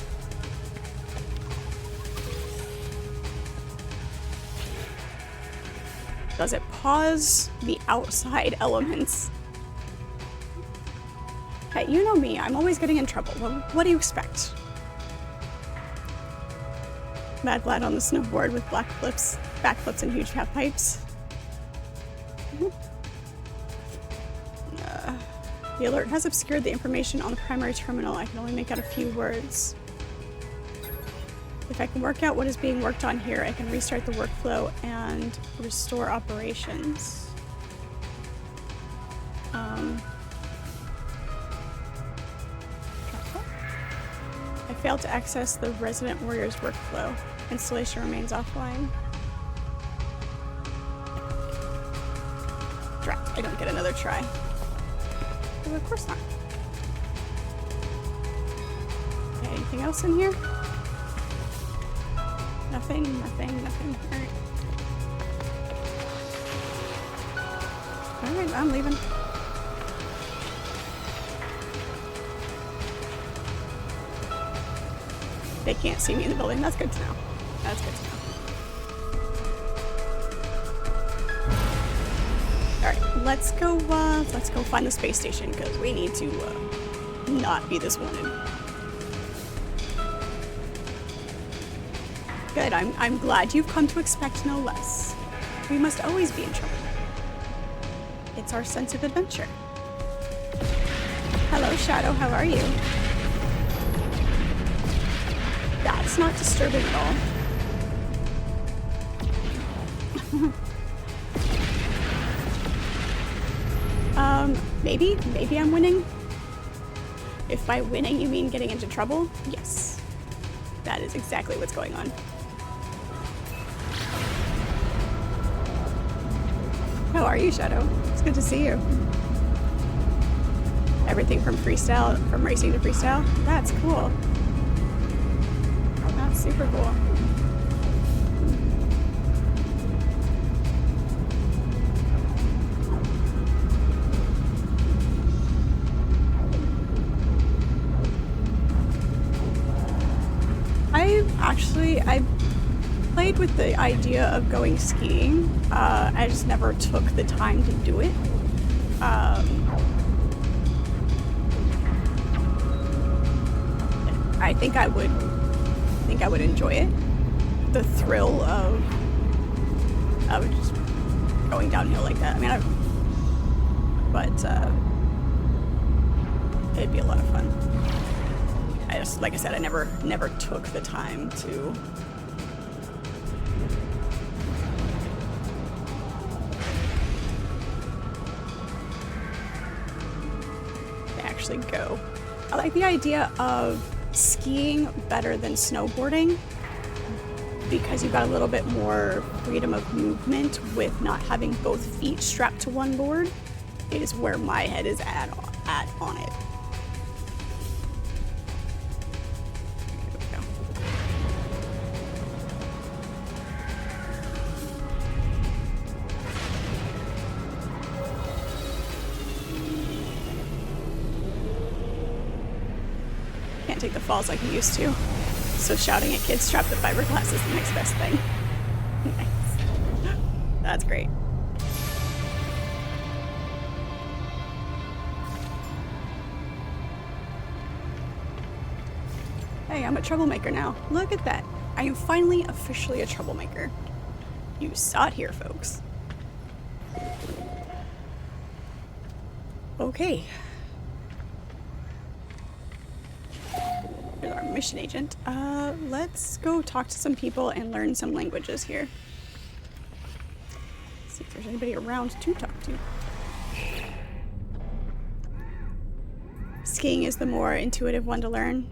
Does it pause the outside elements? Hey, you know me, I'm always getting in trouble. Well, what do you expect? Mad Vlad on the snowboard with backflips and huge half pipes. The alert has obscured the information on the primary terminal. I can only make out a few words. If I can work out what is being worked on here, I can restart the workflow and restore operations. I failed to access the Resident Warrior's workflow. Installation remains offline. Drat, I don't get another try. Oh, of course not. Okay, anything else in here? Nothing. Alright. Alright, I'm leaving. They can't see me in the building. That's good to know. That's good to know. Alright, let's go find the space station because we need to not be this wanted. Good, I'm glad you've come to expect no less. We must always be in trouble. It's our sense of adventure. Hello, Shadow, how are you? That's not disturbing at all. Maybe I'm winning. If by winning you mean getting into trouble, yes. That is exactly what's going on. How are you, Shadow? It's good to see you. Everything from freestyle, from racing to freestyle? That's cool. That's super cool. I've played with the idea of going skiing. I just never took the time to do it. I think I would enjoy it. The thrill of just going downhill like that. I mean, but it'd be a lot of fun. I just, like I said, I never took the time to actually go. I like the idea of skiing better than snowboarding because you've got a little bit more freedom of movement with not having both feet strapped to one board is where my head is at on it. There we go. Can't take the falls like we used to. So shouting at kids strapped to fiberglass is the next best thing. Nice. That's great. Hey, I'm a troublemaker now. Look at that. I am finally officially a troublemaker. You saw it here, folks. Okay. Here's our mission agent. Let's go talk to some people and learn some languages here. See if there's anybody around to talk to. Skiing is the more intuitive one to learn.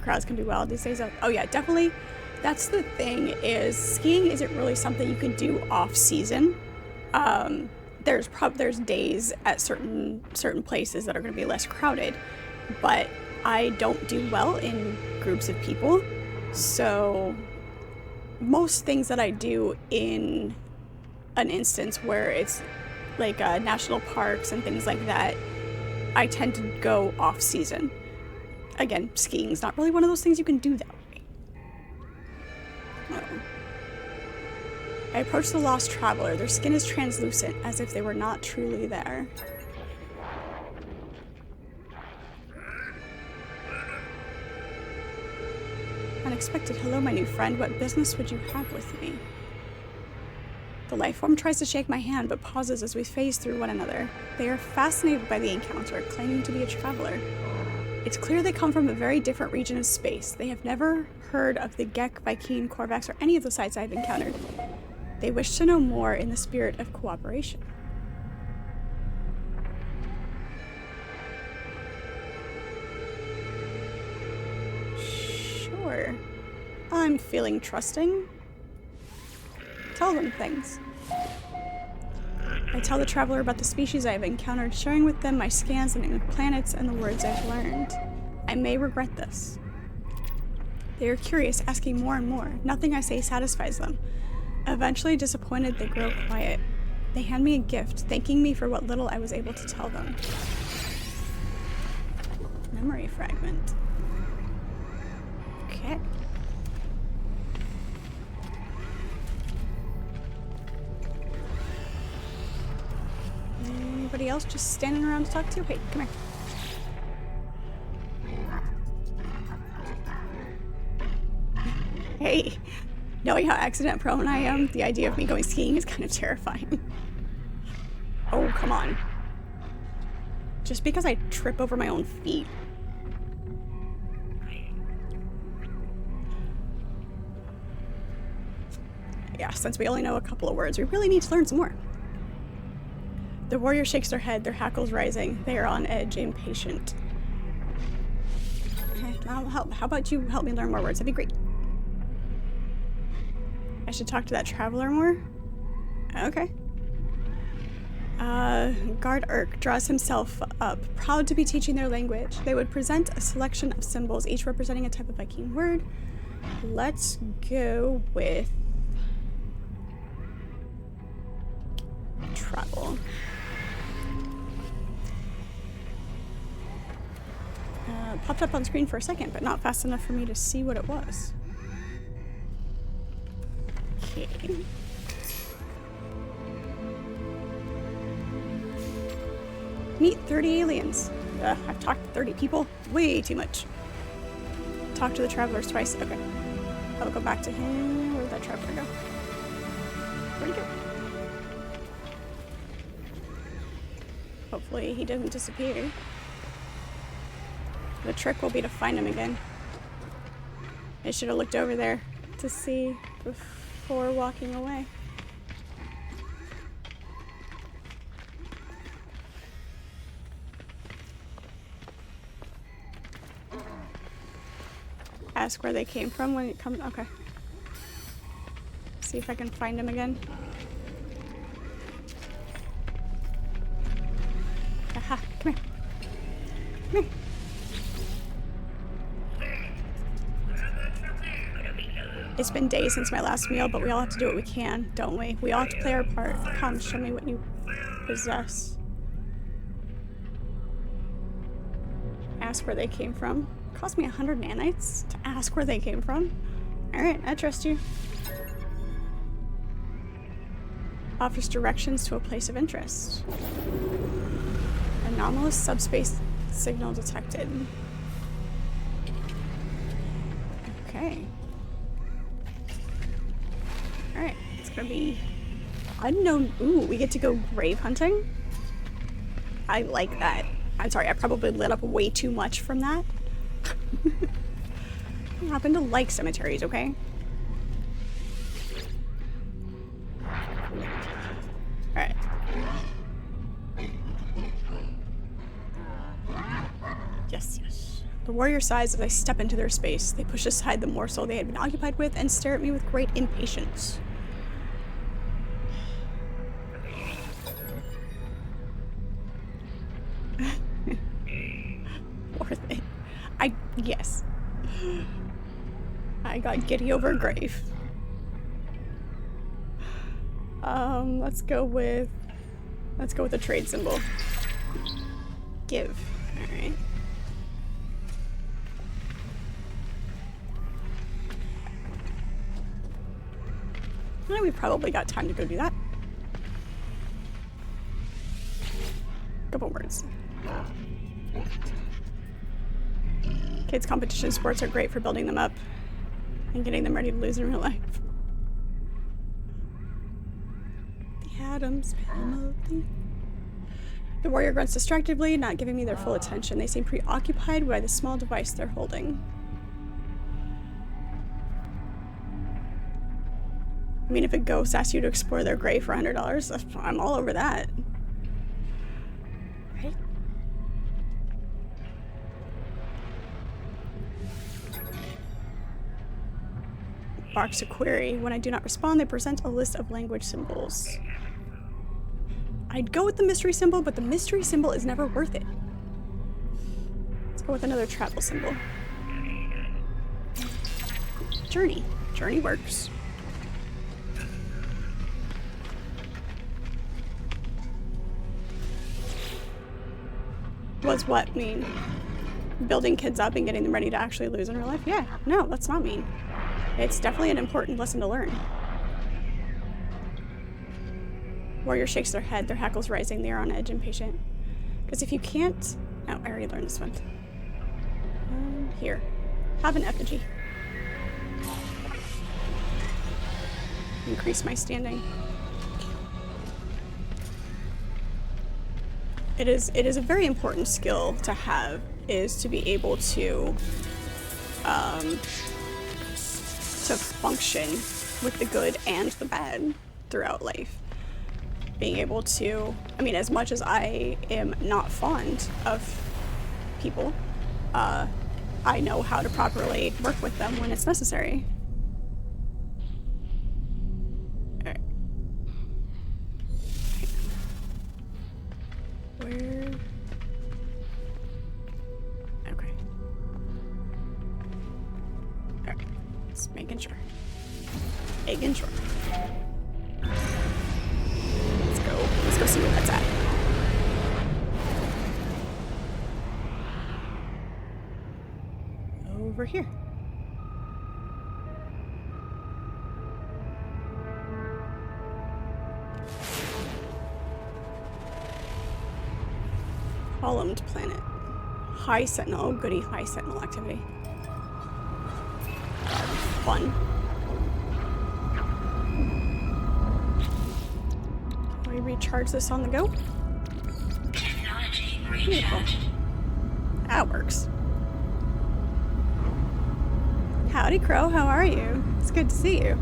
Crowds can be wild these days. Oh yeah, definitely. That's the thing, is skiing isn't really something you can do off season. There's days at certain places that are going to be less crowded, but I don't do well in groups of people. So most things that I do in an instance where it's like national parks and things like that, I tend to go off season. Again, skiing is not really one of those things you can do that way. Oh. I approach the lost traveler. Their skin is translucent, as if they were not truly there. Unexpected. Hello, my new friend. What business would you have with me? The life form tries to shake my hand, but pauses as we phase through one another. They are fascinated by the encounter, claiming to be a traveler. It's clear they come from a very different region of space. They have never heard of the Gek, Vy'keen, Korvax, or any of the sites I've encountered. They wish to know more in the spirit of cooperation. Sure. I'm feeling trusting. Tell them things. I tell the traveler about the species I have encountered, sharing with them my scans and planets and the words I've learned. I may regret this. They are curious, asking more and more. Nothing I say satisfies them. Eventually disappointed, they grow quiet. They hand me a gift, thanking me for what little I was able to tell them. Memory fragment. Okay. Anybody else just standing around to talk to? Hey, come here. Hey, knowing how accident prone I am, the idea of me going skiing is kind of terrifying. Oh, come on. Just because I trip over my own feet. Yeah, since we only know a couple of words, we really need to learn some more. The warrior shakes their head, their hackles rising. They are on edge, impatient. Okay, I'll help. How about you help me learn more words? That'd be great. I should talk to that traveler more? Okay. Guard Urk draws himself up, proud to be teaching their language. They would present a selection of symbols, each representing a type of Vy'keen word. Let's go with travel. Popped up on screen for a second, but not fast enough for me to see what it was. Okay. Meet 30 aliens. I've talked to 30 people. Way too much. Talk to the travelers twice. Okay. I'll go back to him. Where did that traveler go? Where'd he go? Hopefully he doesn't disappear. The trick will be to find him again. I should have looked over there to see before walking away. Ask where they came from when it comes. Okay. See if I can find him again. Aha, come here. Come here. It's been days since my last meal, but we all have to do what we can, don't we? We all have to play our part. Come, show me what you possess. Ask where they came from. It cost me 100 nanites to ask where they came from. Alright, I trust you. Offers directions to a place of interest. Anomalous subspace signal detected. Okay. Alright, it's gonna be unknown. Ooh, we get to go grave hunting? I like that. I'm sorry, I probably lit up way too much from that. I happen to like cemeteries, okay? Alright. Yes, yes. The warrior sighs as I step into their space. They push aside the morsel they had been occupied with and stare at me with great impatience. Worth it. Yes. I got giddy over a grave. Let's go with the trade symbol. Give. Alright. Well, we probably got time to go do that. Couple words. Kids' competition sports are great for building them up and getting them ready to lose in real life. The Addams Family. The warrior grunts distractedly, not giving me their full attention. They seem preoccupied by the small device they're holding. I mean, if a ghost asks you to explore their grave for $100, I'm all over that. Right? Barks a query. When I do not respond, they present a list of language symbols. I'd go with the mystery symbol, but the mystery symbol is never worth it. Let's go with another travel symbol. Journey. Journey works. What's what mean? Building kids up and getting them ready to actually lose in real life? Yeah, no, that's not mean. It's definitely an important lesson to learn. Warrior shakes their head, their hackles rising. They are on edge, impatient. Because if you can't... Oh, I already learned this one. Here. Have an effigy. Increase my standing. It is a very important skill to have, is to be able to function with the good and the bad throughout life. Being able to, I mean, as much as I am not fond of people, I know how to properly work with them when it's necessary. Alright. Where? Okay. Alright. Just making sure. Making sure. Let's go see where that's at. Over here. Columned planet. High Sentinel. Oh, goody. High Sentinel activity. Fun. Can we recharge this on the go? Beautiful. That works. Howdy, Crow. How are you? It's good to see you.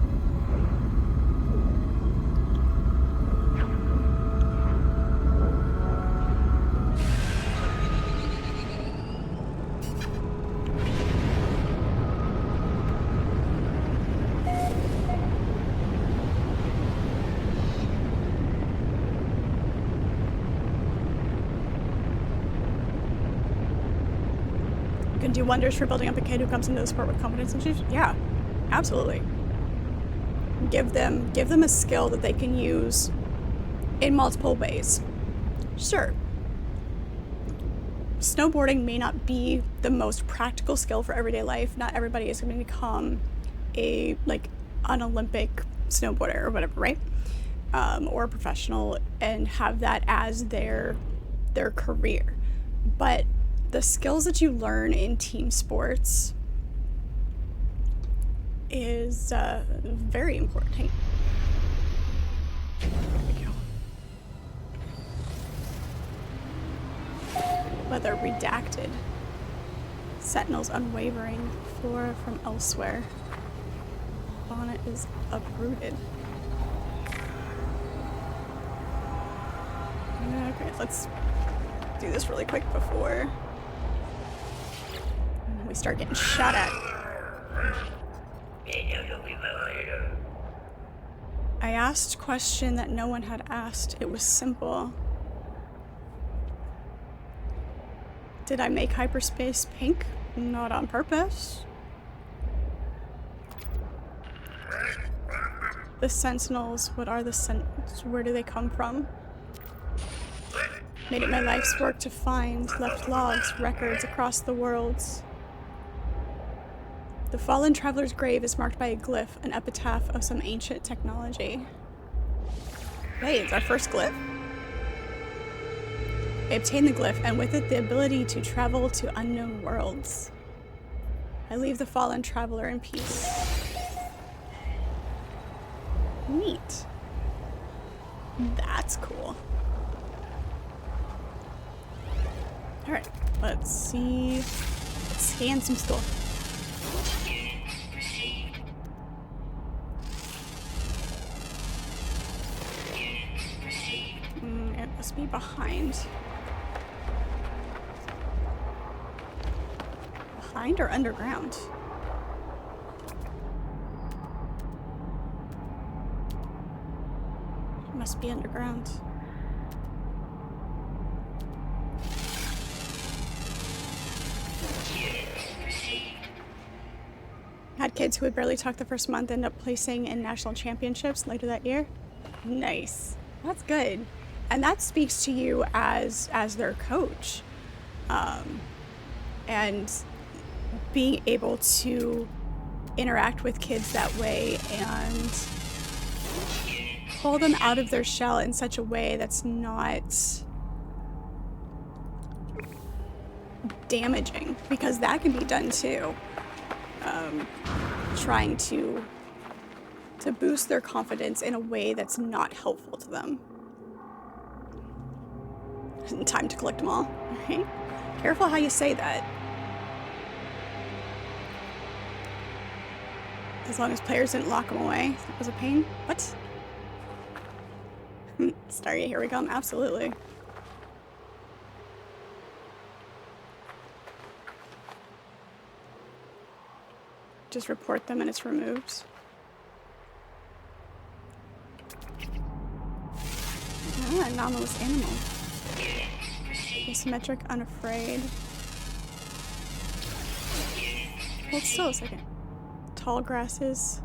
Can do wonders for building up a kid who comes into the sport with confidence issues. Yeah, absolutely. Give them a skill that they can use in multiple ways. Sure. Snowboarding may not be the most practical skill for everyday life. Not everybody is going to become an Olympic snowboarder or whatever, right? Or a professional and have that as their career. But the skills that you learn in team sports is very important. Hey. There we go. Weather redacted. Sentinels unwavering. Flora from elsewhere. Bonnet is uprooted. Okay, let's do this really quick before we start getting shot at. I asked a question that no one had asked. It was simple. Did I make hyperspace pink? Not on purpose. The Sentinels, what are the Sentinels? Where do they come from? Made it my life's work to find, left logs, records across the worlds. The fallen traveler's grave is marked by a glyph, an epitaph of some ancient technology. Hey, it's our first glyph. I obtained the glyph, and with it the ability to travel to unknown worlds. I leave the fallen traveler in peace. Neat. That's cool. Alright, let's see. Let's scan some stuff. It must be behind. Behind or underground? It must be underground. Had kids who would barely talk the first month end up placing in national championships later that year. Nice. That's good. And that speaks to you as their coach. And being able to interact with kids that way and pull them out of their shell in such a way that's not damaging, because that can be done too. Trying to boost their confidence in a way that's not helpful to them. Time to collect them all, right? Careful how you say that. As long as players didn't lock them away. That was a pain. What? Stargate, here we come. Absolutely. Just report them and it's removed. Anomalous animal. Asymmetric, unafraid. Hold still a second. Tall grasses.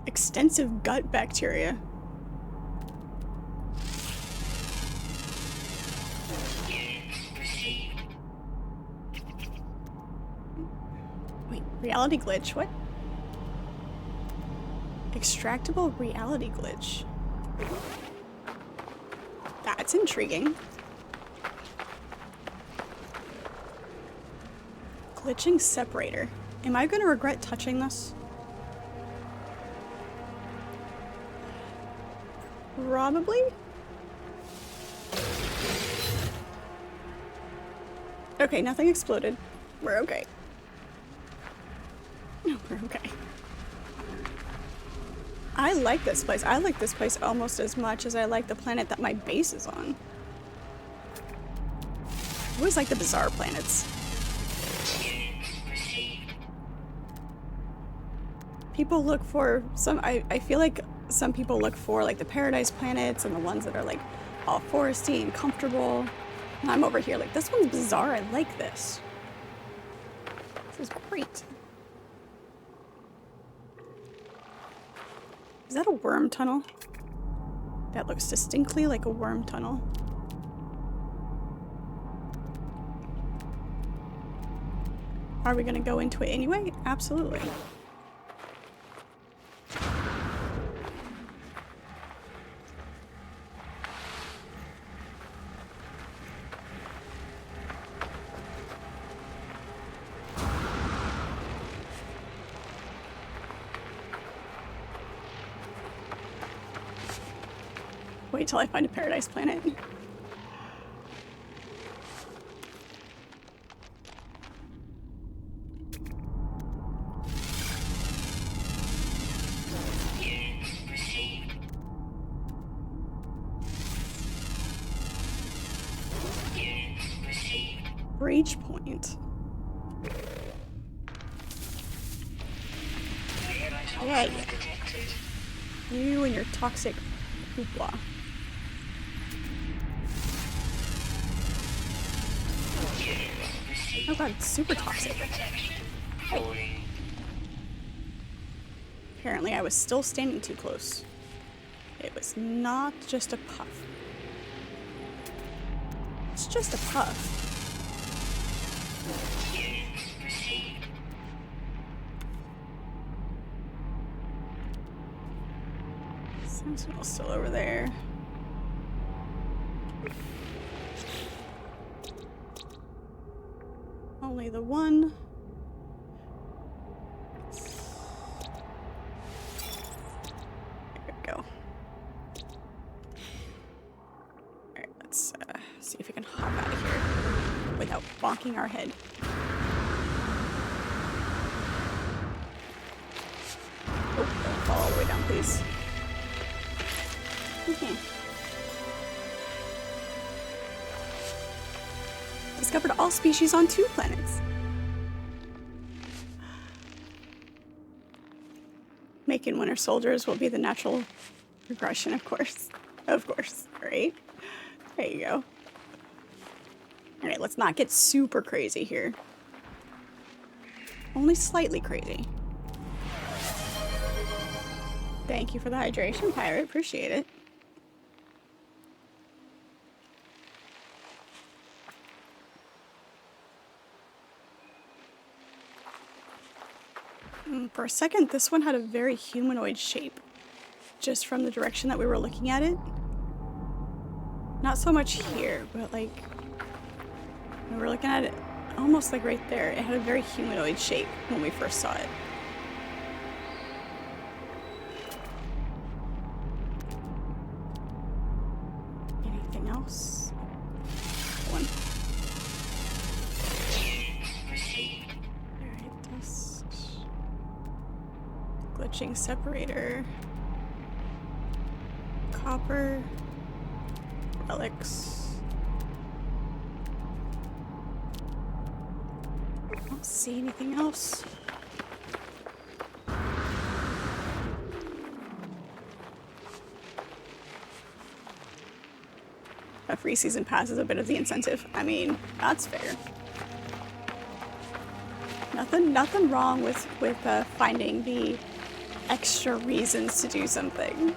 Extensive gut bacteria. Wait, reality glitch? What? Extractable reality glitch. That's intriguing. Glitching separator. Am I going to regret touching this? Probably. Okay, nothing exploded. We're okay. We're okay. I like this place. I like this place almost as much as I like the planet that my base is on. I always like the bizarre planets. People look for some, I feel like some people look for like the paradise planets and the ones that are like all foresty and comfortable. And I'm over here like, this one's bizarre. I like this. This is great. Is that a worm tunnel? That looks distinctly like a worm tunnel. Are we gonna go into it anyway? Absolutely. Wait till I find a paradise planet. Breach point. Yeah. You and your toxic hoopla. Oh god, it's super toxic. Hey. Apparently I was still standing too close. It was not just a puff. It's just a puff. Sentinel's still over there. Only the one. There we go. Alright, let's see if we can hop out of here without bonking our head. Oh, don't fall all the way down, please. Okay. Discovered all species on 2 planets. Making winter soldiers will be the natural progression, of course. Of course, right? There you go. Alright, let's not get super crazy here. Only slightly crazy. Thank you for the hydration, Pirate. Appreciate it. For a second, this one had a very humanoid shape, just from the direction that we were looking at it. Not so much here, but like, we were looking at it almost like right there. It had a very humanoid shape when we first saw it. Anything else? One. Glitching separator, copper, relics. I don't see anything else. A free season pass is a bit of the incentive. I mean, that's fair. Nothing wrong with finding the extra reasons to do something.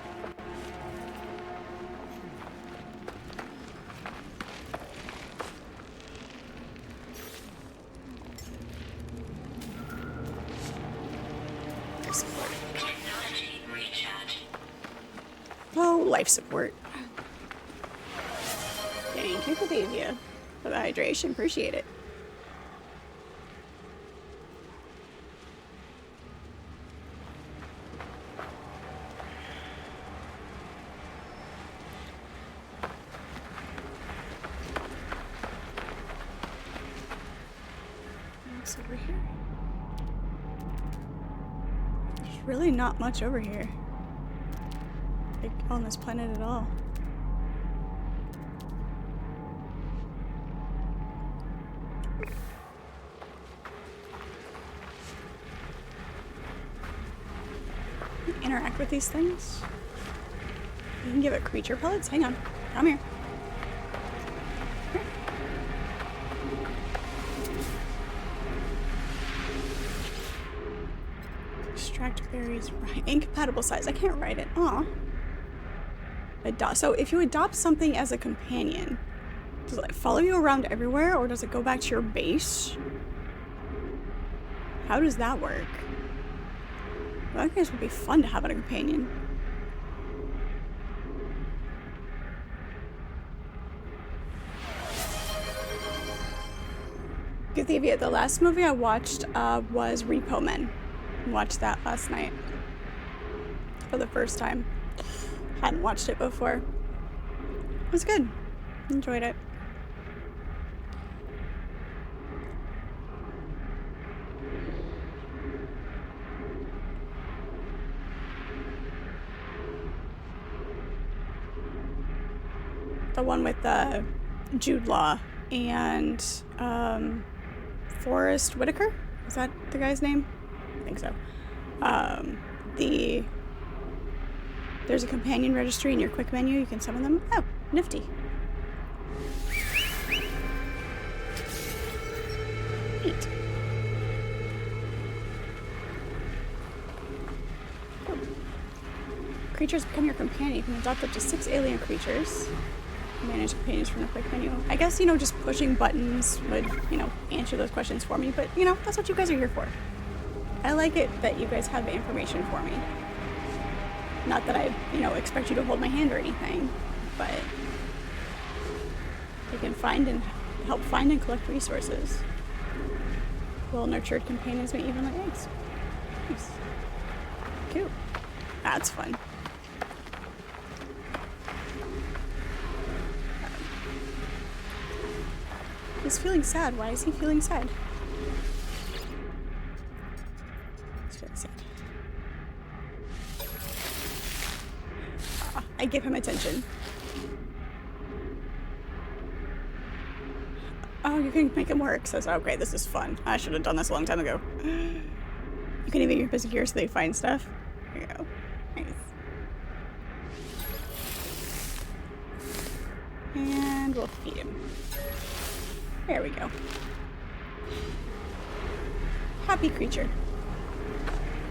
Oh, life support. Thank you, Cadavia, for the hydration. Appreciate it. really not much over here. Like, on this planet at all. Interact with these things. You can give it creature pellets. Hang on. Come here. Here. Extract berries. Right. Incompatible size. I can't write it. Aw. So if you adopt something as a companion, does it follow you around everywhere, or does it go back to your base? How does that work? Well, I guess it would be fun to have a companion. Guthevia, the last movie I watched was Repo Men. Watched that last night for the first time. Hadn't watched it before. It was good. Enjoyed it. The one with Jude Law and Forrest Whitaker? Is that the guy's name? I think so. There's a companion registry in your quick menu. You can summon them. Oh, nifty. Neat. Oh. Creatures become your companion. You can adopt up to 6 alien creatures. Manage companions from the quick menu. I guess, just pushing buttons would, answer those questions for me, but, that's what you guys are here for. I like it that you guys have the information for me. Not that I, expect you to hold my hand or anything, but you can find and help find and collect resources. Well-nurtured companions may even lay eggs. Nice. Cute. That's fun. He's feeling sad. Why is he feeling sad? He's feeling sad. I give him attention. Oh, you can make him work. Says, okay, this is fun. I should have done this a long time ago. You can even use basic gear so they find stuff. There you go. Nice. And we'll feed him. There we go. Happy creature.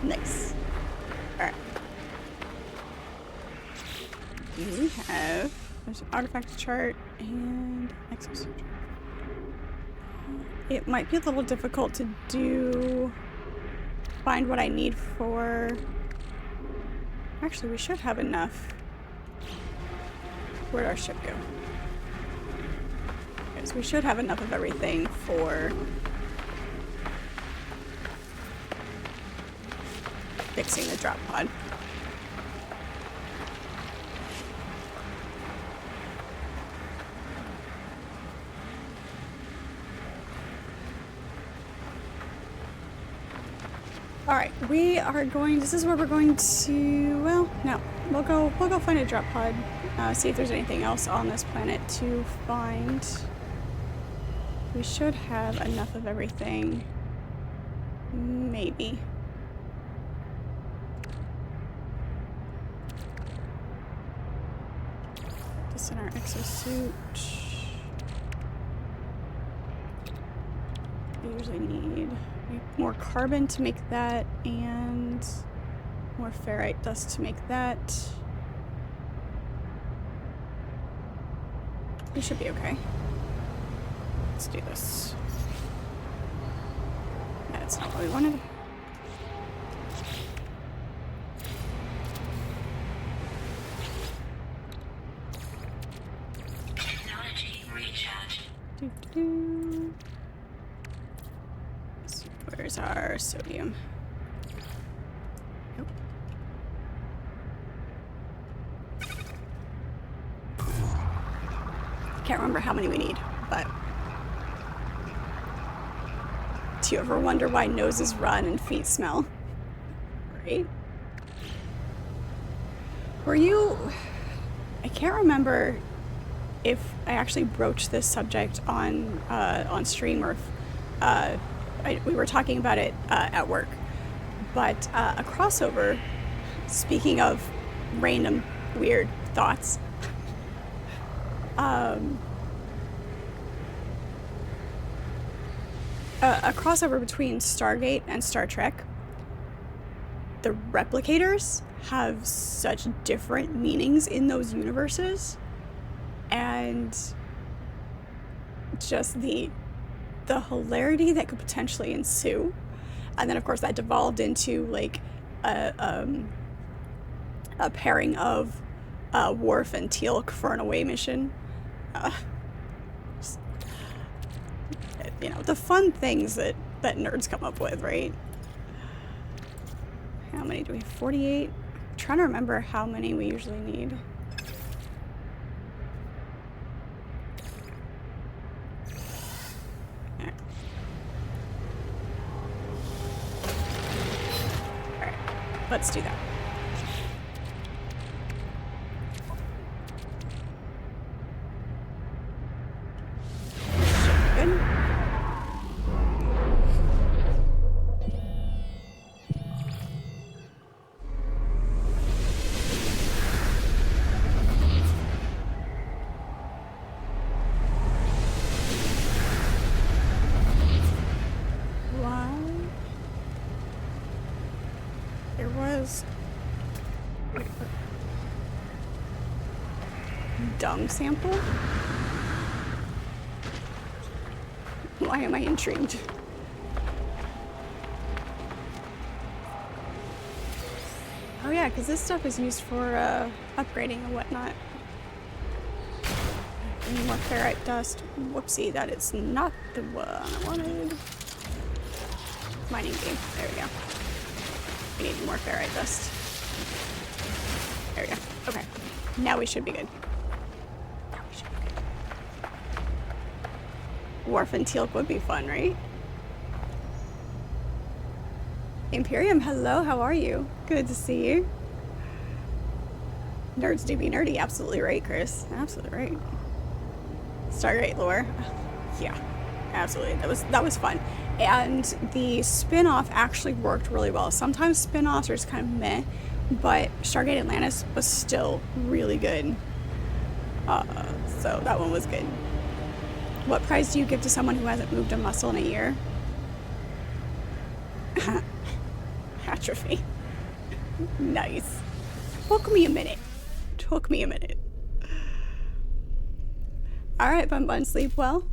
Nice. Alright. We have... There's an artifact chart and exosuit. It might be a little difficult to do... Find what I need for... Actually, we should have enough. Where'd our ship go? So we should have enough of everything for fixing the drop pod. Alright, we are going, this is where we're going to, well, no, we'll go find a drop pod, see if there's anything else on this planet to find. We should have enough of everything. Maybe. Put this in our exosuit. We usually need more carbon to make that, and more ferrite dust to make that. We should be okay. Let's do this. That's not what we wanted. Technology recharge. Doo-doo-doo. So where's our sodium? Nope. Can't remember how many we need, but do you ever wonder why noses run and feet smell? Right? Were you... I can't remember if I actually broached this subject on stream or if we were talking about it at work. But a crossover, speaking of random weird thoughts, a crossover between Stargate and Star Trek. The replicators have such different meanings in those universes, and just the hilarity that could potentially ensue. And then of course that devolved into like a pairing of Worf and Teal'c for an away mission. You know, the fun things that nerds come up with, right? How many do we have? 48? I'm trying to remember how many we usually need. Alright. Alright, let's do that. Good. Dung sample? Why am I intrigued? Oh yeah, because this stuff is used for upgrading and whatnot. Any more ferrite dust? Whoopsie, that is not the one I wanted. Mining game. There we go. We need more ferrite dust. There we go. Okay. Now we should be good. Worf and Teal'c would be fun, right? Imperium, hello, how are you? Good to see you. Nerds do be nerdy, absolutely right, Chris. Absolutely right. Stargate lore. Yeah, absolutely. That was fun. And the spin-off actually worked really well. Sometimes spin-offs are just kind of meh, but Stargate Atlantis was still really good. So that one was good. What prize do you give to someone who hasn't moved a muscle in a year? Atrophy. Nice. Took me a minute. Alright, Bun Bun, sleep well.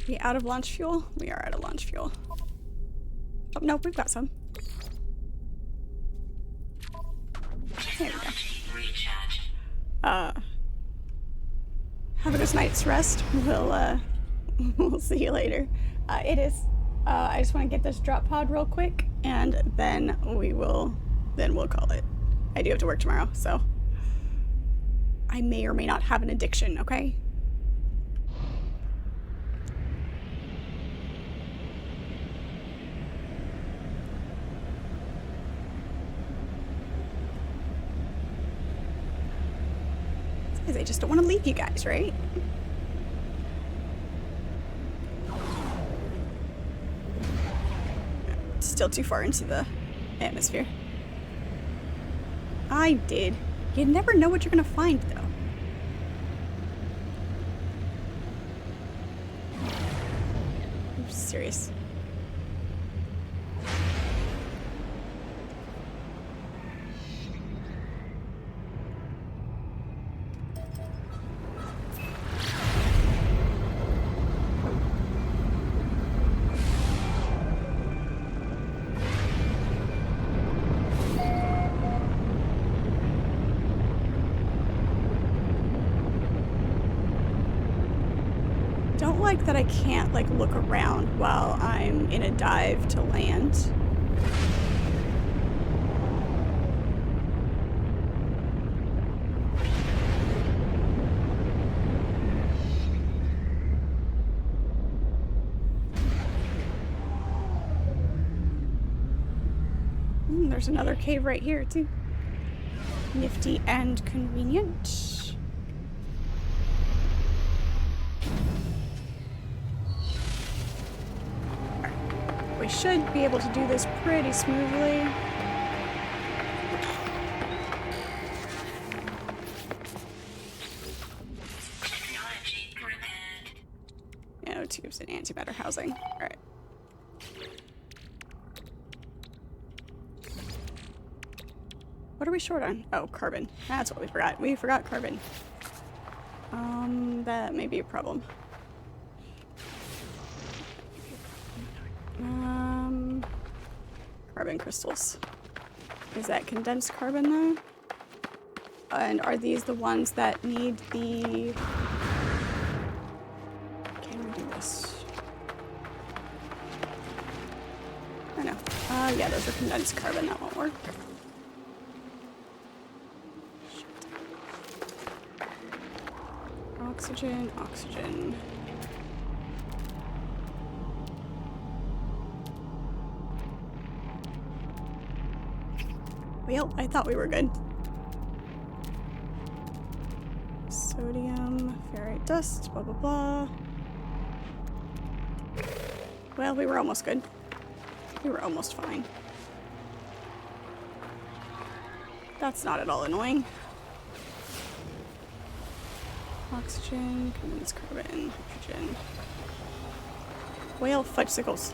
We out of launch fuel? We are out of launch fuel. Oh, no, we've got some. There we go. Have a good night's rest. We'll see you later. It is. I just want to get this drop pod real quick, and then we'll call it. I do have to work tomorrow, so I may or may not have an addiction, okay? Because I just don't want to leave you guys, right? Still too far into the atmosphere. I did. You never know what you're gonna find, though. I'm serious. Don't like that I can't like look around while I'm in a dive to land. There's another cave right here, too. Nifty and convenient. We should be able to do this pretty smoothly. Technology repaired. Nanotubes and antimatter housing. Alright. What are we short on? Oh, carbon. That's what we forgot. We forgot carbon. That may be a problem. Carbon crystals. Is that condensed carbon though? And are these the ones that need the... Can we do this? I know. Yeah, those are condensed carbon. That won't work. Oxygen, oxygen. Well, I thought we were good. Sodium, ferrite dust, blah blah blah. Well, we were almost good. We were almost fine. That's not at all annoying. Oxygen, condensed carbon, hydrogen. Whale fudgesicles.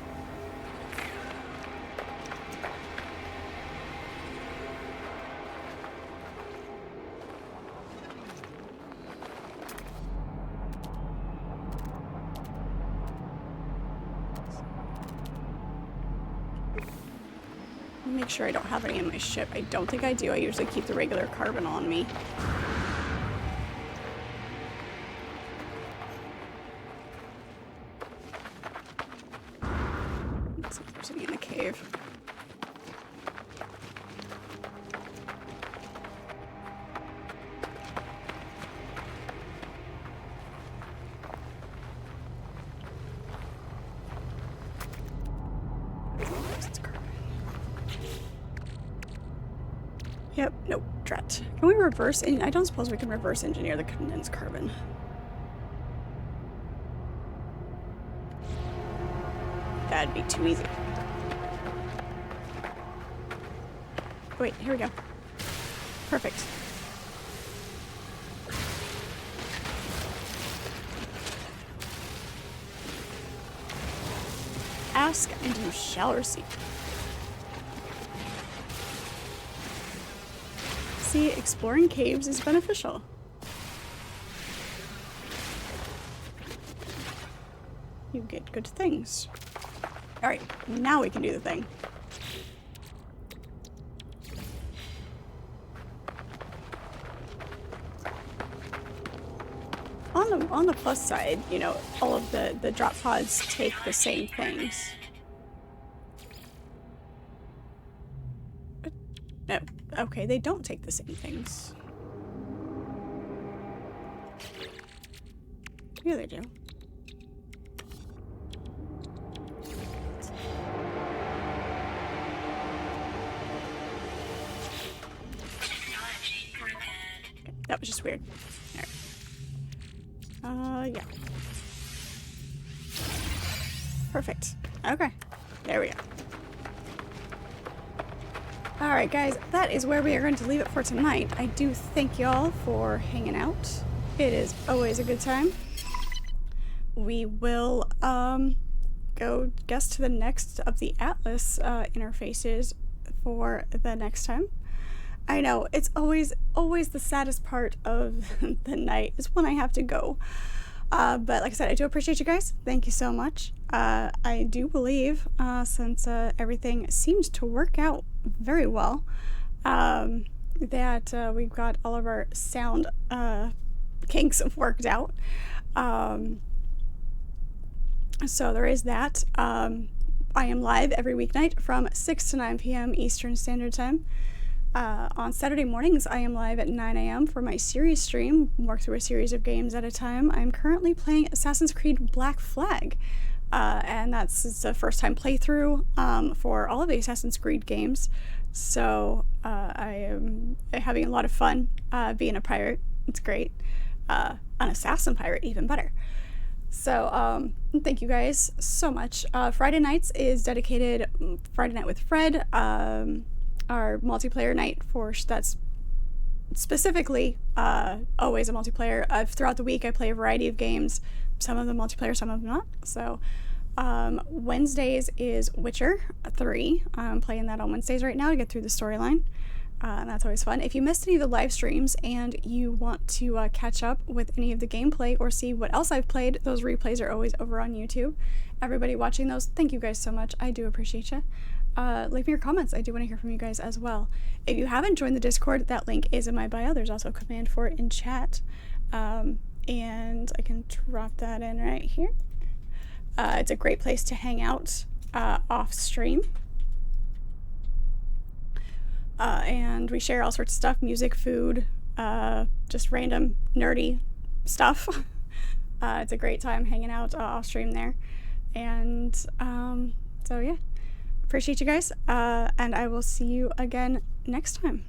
Make sure I don't have any in my ship. I don't think I do. I usually keep the regular carbon on me. Let's see if there's any in the cave. Yep, nope, drat. Can we reverse? I don't suppose we can reverse engineer the condensed carbon. That'd be too easy. Wait, here we go. Perfect. Ask and you shall receive. See, exploring caves is beneficial. You get good things. Alright, now we can do the thing. On the plus side, you know, all of the drop pods take the same things. No, okay, they don't take the same things. Yeah, they do. Technology repaired. That was just weird. Alright. Yeah. Perfect. Okay. There we go. Alright guys, that is where we are going to leave it for tonight. I do thank y'all for hanging out. It is always a good time. We will go guess to the next of the Atlas interfaces for the next time. I know, it's always the saddest part of the night is when I have to go. But like I said, I do appreciate you guys. Thank you so much. I do believe, since everything seems to work out very well, that we've got all of our sound kinks worked out. So there is that. I am live every weeknight from 6 to 9 p.m. Eastern Standard Time. On Saturday mornings, I am live at 9 a.m. for my series stream, work through a series of games at a time. I'm currently playing Assassin's Creed Black Flag. and it's a first time playthrough for all of the Assassin's Creed games. So I am having a lot of fun being a pirate. It's great. An assassin pirate, even better. So thank you guys so much. Friday nights is dedicated Friday Night with Fred, our multiplayer night that's specifically always a multiplayer. Throughout the week I play a variety of games, some of them multiplayer, some of them not. So Wednesdays is Witcher 3. I'm playing that on Wednesdays right now to get through the storyline. And that's always fun. If you missed any of the live streams and you want to catch up with any of the gameplay or see what else I've played, those replays are always over on YouTube. Everybody watching those, thank you guys so much. I do appreciate you. Leave me your comments. I do want to hear from you guys as well. If you haven't joined the Discord, that link is in my bio. There's also a command for it in chat. And I can drop that in right here. It's a great place to hang out off stream. And we share all sorts of stuff, music, food, just random nerdy stuff. It's a great time hanging out off stream there. And so yeah, appreciate you guys. And I will see you again next time.